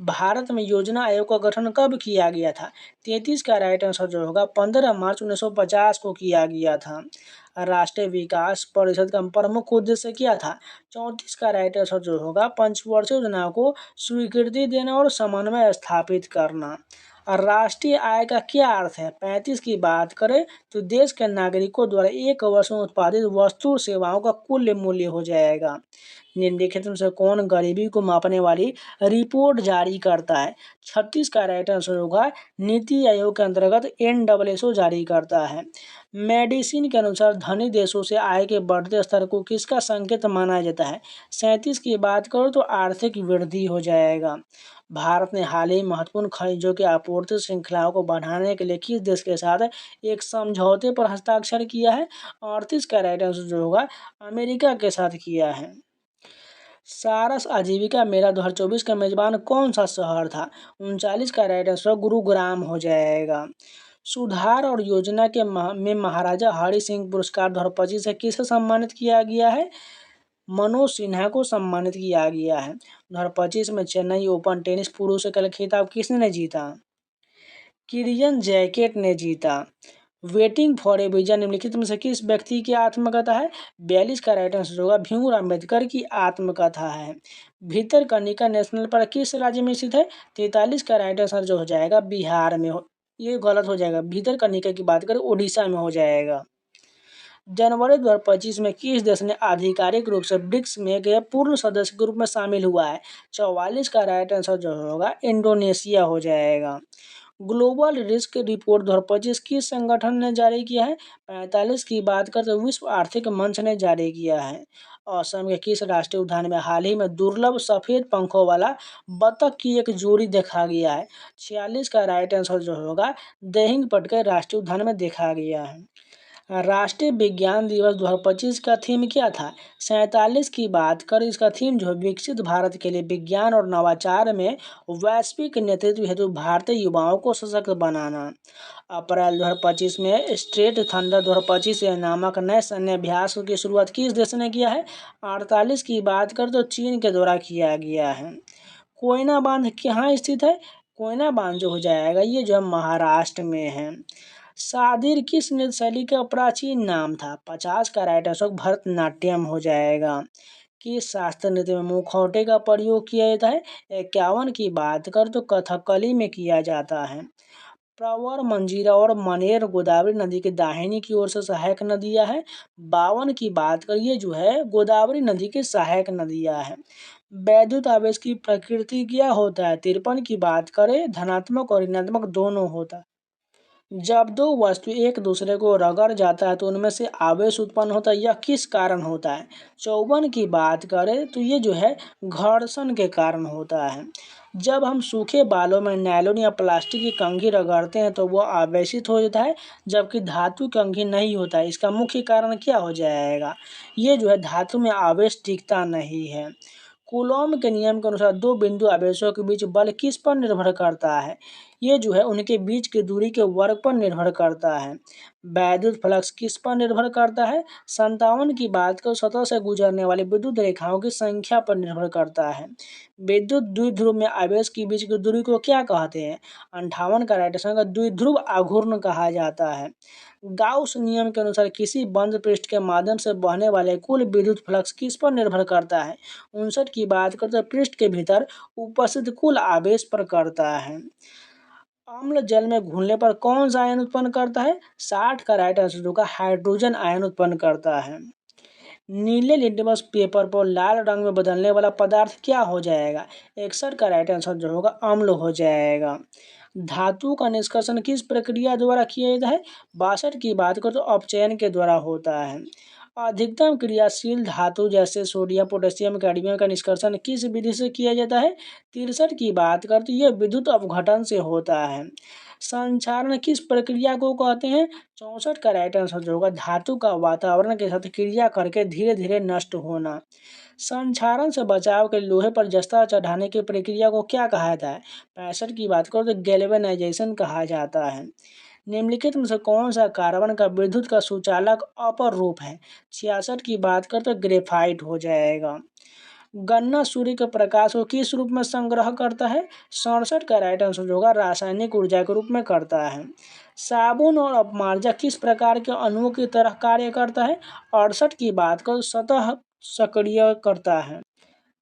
भारत में योजना आयोग का गठन कब किया गया था? 33 का राइट आंसर जो होगा 15 मार्च 1950 को किया गया था। राष्ट्रीय विकास परिषद का प्रमुख उद्देश्य क्या था? 34 का राइट आंसर जो होगा पंचवर्षीय योजना को स्वीकृति देना और समन्वय स्थापित करना। और राष्ट्रीय आय का क्या अर्थ है? 35 की बात करें तो देश के नागरिकों द्वारा एक वर्ष में उत्पादित वस्तु और सेवाओं का कुल मूल्य हो जाएगा। निम्नलिखित में से कौन गरीबी को मापने वाली रिपोर्ट जारी करता है? 36 का राइट आंसर होगा नीति आयोग के अंतर्गत NSSO जारी करता है। मेडिसिन के अनुसार धनी देशों से आय के बढ़ते स्तर को किसका संकेत माना जाता है? 37 की बात करो तो आर्थिक वृद्धि हो जाएगा। भारत ने हाल ही महत्वपूर्ण खनिजों की आपूर्ति श्रृंखलाओं को बढ़ाने के लिए किस देश के साथ एक समझौते पर हस्ताक्षर किया है? 38 का राइट आंसर जो होगा अमेरिका के साथ किया है। सारस आजीविका मेला 2024 का मेजबान कौन सा शहर था? 39 का राइट आंसर गुरुग्राम हो जाएगा। सुधार और योजना के में महाराजा हरि सिंह पुरस्कार 2025 से किसे सम्मानित किया गया है? मनोज सिन्हा को सम्मानित किया गया है। 2025 में चेन्नई ओपन टेनिस पुरुष एकल खिताब किसने जीता? किरियन जैकेट ने जीता। वेटिंग फॉर ए वीजा निम्नलिखित में से किस व्यक्ति की आत्मकथा है? 42 का राइट आंसर होगा भीमराव अम्बेडकर की आत्मकथा है। भितरकनिका नेशनल पार्क किस राज्य में स्थित है? 43 का राइट आंसर जो हो जाएगा बिहार में ये गलत हो जाएगा। भितरकनिका की बात करें उड़ीसा में हो जाएगा। जनवरी 2025 में किस देश ने आधिकारिक रूप से ब्रिक्स में के पूर्ण सदस्य के रूप में शामिल हुआ है? 44 का राइट आंसर जो होगा इंडोनेशिया हो जाएगा। ग्लोबल रिस्क रिपोर्ट 2025 किस संगठन ने जारी किया है? 45 की बात करते तो विश्व आर्थिक मंच ने जारी किया है। असम के किस राष्ट्रीय उद्यान में हाल ही में दुर्लभ सफेद पंखों वाला बतख की एक जोड़ी देखा गया है? 46 का राइट आंसर जो होगा देहिंगपट के राष्ट्रीय उद्यान में देखा गया है। राष्ट्रीय विज्ञान दिवस 2025 का थीम क्या था? 47 की बात करें इसका थीम जो है विकसित भारत के लिए विज्ञान और नवाचार में वैश्विक नेतृत्व हेतु भारतीय युवाओं को सशक्त बनाना। अप्रैल 2025 में स्ट्रेट थंडर 2025 नामक नए सैन्य अभ्यास की शुरुआत किस देश ने किया है? 48 की बात करें तो चीन के द्वारा किया गया है। कोयना बांध कहाँ स्थित है? कोयना बांध जो हो जाएगा ये जो है महाराष्ट्र में है। सादिर किस नृत्य शैली का प्राचीन नाम था? 50 का राइट आंसर भरतनाट्यम हो जाएगा। किस शास्त्रीय नृत्य में मुखौटे का प्रयोग किया जाता है? 51 की बात कर तो कथकली में किया जाता है। प्रवर मंजीरा और मनेर गोदावरी नदी के दाहिनी की ओर से सहायक नदियां हैं। 52 की बात कर ये जो है गोदावरी नदी की सहायक नदियां हैं। वैद्युत आवेश की प्रकृति क्या होता है? 53 की बात करें धनात्मक और ऋणात्मक दोनों होता है। जब दो वस्तु एक दूसरे को रगड़ जाता है तो उनमें से आवेश उत्पन्न होता है, यह किस कारण होता है? 54 की बात करें तो ये जो है घर्षण के कारण होता है। जब हम सूखे बालों में नायलॉन या प्लास्टिक की कंघी रगड़ते हैं तो वह आवेशित हो जाता है, जबकि धातु कंघी नहीं होता है। इसका मुख्य कारण क्या हो जाएगा? ये जो है धातु में आवेश टिकता नहीं है। कूलॉम के नियम के अनुसार दो बिंदु आवेशों के बीच बल किस पर निर्भर करता है? ये जो है उनके बीच की दूरी के वर्ग पर निर्भर करता है। वैद्युत फ्लक्स किस पर निर्भर करता है? 57 की बात को सतह से गुजरने वाली विद्युत रेखाओं की संख्या पर निर्भर करता है। विद्युत द्विध्रुव में आवेश के बीच की दूरी को क्या कहते हैं? 58 का राइट आंसर द्विध्रुव आघूर्ण कहा जाता है। गाउस नियम के अनुसार किसी बंद पृष्ठ के माध्यम से बहने वाले कुल विद्युत फ्लक्स किस पर निर्भर करता है? 59 की बात करते हैं पृष्ठ के भीतर उपस्थित कुल आवेश पर करता है। अम्ल जल में घुलने पर कौन सा आयन उत्पन्न करता है? 60 का राइट आंसर होगा हाइड्रोजन आयन उत्पन्न करता है। नीले लिटमस पेपर पर लाल रंग में बदलने वाला पदार्थ क्या हो जाएगा? 61 का राइट आंसर जो होगा अम्ल हो जाएगा। धातु का निष्कर्षण किस प्रक्रिया द्वारा किया जाता है? 62 की बात करें तो अपचयन के द्वारा होता है। अधिकतम क्रियाशील धातु जैसे सोडियम पोटेशियम कैडमियम का निष्कर्षण किस विधि से किया जाता है? 63 की बात करते यह विद्युत अपघटन से होता है। संक्षारण किस प्रक्रिया को कहते हैं? 64 का राइट आंसर जो होगा धातु का वातावरण के साथ क्रिया करके धीरे धीरे नष्ट होना। संक्षारण से बचाव के लोहे पर जस्ता चढ़ाने की प्रक्रिया को क्या कहा जाता है? 65 की बात करो तो गैल्वेनाइजेशन कहा जाता है। निम्नलिखित में से कौन सा कार्बन का विद्युत का सुचालक अपर रूप है? 66 की बात करते तो ग्रेफाइट हो जाएगा। गन्ना सूर्य के प्रकाश को किस रूप में संग्रह करता है? 67 का राइट आंसर जो होगा रासायनिक ऊर्जा के रूप में करता है। साबुन और अपमार्जक किस प्रकार के अणुओं की तरह कार्य करता है? 68 की बात करो सतह सक्रिय करता है।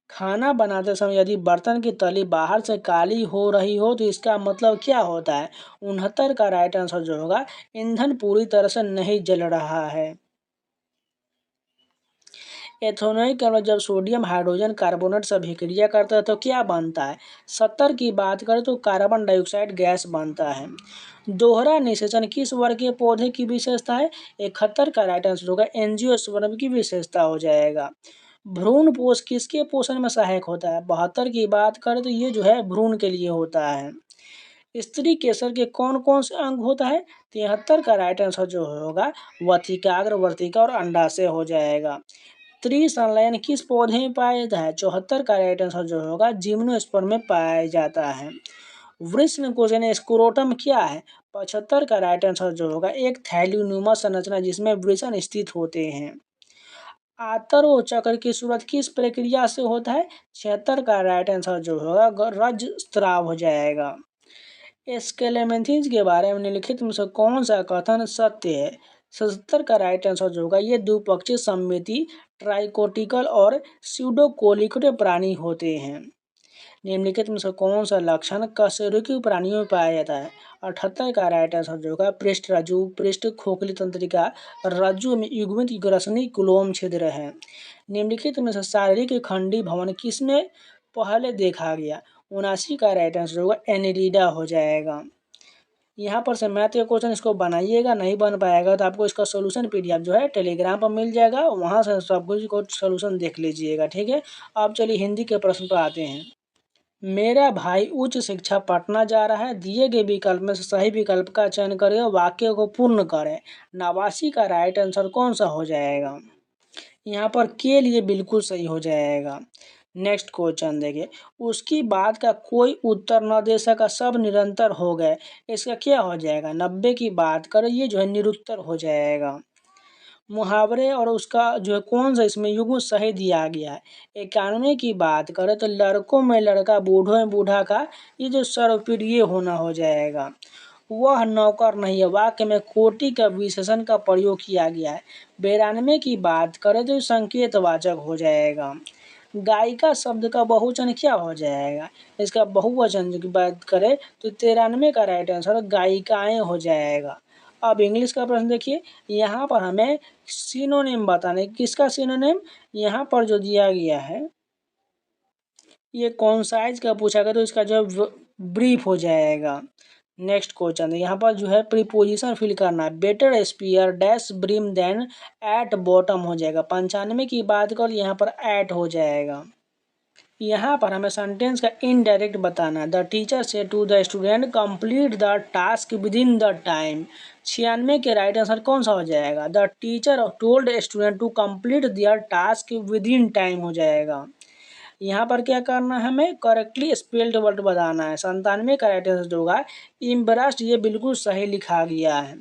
खाना बनाते समय यदि बर्तन की तली बाहर से काली हो रही हो तो इसका मतलब क्या होता है? 69 का राइट आंसर जो होगा ईंधन पूरी तरह से नहीं जल रहा है। एथेनॉल में जब सोडियम हाइड्रोजन कार्बोनेट से अभिक्रिया करता है तो क्या बनता है? 70 की बात करें तो कार्बन डाइऑक्साइड गैस बनता है। दोहरा निषेचन किस वर्ग के पौधे की विशेषता है? 71 का राइट आंसर होगा एंजियोस्पर्म की विशेषता हो जाएगा। भ्रूण पोष किसके पोषण में सहायक होता है? 72 की बात करें तो ये जो है भ्रूण के लिए होता है। स्त्री केसर के कौन कौन से अंग होता है? 73 का राइट आंसर जो होगा वथिकाग्र, वर्तिका और अंडाशय हो जाएगा। त्रिसंलयन किस पौधे में पाया जाता है? 74 का राइट आंसर जो होगा जिम्नोस्पर्म में पाया जाता है। वृषण कोश स्क्रोटम क्या है? 75 का राइट आंसर जो होगा एक थैलीनुमा संरचना जिसमें वृषण स्थित होते हैं। आतरव चक्र की शुरुआत किस प्रक्रिया से होता है? 76 का राइट आंसर जो होगा रजस्राव हो जाएगा। स्केलेमेंथिस के बारे में निम्नलिखित में से कौन सा कथन सत्य है? 77 का राइट आंसर जो होगा ये द्विपक्षीय सममिति ट्राइकोटिकल और स्यूडोकोलिकेट प्राणी होते हैं। निम्नलिखित में से कौन सा लक्षण कशेरुकी प्राणियों में पाया जाता है? 78 का राइट आंसर जो होगा पृष्ठ रज्जु, पृष्ठ खोखली तंत्रिका, रज्जु में युग्मित ग्रसनी कुलोम छिद्र है। निम्नलिखित में से शारीरिक खंडी भवन किसमें पहले देखा गया? 79 का राइट आंसर होगा एनिलिडा हो जाएगा। यहाँ पर से मैथ के क्वेश्चन इसको बनाइएगा, नहीं बन पाएगा तो आपको इसका सोल्यूशन पीडीएफ जो है टेलीग्राम पर मिल जाएगा, वहाँ से सब कुछ को सोल्यूशन देख लीजिएगा, ठीक है। अब चलिए हिंदी के प्रश्न पर आते हैं। मेरा भाई उच्च शिक्षा पढ़ना जा रहा है, दिए गए विकल्प में से सही विकल्प का चयन करें और वाक्य को पूर्ण करें। 89 का राइट आंसर कौन सा हो जाएगा? यहाँ पर के लिए बिल्कुल सही हो जाएगा। नेक्स्ट क्वेश्चन देखिए, उसकी बात का कोई उत्तर न दे सका, सब निरंतर हो गए, इसका क्या हो जाएगा? 90 की बात करें ये जो है निरुत्तर हो जाएगा। मुहावरे और उसका जो है कौन सा इसमें युग्म सही दिया गया है? 91 की बात करें तो लड़कों में लड़का बूढ़ों में बूढ़ा का ये जो सर्वप्रिय होना हो जाएगा। वह नौकर नहीं है, वाक्य में कोटि का विशेषण का प्रयोग किया गया है। 92 की बात करें तो संकेतवाचक हो जाएगा। गायिका शब्द का बहुवचन क्या हो जाएगा? इसका बहुवचन की बात करें तो 93 का राइट आंसर गायिकाएं हो जाएगा। अब इंग्लिश का प्रश्न देखिए, यहाँ पर हमें सिनोनिम बताने, किसका सिनोनिम यहाँ पर जो दिया गया है ये कौन साइज का पूछा गया तो इसका जो ब्रीफ हो जाएगा। नेक्स्ट क्वेश्चन यहाँ पर जो है प्रीपोजिशन फिल करना है। Better spear dash brim than at bottom हो जाएगा। 95 की बात कर यहाँ पर एट हो जाएगा। यहाँ पर हमें सेंटेंस का इनडायरेक्ट बताना है। द टीचर से to the student complete the task within the time. 96 के राइट आंसर कौन सा हो जाएगा? The teacher told student to complete their task within time हो जाएगा। यहाँ पर क्या करना है, हमें करेक्टली स्पेल्ड वर्ड बताना है। 97 का राइट आंसर होगा इम्ब्रेस्ड, ये बिल्कुल सही लिखा गया है।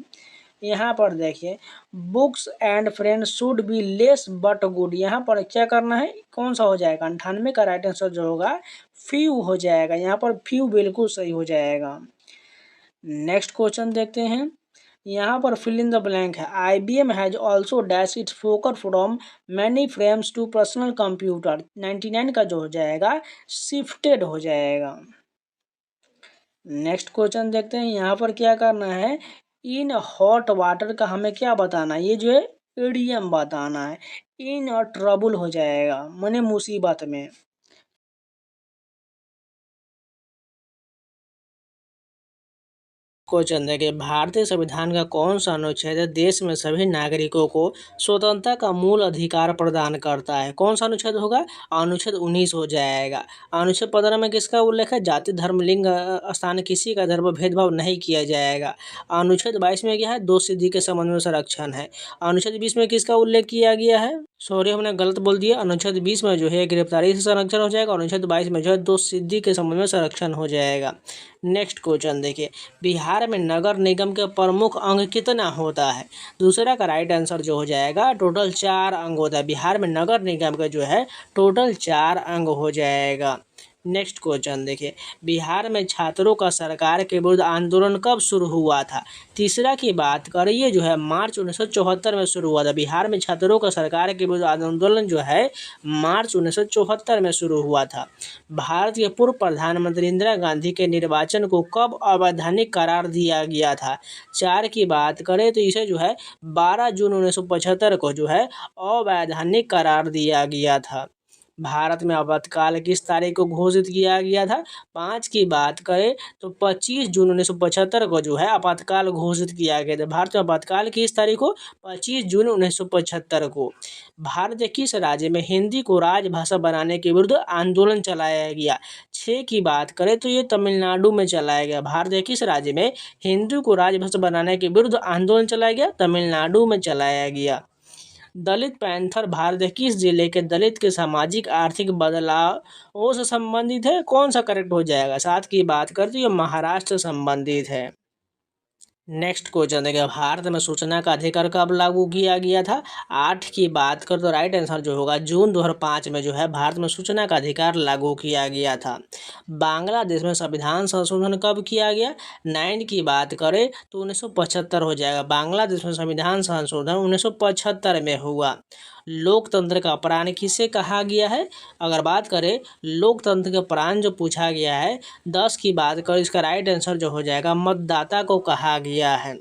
यहाँ पर देखिए books and friends should be less but good, यहाँ पर क्या करना है, कौन सा हो जाएगा? 98 का राइट आंसर जो होगा फ्यू हो जाएगा। यहाँ पर फ्यू बिल्कुल सही हो जाएगा। नेक्स्ट क्वेश्चन देखते हैं, यहाँ पर फिल इन द ब्लैंक है। IBM has also dash its focus from many frames to personal computer. 99 का जो हो जाएगा शिफ्टेड हो जाएगा। नेक्स्ट क्वेश्चन देखते हैं, यहाँ पर क्या करना है, इन हॉट वाटर का हमें क्या बताना है, ये जो है इडियम बताना है। इन ट्रबल हो जाएगा माने मुसीबत में। क्वेश्चन देखिए, भारतीय संविधान का कौन सा अनुच्छेद देश में सभी नागरिकों को स्वतंत्रता का मूल अधिकार प्रदान करता है? कौन सा अनुच्छेद होगा? अनुच्छेद 19 हो जाएगा। अनुच्छेद 15 में किसका उल्लेख है? जाति धर्म लिंग स्थान किसी का धर्म भेदभाव नहीं किया जाएगा। अनुच्छेद 22 में क्या है? दो सिद्धि के संबंध में संरक्षण है। अनुच्छेद 20 में किसका उल्लेख किया गया है? सॉरी, हमने गलत बोल दिया। अनुच्छेद 20 में जो है गिरफ्तारी से संरक्षण हो जाएगा और अनुच्छेद 22 में जो है दोषसिद्धि के संबंध में संरक्षण हो जाएगा। नेक्स्ट क्वेश्चन देखिए, बिहार में नगर निगम के प्रमुख अंग कितना होता है? दूसरा का राइट आंसर जो हो जाएगा टोटल 4 अंग होता है। बिहार में नगर निगम का जो है टोटल 4 अंग हो जाएगा। नेक्स्ट क्वेश्चन देखिए, बिहार में छात्रों का सरकार के विरुद्ध आंदोलन कब शुरू हुआ था? तीसरा की बात करें, ये जो है मार्च 1974 में शुरू हुआ था। बिहार में छात्रों का सरकार के विरुद्ध आंदोलन जो है मार्च 1974 में शुरू हुआ था। भारत के पूर्व प्रधानमंत्री इंदिरा गांधी के निर्वाचन को कब अवैधानिक करार दिया गया था? 4 की बात करें तो इसे जो है 12 जून 1975 को जो है अवैधानिक करार दिया गया था। भारत में आपातकाल किस तारीख को घोषित किया गया था? 5 की बात करें तो 25 जून 1975 को जो है आपातकाल घोषित किया गया था। भारत में आपातकाल किस तारीख को? 25 जून 1975 को। भारत के किस राज्य में हिंदी को राजभाषा बनाने के विरुद्ध आंदोलन चलाया गया? 6 की बात करें तो ये तमिलनाडु में चलाया गया। भारत के किस राज्य में हिंदी को राजभाषा बनाने के विरुद्ध आंदोलन चलाया गया? तमिलनाडु में चलाया गया। दलित पैंथर भारत के किस जिले के दलित के सामाजिक आर्थिक बदलावों से संबंधित है? कौन सा करेक्ट हो जाएगा? 7 की बात करते हैं, ये महाराष्ट्र से संबंधित है। नेक्स्ट क्वेश्चन देखिए, भारत में सूचना का अधिकार कब लागू किया गया था? 8 की बात कर तो राइट आंसर जो होगा जून 2005 में जो है भारत में सूचना का अधिकार लागू किया गया था। बांग्लादेश में संविधान संशोधन कब किया गया? 9 की बात करें तो 1975 हो जाएगा। बांग्लादेश में संविधान संशोधन 1975 में हुआ। लोकतंत्र का प्राण किसे कहा गया है? अगर बात करें लोकतंत्र का प्राण जो पूछा गया है 10 की बात करें, इसका राइट आंसर जो हो जाएगा मतदाता को कहा गया है।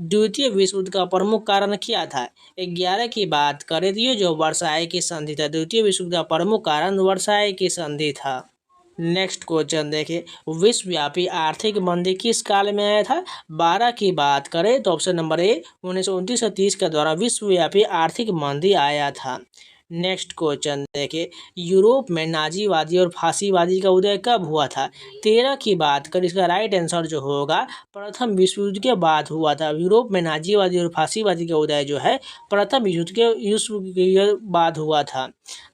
द्वितीय विश्व युद्ध का प्रमुख कारण क्या था? 11 की बात करें तो ये जो वर्साई की संधि था। द्वितीय विश्व युद्ध का प्रमुख कारण वर्साई की संधि था। नेक्स्ट क्वेश्चन देखिए, विश्वव्यापी आर्थिक मंदी किस काल में आया था? 12 की बात करें तो ऑप्शन नंबर ए 1929 से 30 के दौरान विश्वव्यापी आर्थिक मंदी आया था। नेक्स्ट क्वेश्चन देखिए, यूरोप में नाजीवादी और फांसीवादी का उदय कब हुआ था? 13 की बात करें, इसका राइट आंसर जो होगा प्रथम विश्व युद्ध के बाद हुआ था। यूरोप में नाजीवादी और फांसीवादी का उदय जो है प्रथम विश्व के बाद हुआ था।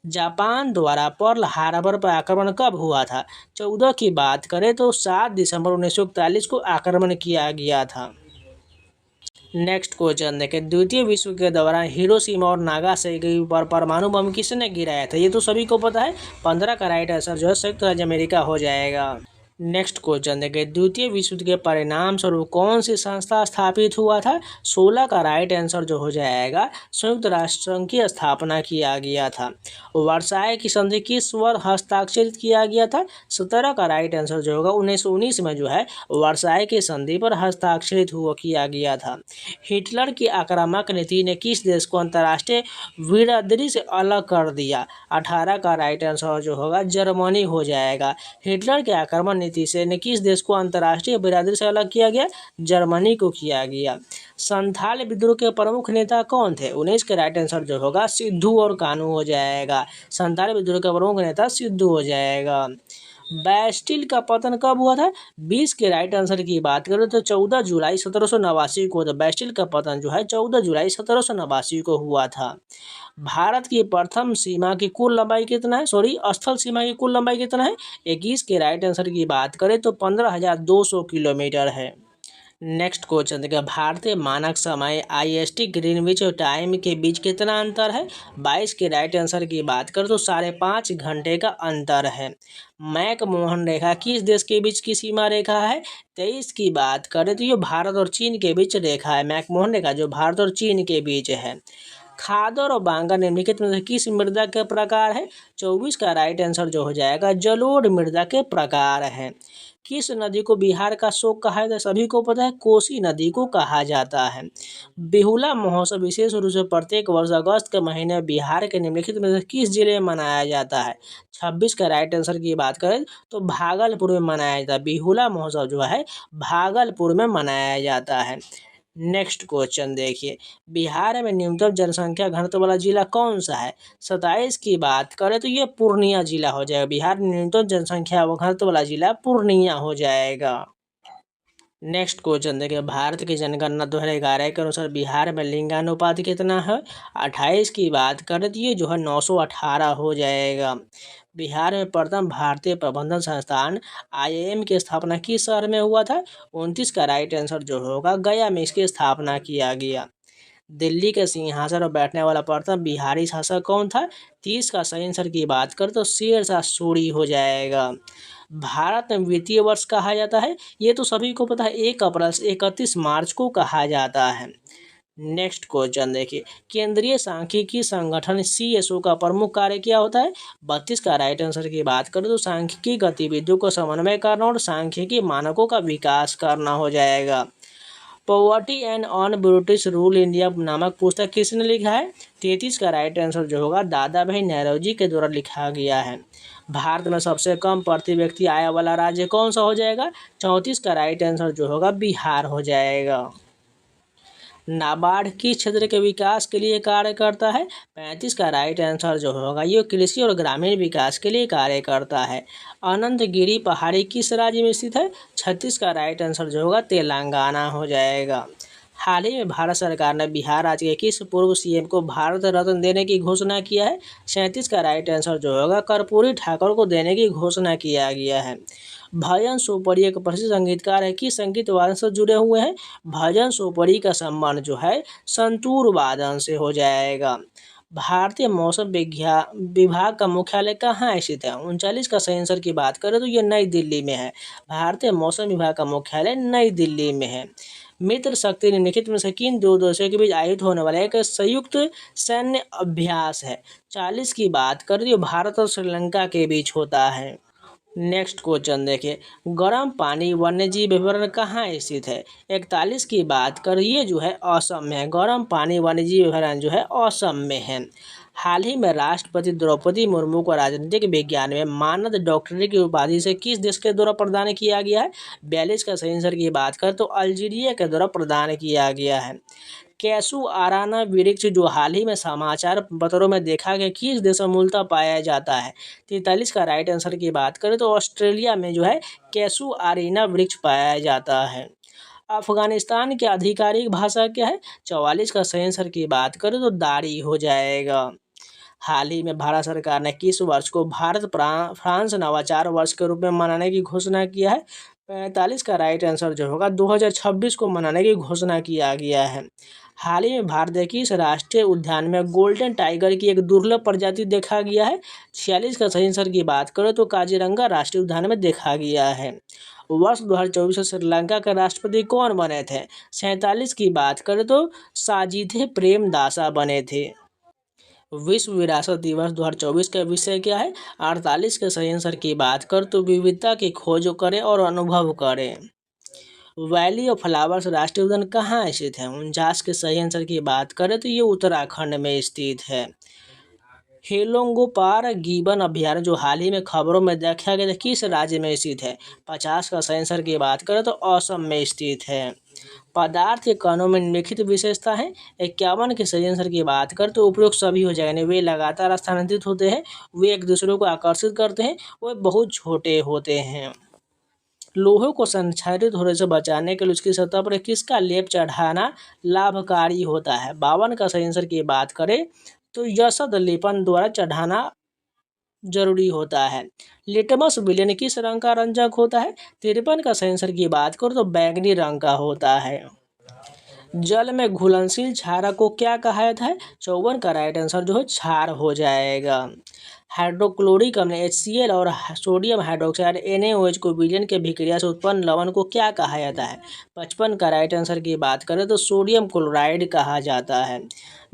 जापान द्वारा पर्ल हार्बर पर आक्रमण कब हुआ था? 14 की बात करें तो 7 दिसंबर 1941 को आक्रमण किया गया था। नेक्स्ट क्वेश्चन देखें, द्वितीय विश्व के दौरान हिरोशिमा और नागासाकी पर परमाणु बम किसने गिराया था? ये तो सभी को पता है। 15 का राइट आंसर जो है संयुक्त राज्य अमेरिका हो जाएगा। नेक्स्ट क्वेश्चन देखें, द्वितीय विश्व युद्ध के परिणाम स्वरूप कौन सी संस्था स्थापित हुआ था? 16 का राइट आंसर जो हो जाएगा संयुक्त राष्ट्र संघ की स्थापना किया गया था। वर्साई की संधि किस वर्ष हस्ताक्षरित किया गया था? 17 का राइट आंसर जो होगा 1919 में जो है वर्साई की संधि पर हस्ताक्षरित हुआ किया गया था। हिटलर की आक्रामक नीति ने किस देश को अंतर्राष्ट्रीय बिरादरी से अलग कर दिया? 18 का राइट आंसर जो होगा जर्मनी हो जाएगा। हिटलर के आक्रमण नीति से ने किस देश को अंतर्राष्ट्रीय बिरादरी से अलग किया गया? जर्मनी को किया गया। संथाल विद्रोह के प्रमुख नेता कौन थे? 19 के राइट आंसर जो होगा सिद्धू और कानू हो जाएगा। संथाल विद्रोह का प्रमुख नेता सिद्धू हो जाएगा। बैस्टिल का पतन कब हुआ था? 20 के राइट आंसर की बात करें तो 14 जुलाई 1789 को। तो बैस्टिल का पतन जो है 14 जुलाई 1789 को हुआ था। भारत की प्रथम सीमा की कुल लंबाई कितना है? स्थल सीमा की कुल लंबाई कितना है? 21 के राइट आंसर की बात करें तो 15,200 किलोमीटर है। नेक्स्ट क्वेश्चन देखिए, भारतीय मानक समय IST ग्रीनविच टाइम के बीच कितना अंतर है? 22 के राइट आंसर की बात करें तो 5.5 घंटे का अंतर है। मैकमोहन रेखा किस देश के बीच की सीमा रेखा है? 23 की बात करें तो ये भारत और चीन के बीच रेखा है। मैकमोहन रेखा जो भारत और चीन के बीच है। खादर और बांगर निम्नलिखित में से किस मृदा के प्रकार है? 24 का राइट आंसर जो हो जाएगा जलोढ़ मृदा के प्रकार है। किस नदी को बिहार का शोक कहा जाता है? सभी को पता है, कोसी नदी को कहा जाता है। बेहुला महोत्सव विशेष रूप से प्रत्येक वर्ष अगस्त के महीने बिहार के निम्नलिखित में से किस जिले में मनाया जाता है? 26 का राइट आंसर की बात करें तो भागलपुर में मनाया जाता है। बेहुला महोत्सव जो है भागलपुर में मनाया जाता है। नेक्स्ट क्वेश्चन देखिए, बिहार में न्यूनतम जनसंख्या घनत्व वाला जिला कौन सा है? 27 की बात करें तो ये पूर्णिया जिला हो जाएगा। बिहार में न्यूनतम जनसंख्या घनत्व वाला जिला पूर्णिया हो जाएगा। नेक्स्ट क्वेश्चन देखिए, भारत की जनगणना 2011 के अनुसार बिहार में लिंगानुपात कितना है? 28 की बात करें तो ये जो है 918 हो जाएगा। बिहार में प्रथम भारतीय प्रबंधन संस्थान IIM की स्थापना किस शहर में हुआ था? 29 का राइट आंसर जो होगा गया में इसकी स्थापना किया गया। दिल्ली के सिंहासन पर बैठने वाला प्रथम बिहारी शासक कौन था? 30 का सही आंसर की बात करें तो शेरशाह सूरी हो जाएगा। भारत में वित्तीय वर्ष कहा जाता है, ये तो सभी को पता है, 1 अप्रैल से 31 मार्च को कहा जाता है। नेक्स्ट क्वेश्चन देखिए, केंद्रीय सांख्यिकी संगठन CSO का प्रमुख कार्य क्या होता है? 32 का राइट आंसर की बात करें तो सांख्यिकी गतिविधियों को समन्वय करना और सांख्यिकी मानकों का विकास करना हो जाएगा। Poverty and on British rule India नामक पुस्तक किसने लिखा है? 33 का राइट आंसर जो होगा दादा भाई नौरोजी के द्वारा लिखा गया है। भारत में सबसे कम प्रति व्यक्ति आय वाला राज्य कौन सा हो जाएगा? 34 का राइट आंसर जो होगा बिहार हो जाएगा। नाबार्ड किस क्षेत्र के विकास के लिए कार्य करता है? 35 का राइट आंसर जो होगा ये कृषि और ग्रामीण विकास के लिए कार्य करता है। अनंतगिरी पहाड़ी किस राज्य में स्थित है? 36 का राइट आंसर जो होगा तेलंगाना हो जाएगा। हाल ही में भारत सरकार ने बिहार राज्य के किस पूर्व CM को भारत रत्न देने की घोषणा किया है? 37 का राइट आंसर जो होगा कर्पूरी ठाकुर को देने की घोषणा किया गया है। भजन सोपरी एक प्रसिद्ध संगीतकार है, किस संगीत वादन से जुड़े हुए हैं? भजन सोपरी का संबंध जो है संतूर वादन से हो जाएगा। भारतीय मौसम विभाग का मुख्यालय कहाँ स्थित है? 39 का सही आंसर की बात करें तो ये नई दिल्ली में है। भारतीय मौसम विभाग का मुख्यालय नई दिल्ली में है। मित्र शक्ति निम्नलिखित में से किन दो देशों के बीच आयोजित होने वाला एक संयुक्त सैन्य अभ्यास है? 40 की बात करें तो भारत और श्रीलंका के बीच होता है। नेक्स्ट क्वेश्चन देखिए, गर्म पानी वन्यजीव अभयारण्य कहाँ स्थित है? 41 की बात करिए जो है असम में है। गर्म पानी वन्यजीव अभयारण्य जो है असम में है। हाल ही में राष्ट्रपति द्रौपदी मुर्मू को राजनीतिक विज्ञान में मानद डॉक्टरेट की उपाधि से किस देश के द्वारा प्रदान किया गया है? 42 का सही आंसर की बात करें तो अल्जीरिया के द्वारा प्रदान किया गया है। कैसु आराना वृक्ष जो हाल ही में समाचार पत्रों में देखा गया किस देश में मूलतः पाया जाता है? 43 का राइट आंसर की बात करें तो ऑस्ट्रेलिया में जो है कैसु आरीना वृक्ष पाया जाता है। अफगानिस्तान की आधिकारिक भाषा क्या है? 44 का सही आंसर की बात करें तो दारी हो जाएगा। हाल ही में भारत सरकार ने किस वर्ष को भारत फ्रांस नवाचार वर्ष के रूप में मनाने की घोषणा किया है? 45 का राइट आंसर जो होगा 2026 को मनाने की घोषणा किया गया है। हाल ही में भारत के इस राष्ट्रीय उद्यान में गोल्डन टाइगर की एक दुर्लभ प्रजाति देखा गया है। 46 का सही आंसर की बात करें तो काजीरंगा राष्ट्रीय उद्यान में देखा गया है। वर्ष 2024 में श्रीलंका के राष्ट्रपति कौन बने थे? 47 की बात करें तो साजिदे प्रेमदासा बने थे। विश्व विरासत दिवस 2024 का विषय क्या है? 48 के सही आंसर की बात कर तो विविधता की खोज करें और अनुभव करें। वैली ऑफ फ्लावर्स राष्ट्रीय उद्यान कहाँ स्थित है? 49 के सही आंसर की बात करें तो ये उत्तराखंड में स्थित है। हेलोंगोपार गिबन अभयारण्य जो हाल ही में खबरों में देखा गया था किस राज्य में स्थित है? 50 का सही आंसर की बात करें तो असम में स्थित है। पदार्थ के कणों में निम्नलिखित विशेषता है। 51 के सही आंसर की बात करें तो उपयुक्त सभी हो जाएगा। वे लगातार स्थानांतरित होते हैं, वे एक दूसरे को आकर्षित करते हैं, वे बहुत छोटे होते हैं। लोहे को संक्षारित होने से बचाने के लिए उसकी सतह पर किसका लेप चढ़ाना लाभकारी होता है? 52 का सही आंसर की बात करें तो यशद लेपन द्वारा चढ़ाना जरूरी होता है। लिटमस विलेन किस रंग का रंजक होता है? 53 का सही आंसर की बात करो तो बैंगनी रंग का होता है। जल में घुलनशील क्षारक को क्या कहा जाता है? 54 का राइट आंसर जो है क्षार हो जाएगा। हाइड्रोक्लोरिक अम्ल HCl और सोडियम हाइड्रोक्साइड NaOH को विलयन के विक्रिया से उत्पन्न लवण को क्या कहा जाता है? 55 का राइट आंसर की बात करें तो सोडियम क्लोराइड कहा जाता है।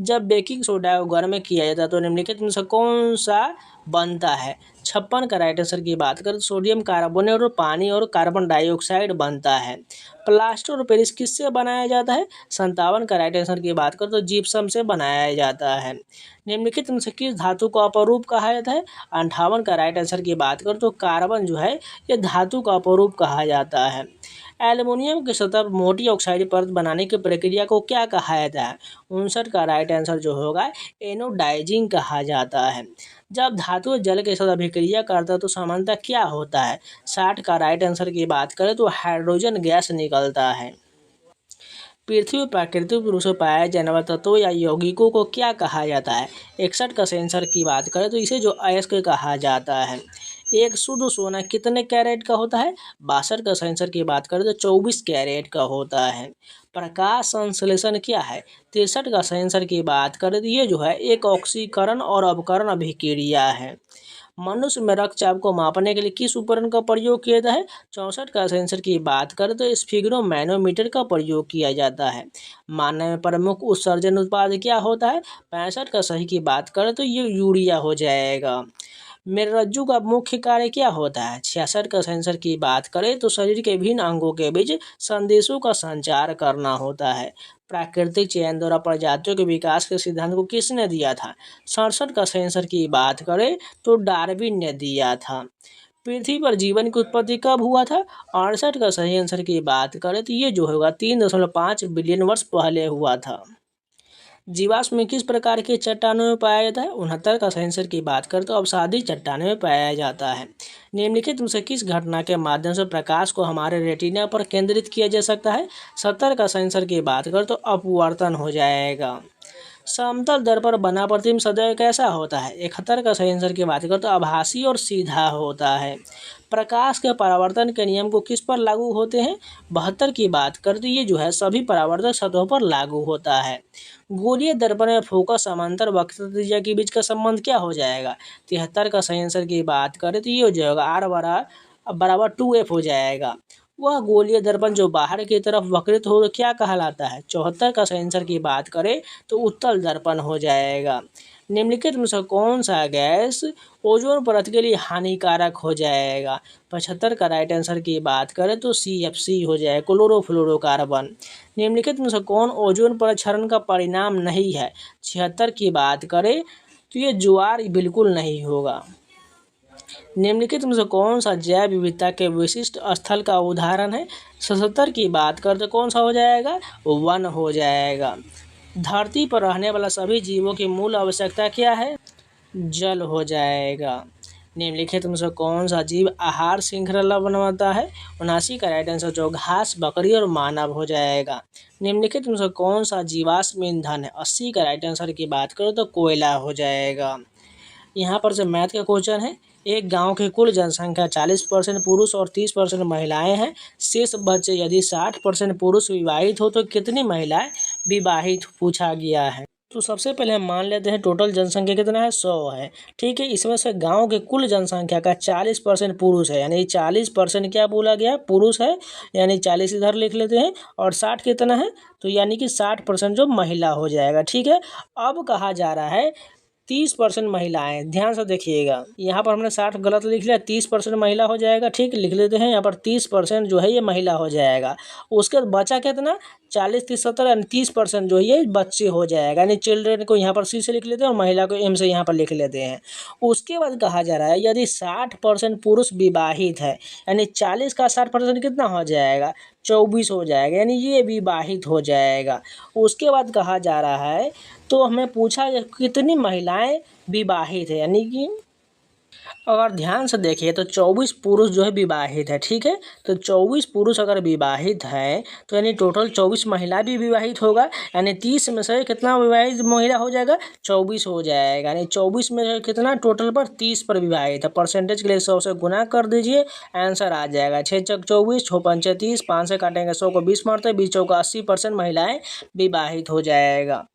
जब बेकिंग सोडा को गर्म किया जाता है तो निम्नलिखित में से कौन सा बनता है? 56 का राइट आंसर की बात करें तो सोडियम कार्बोनेट और पानी और कार्बन डाइऑक्साइड बनता है। प्लास्टर और पेरिस किससे बनाया जाता है? 57 का राइट आंसर की बात करें तो जिप्सम से बनाया जाता है। निम्नलिखित में से किस धातु को अपरूप कहा जाता है? 58 का राइट आंसर की बात करें तो कार्बन जो है ये धातु का अपरूप कहा जाता है। एल्युमिनियम की सतह पर मोटी ऑक्साइड परत बनाने की प्रक्रिया को क्या कहा जाता है? 59 का राइट आंसर जो होगा एनोडाइजिंग कहा जाता है। जब धातु जल के साथ अभिक्रिया करता है तो सामान्यतः क्या होता है? 60 का राइट आंसर की बात करें तो हाइड्रोजन गैस निकलता है। पृथ्वी पर प्राकृतिक रूप से पाए जाने वाले तत्वों या यौगिकों को क्या कहा जाता है? 61 का सेंसर की बात करें तो इसे जो अयस्क कहा जाता है। एक शुद्ध सोना कितने कैरेट का होता है? 62 का सेंसर की बात करें तो 24 कैरेट का होता है। प्रकाश संश्लेषण क्या है? 63 का सेंसर की बात करें तो ये जो है एक ऑक्सीकरण और अवकरण अभिक्रिया है। मनुष्य में रक्तचाप को मापने के लिए किस उपकरण का प्रयोग किया जाता है? 64 का सेंसर की बात करें तो स्फिग्नोमैनोमीटर का प्रयोग किया जाता है। मानव में प्रमुख उत्सर्जन उत्पाद क्या होता है? 65 का सही की बात करें तो ये यूरिया हो जाएगा। मेरुरज्जु का मुख्य कार्य क्या होता है? 66 का सेंसर की बात करें तो शरीर के विभिन्न अंगों के बीच संदेशों का संचार करना होता है। प्राकृतिक चयन द्वारा प्रजातियों के विकास के सिद्धांत को किसने दिया था? 67 का सेंसर की बात करें तो डार्विन ने दिया था। पृथ्वी पर जीवन की उत्पत्ति कब हुआ था? 68 का सही आंसर की बात करें तो ये जो होगा 3.5 बिलियन वर्ष पहले हुआ था। जीवाश्म में किस प्रकार के चट्टानों में पाया जाता है? 69 का सेंसर की बात करें तो अवसादी चट्टानों में पाया जाता है। निम्नलिखित में से किस घटना के माध्यम से प्रकाश को हमारे रेटिना पर केंद्रित किया जा सकता है? 70 का सेंसर की बात करें तो अपवर्तन हो जाएगा। समतल दर पर बना प्रतिबिंब सदैव कैसा होता है? 71 का सही आंसर की बात करें तो आभासी और सीधा होता है। प्रकाश के परावर्तन के नियम को किस पर लागू होते हैं? 72 की बात करें तो ये जो है सभी परावर्तक सतहों पर लागू होता है। गोलीय दर्पण में फोकस समांतर वक्रता त्रिज्या के बीच का संबंध क्या हो जाएगा? 73 का सही आंसर की बात करें तो ये हो जाएगा R बराबर 2F हो जाएगा। वह गोलीय दर्पण जो बाहर की तरफ वक्रित हो तो क्या कहलाता है? 74 का सही आंसर की बात करें तो उत्तल दर्पण हो जाएगा। निम्नलिखित में से कौन सा गैस ओजोन परत के लिए हानिकारक हो जाएगा? 75 का राइट आंसर की बात करें तो CFC हो जाएगा, क्लोरोफ्लोरोकार्बन। निम्नलिखित में से कौन ओजोन परत क्षरण का परिणाम नहीं है? 76 की बात करें तो ये ज्वार बिल्कुल नहीं होगा। निम्नलिखित में से कौन सा जैव विविधता के विशिष्ट स्थल का उदाहरण है? 77 की बात करें तो कौन सा हो जाएगा? वन हो जाएगा। धरती पर रहने वाला सभी जीवों की मूल आवश्यकता क्या है? जल हो जाएगा। निम्नलिखित में से कौन सा जीव आहार श्रृंखला बनवाता है? 79 का राइट आंसर जो घास, बकरी और मानव हो जाएगा। निम्नलिखित में से कौन सा जीवाश्म ईंधन है? 80 का राइट आंसर की बात करो तो कोयला हो जाएगा। यहाँ पर जो मैथ का क्वेश्चन है, एक गांव की कुल जनसंख्या 40% पुरुष और 30% महिलाएं हैं। शेष बच्चे यदि 60% पुरुष विवाहित हो तो कितनी महिलाएं विवाहित पूछा गया है। तो सबसे पहले हम मान लेते हैं टोटल जनसंख्या कितना है? 100 है। ठीक है, इसमें से गांव के कुल जनसंख्या का 40% पुरुष है, यानी 40% क्या बोला गया? पुरुष है, यानी 40 इधर लिख लेते हैं। और 60 कितना है? तो यानी कि 60% जो महिला हो जाएगा। ठीक है, अब कहा जा रहा है 30% महिलाएं। ध्यान से देखिएगा, यहाँ पर हमने 60 गलत लिख लिया, 30% महिला हो जाएगा। ठीक, लिख लेते हैं यहाँ पर 30% जो है ये महिला हो जाएगा। उसके बाद बचा कितना? 40, 30, 70 यानी 30% जो है ये बच्चे हो जाएगा, यानी चिल्ड्रेन को यहाँ पर C से लिख लेते हैं और महिला को M से यहाँ पर लिख लेते हैं। उसके बाद कहा जा रहा है यदि 60% पुरुष विवाहित है, यानी 40 का 60% कितना हो जाएगा? 24 हो जाएगा, यानी ये विवाहित हो जाएगा। उसके बाद कहा जा रहा है, तो हमें पूछा कितनी महिलाएं विवाहित है, यानी कि अगर ध्यान से देखिए तो 24 पुरुष जो है विवाहित है। ठीक है, तो 24 पुरुष अगर विवाहित है तो यानी टोटल 24 महिला भी विवाहित होगा, यानी 30 में से कितना विवाहित महिला हो जाएगा? 24 हो जाएगा, यानी 24 में से कितना टोटल पर 30 पर विवाहित है। परसेंटेज के लिए 100 से गुना कर दीजिए, आंसर आ जाएगा 6 चक 24, 6 पंचे 30, 5 से काटेंगे 100 को 20 मारते हैं, 20 चौका 80% महिलाएं विवाहित हो जाएगा।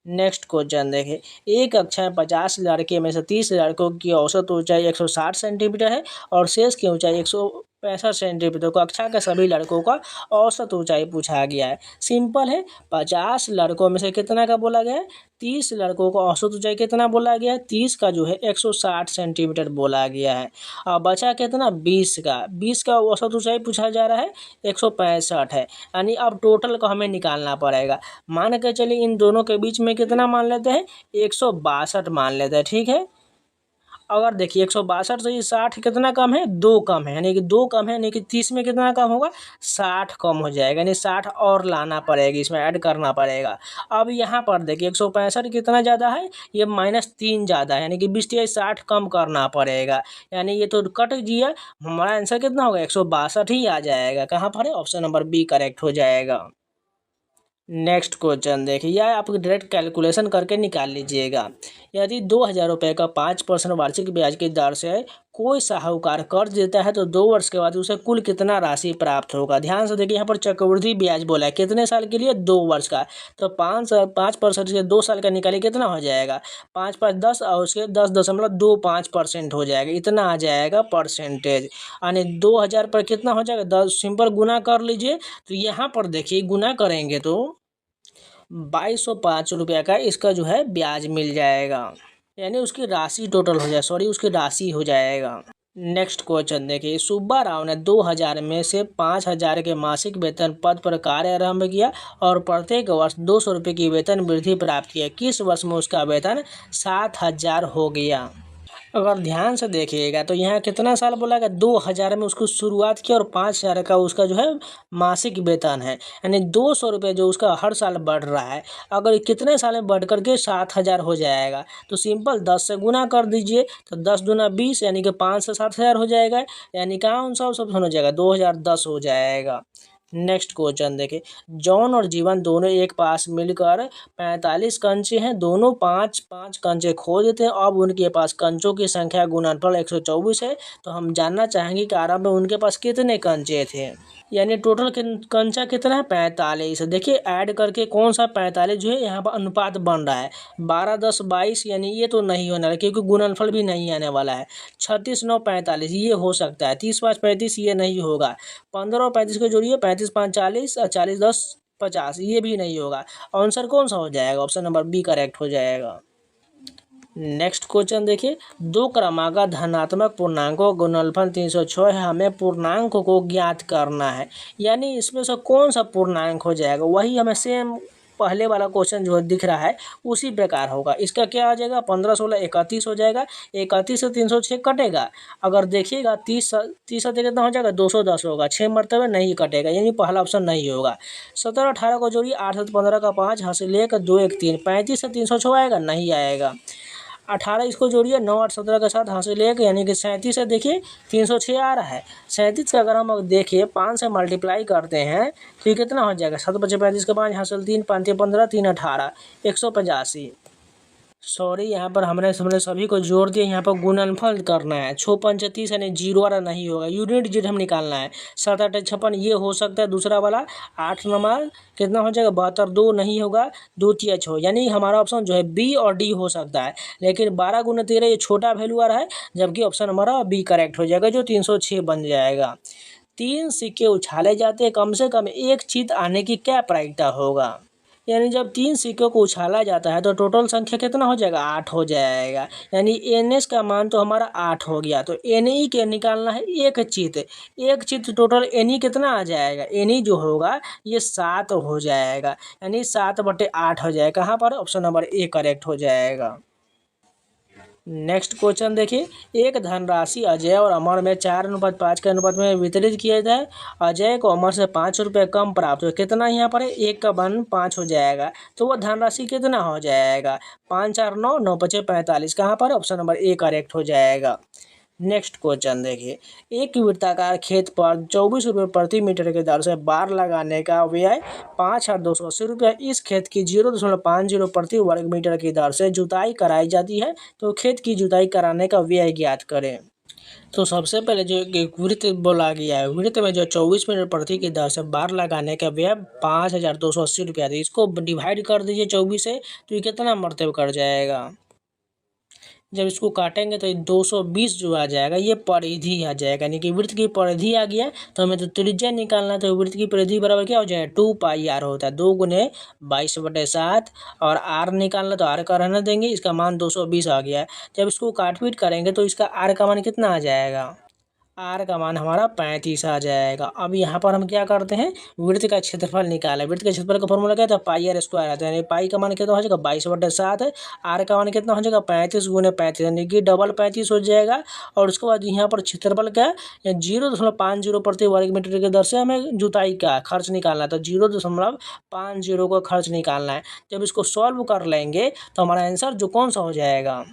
नेक्स्ट क्वेश्चन देखिए, एक कक्षा में 50 लड़के में से 30 लड़कों की औसत ऊंचाई 160 सेंटीमीटर है और शेष की ऊंचाई 165 सेंटीमीटर। कक्षा के सभी लड़कों का औसत ऊंचाई पूछा गया है। सिंपल है, 50 लड़कों में से कितना का बोला गया है? 30 लड़कों का औसत ऊंचाई कितना बोला गया है? 30 का जो है 160 सेंटीमीटर बोला गया है। और बचा कितना? 20 का। 20 का औसत ऊंचाई पूछा जा रहा है, 165 है, यानी अब टोटल का हमें निकालना पड़ेगा। मान के चलिए इन दोनों के बीच में कितना मान लेते हैं? 162 मान लेते हैं। ठीक है, अगर देखिए 162 से ये 60 कितना कम है, 2 कम है, यानी कि 2 कम है, यानी कि 30 में कितना कम होगा, 60 कम हो जाएगा, यानी 60 और लाना पड़ेगा, इसमें ऐड करना पड़ेगा। अब यहाँ पर देखिए 165 कितना ज़्यादा है, ये -3 ज़्यादा है, यानी कि 20 से 60 कम करना पड़ेगा, यानी ये तो कट गया, हमारा आंसर कितना होगा, 162 ही आ जाएगा। कहाँ पर है, ऑप्शन नंबर बी करेक्ट हो जाएगा। नेक्स्ट क्वेश्चन देखिए, यह आप डायरेक्ट कैलकुलेशन करके निकाल लीजिएगा। यदि 2,000 रुपये का 5% वार्षिक ब्याज की दर से कोई साहूकार कर्ज देता है तो 2 वर्ष के बाद उसे कुल कितना राशि प्राप्त होगा। ध्यान से देखिए, यहाँ पर चक्रवृद्धि ब्याज बोला है, कितने साल के लिए, 2 वर्ष का। तो 5% से 2 साल का निकालिए, कितना हो जाएगा, 5 5 10 और उसके 10.25% हो जाएगा, इतना आ जाएगा परसेंटेज। यानी 2,000 पर कितना हो जाएगा, 10 सिंपल गुना कर लीजिए। तो यहाँ पर देखिए गुना करेंगे तो 2205 का इसका जो है ब्याज मिल जाएगा, यानी उसकी राशि टोटल हो जाए, सॉरी उसकी राशि हो जाएगा। नेक्स्ट क्वेश्चन देखिए, सुब्बा राव ने 2,000 में से 5,000 के मासिक वेतन पद पर कार्य आरंभ किया और प्रत्येक वर्ष 200 रुपये की वेतन वृद्धि प्राप्त किया। किस वर्ष में उसका वेतन 7,000 हो गया। अगर ध्यान से देखिएगा तो यहाँ कितना साल बोला गया, 2,000 में उसको शुरुआत किया और 5,000 का उसका जो है मासिक वेतन है, यानी 200 रुपये जो उसका हर साल बढ़ रहा है। अगर कितने साल में बढ़ करके 7,000 हो जाएगा तो सिंपल 10 से गुना कर दीजिए, तो 10 दूना 20, यानी कि 5 से 7,000 हो जाएगा, यानी कौन सा सब हो जाएगा, 2010 हो जाएगा। नेक्स्ट क्वेश्चन देखिए, जॉन और जीवन दोनों एक पास मिलकर 45 कंचे हैं, दोनों 5-5 कंचे खो देते हैं। अब उनके पास कंचों की संख्या गुणनफल 124 है, तो हम जानना चाहेंगे कि आरंभ में उनके पास कितने कंचे थे, यानी टोटल कंचा कितना है, 45। देखिए ऐड करके कौन सा 45 जो है यहाँ पर अनुपात बन रहा है, 12 10 22, यानी ये तो नहीं होने वाला क्योंकि गुणनफल भी नहीं आने वाला है। 36 9 45 ये हो सकता है, 30 5 35 ये नहीं होगा, 15 और 35 को जोड़िए, 35 5 40 और 40 10 50 ये भी नहीं होगा। आंसर कौन सा हो जाएगा, ऑप्शन नंबर बी करेक्ट हो जाएगा। नेक्स्ट क्वेश्चन देखिए, 2 क्रमागत धनात्मक पूर्णांकों का गुणनफल 306 है, हमें पूर्णांक को ज्ञात करना है, यानी इसमें से कौन सा पूर्णांक हो जाएगा, वही हमें सेम पहले वाला क्वेश्चन जो दिख रहा है उसी प्रकार होगा। इसका क्या आ जाएगा, 15 16 31 हो जाएगा, 31 से 306 कटेगा। अगर देखिएगा 30 से कितना हो जाएगा, 210 होगा, 6 मरतबे नहीं कटेगा, यानी पहला ऑप्शन नहीं होगा। 17 18 को जोड़िए, 8 7 15 का 5 हासिल 1 2 1 3, 35 से 306 आएगा, नहीं आएगा। 18 इसको जोड़िए, 9 8 17 के साथ हासिल 1, यानी कि 37 है। देखिए 306 आ रहा है, 37 का अगर हम देखिए 5 से मल्टीप्लाई करते हैं तो ये कितना हो जाएगा, 7 5 35 का 5 हासिल 3 5 15 3 18, 185। सॉरी यहाँ पर हमने सभी को जोड़ दिया, यहाँ पर गुणनफल करना है, 6 5 30 यानी 0 वाला नहीं होगा, यूनिट डिजिट हम निकालना है। 7 8 56 ये हो सकता है दूसरा वाला। 8 नंबर कितना हो जाएगा, 72 2 नहीं होगा, 2 3 6, यानी हमारा ऑप्शन जो है बी और डी हो सकता है, लेकिन 12 गुना 13 ये छोटा वैल्यू आ रहा है, जबकि ऑप्शन हमारा बी करेक्ट हो जाएगा, जो 306 बन जाएगा। 3 सिक्के उछाले जाते हैं, कम से कम एक चीत आने की क्या प्रायिकता होगा, यानी जब 3 सिक्कों को उछाला जाता है तो टोटल संख्या कितना हो जाएगा, 8 हो जाएगा, यानी NS का मान तो हमारा 8 हो गया। तो NE के निकालना है एक चित टोटल NE कितना आ जाएगा, NE जो होगा ये 7 हो जाएगा, यानी 7/8 हो जाएगा। कहाँ पर, ऑप्शन नंबर ए करेक्ट हो जाएगा। नेक्स्ट क्वेश्चन देखिए, एक धनराशि अजय और अमर में 4:5 के अनुपात में वितरित किया जाए, अजय को अमर से 5 रुपये कम प्राप्त हो, कितना यहाँ पर है, 1 का 5 हो जाएगा, तो वह धनराशि कितना हो जाएगा, 5 4 9 9 5 45, कहाँ पर, ऑप्शन नंबर ए करेक्ट हो जाएगा। नेक्स्ट क्वेश्चन देखिए, एक वृत्ताकार खेत पर 24 रुपये प्रति मीटर के दर से बार लगाने का व्यय 5,280 रुपये, इस खेत की 0.50 प्रति वर्ग मीटर की दर से जुताई कराई जाती है, तो खेत की जुताई कराने का व्यय ज्ञात करें। तो सबसे पहले जो एक वृत्त बोला गया है, वृत्त में जो 24 मीटर प्रति की दर से बार लगाने का व्यय 5,280 रुपया था, इसको डिवाइड कर दीजिए 24 से, तो ये कितना मरतब कर जाएगा, जब इसको काटेंगे तो 220 जो आ जाएगा, ये परिधि आ जाएगा, यानी कि वृत्त की परिधि आ गया। तो हमें तो त्रिज्या निकालना है, तो वृत्त की परिधि बराबर क्या हो जाएगा, 2πr होता है, 2 गुने 22/7, और r निकालना तो r का रहने देंगे, इसका मान 220 आ गया। जब इसको काटपीट करेंगे तो इसका r का मान कितना आ जाएगा, आर का मान हमारा 35 आ जाएगा। अब यहाँ पर हम क्या करते हैं, वृत्त का क्षेत्रफल निकाला। वृत्त के क्षेत्रफल का फॉर्मूला क्या था, पाई आर स्क्वायर आता है, यानी पाई का मान कितना हो जाएगा 22/7 है। आर का मान कितना हो जाएगा 35 × 35, यानी कि डबल 35 हो जाएगा। और उसके बाद यहाँ पर क्षेत्रफल क्या है 0.50 प्रति वर्ग मीटर के दर से हमें जुताई का खर्च निकालना है, तो 0.50 का खर्च निकालना है। जब इसको सॉल्व कर लेंगे तो हमारा आंसर जो कौन सा हो जाएगा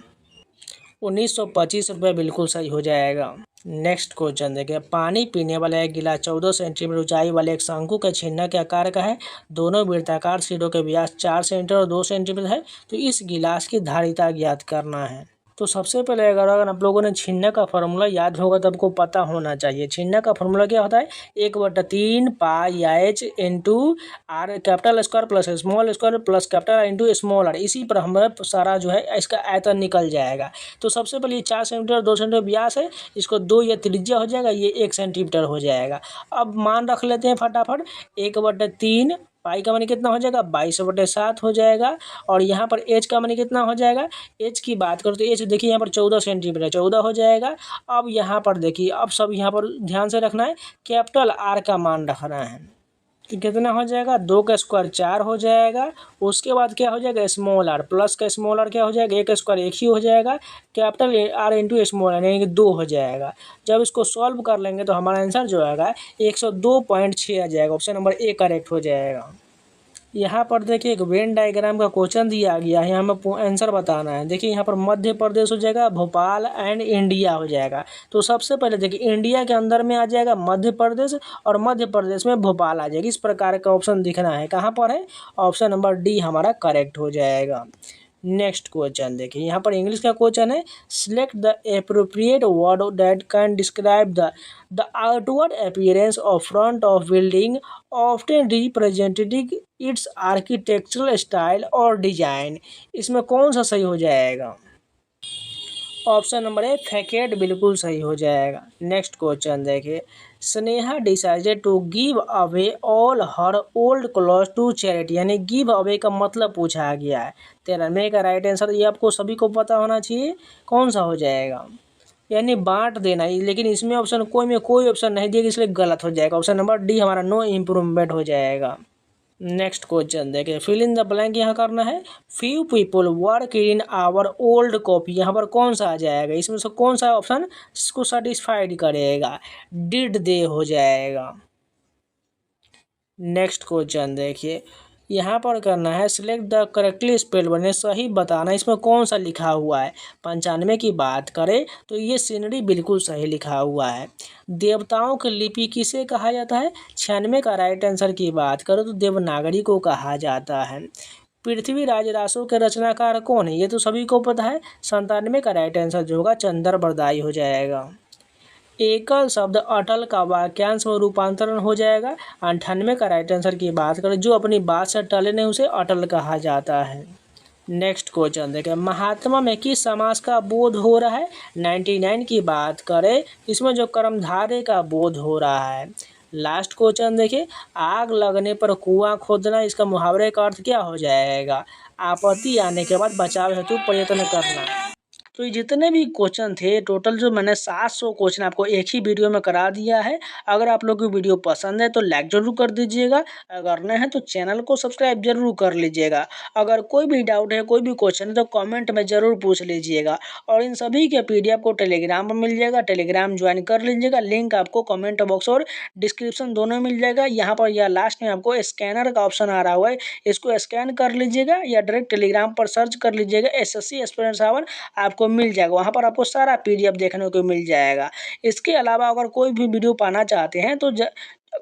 1925 रुपये बिल्कुल सही हो जाएगा। नेक्स्ट क्वेश्चन देखिए, पानी पीने वाला एक गिलास 14 सेंटीमीटर ऊंचाई वाले एक शंकु के छिन्ना के आकार का है। दोनों वृत्ताकार सिरों के व्यास 4 सेंटीमीटर और 2 सेंटीमीटर है। तो इस गिलास की धारिता ज्ञात करना है। तो सबसे पहले अगर आप लोगों ने छिन्ना का फार्मूला याद होगा तो आपको पता होना चाहिए। छिन्ना का फार्मूला क्या होता है, 1/3 pi H into R capital square plus small square plus capital R into small R. इसी पर हमें सारा जो है इसका आयतन निकल जाएगा। तो सबसे पहले 4 सेंटीमीटर 2 सेंटीमीटर व्यास है, इसको 2 ये त्रिज्या हो जाएगा, ये 1 सेंटीमीटर हो जाएगा। अब मान रख लेते हैं फटाफट, 1/3 पाई का मान कितना हो जाएगा 22/7 हो जाएगा। और यहाँ पर एच का मान कितना हो जाएगा, एच की बात करो तो एच देखिए यहाँ पर 14 सेंटीमीटर 14 हो जाएगा। अब यहाँ पर देखिए, अब सब यहाँ पर ध्यान से रखना है, कैपिटल आर का मान रखना है कि कितना हो जाएगा 2 का स्क्वायर 4 हो जाएगा। उसके बाद क्या हो जाएगा स्मॉल आर, प्लस का स्मॉल आर क्या हो जाएगा 1 का स्क्वायर 1 ही हो जाएगा, capital R into small R यानी कि 2 हो जाएगा। जब इसको सॉल्व कर लेंगे तो हमारा आंसर जो आएगा 102.6 आ जाएगा। ऑप्शन नंबर ए करेक्ट हो जाएगा। यहाँ पर देखिए एक वेन डायग्राम का क्वेश्चन दिया गया है, हमें आंसर बताना है। देखिए यहाँ पर मध्य प्रदेश हो जाएगा, भोपाल एंड इंडिया हो जाएगा। तो सबसे पहले देखिए इंडिया के अंदर में आ जाएगा मध्य प्रदेश और मध्य प्रदेश में भोपाल आ जाएगी। इस प्रकार का ऑप्शन दिखना है, कहाँ पर है, ऑप्शन नंबर डी हमारा करेक्ट हो जाएगा। नेक्स्ट क्वेश्चन देखिए, यहाँ पर इंग्लिश का क्वेश्चन है, select the appropriate word that can describe the outward appearance of front of building often representing it's architectural style और डिजाइन। इसमें कौन सा सही हो जाएगा, ऑप्शन नंबर ए फैकेट बिल्कुल सही हो जाएगा। नेक्स्ट क्वेश्चन देखिए, Sneha decided to give away all her old cloth to charity, यानी गिव अवे का मतलब पूछा गया है। 13वें का राइट आंसर ये आपको सभी को पता होना चाहिए, कौन सा हो जाएगा, यानी बांट देना। लेकिन इसमें ऑप्शन कोई ऑप्शन नहीं दिया, इसलिए गलत हो जाएगा। ऑप्शन नंबर डी हमारा नो इम्प्रूवमेंट हो जाएगा। नेक्स्ट क्वेश्चन देखिए, फिल इन द ब्लैंक यहाँ करना है। Few people work in our old copy, यहाँ पर कौन सा आ जाएगा, इसमें से कौन सा ऑप्शन इसको सेटिस्फाइड करेगा, डिड दे हो जाएगा। नेक्स्ट क्वेश्चन देखिए, यहाँ पर करना है select the correctly spelled word, सही बताना इसमें कौन सा लिखा हुआ है। 95 की बात करें तो ये सीनरी बिल्कुल सही लिखा हुआ है। देवताओं की लिपि किसे कहा जाता है, 96 का राइट आंसर की बात करो तो देवनागरी को कहा जाता है। पृथ्वीराज रासो के रचनाकार कौन है, ये तो सभी को पता है। 97 का राइट आंसर जो होगा चंद्र बरदाई हो जाएगा। एकल शब्द अटल का वाक्यांश में रूपांतरण हो जाएगा। 98 का राइट आंसर की बात करें, जो अपनी बात से टले नहीं उसे अटल कहा जाता है। नेक्स्ट क्वेश्चन देखें, महात्मा में किस समास का बोध हो रहा है। 99 की बात करें, इसमें जो कर्मधारय का बोध हो रहा है। लास्ट क्वेश्चन देखिए, आग लगने पर कुआं खोदना, इसका मुहावरे का अर्थ क्या हो जाएगा, आपत्ति आने के बाद बचाव हेतु प्रयत्न करना। तो ये जितने भी क्वेश्चन थे टोटल जो मैंने 700 क्वेश्चन आपको एक ही वीडियो में करा दिया है। अगर आप लोगों को वीडियो पसंद है तो लाइक जरूर कर दीजिएगा, अगर नए हैं तो चैनल को सब्सक्राइब जरूर कर लीजिएगा। अगर कोई भी डाउट है, कोई भी क्वेश्चन है तो कमेंट में ज़रूर पूछ लीजिएगा। और इन सभी के PDF को टेलीग्राम पर मिल जाएगा, टेलीग्राम ज्वाइन कर लीजिएगा। लिंक आपको कमेंट बॉक्स और डिस्क्रिप्शन दोनों मिल जाएगा। यहाँ पर या लास्ट में आपको स्कैनर का ऑप्शन आ रहा हुआ है, इसको स्कैन कर लीजिएगा या डायरेक्ट टेलीग्राम पर सर्च कर लीजिएगा SSC एस्पिरेंट 7, आपको मिल जाएगा। वहाँ पर आपको सारा PDF देखने को मिल जाएगा। इसके अलावा अगर कोई भी वीडियो पाना चाहते हैं तो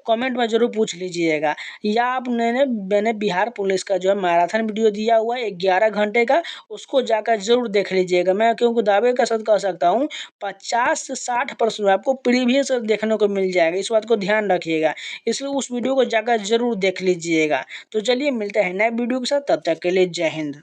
कमेंट में जरूर पूछ लीजिएगा। या मैंने बिहार पुलिस का जो है मैराथन वीडियो दिया हुआ है 11 घंटे का, उसको जाकर जरूर देख लीजिएगा। मैं क्योंकि दावे के साथ कह सकता हूँ 50 से 60% आपको प्रीवियस देखने को मिल जाएगा, इस बात को ध्यान रखिएगा। इसलिए उस वीडियो को जाकर जरूर देख लीजिएगा। तो चलिए मिलते हैं नए वीडियो के साथ, तब तक के लिए जय हिंद।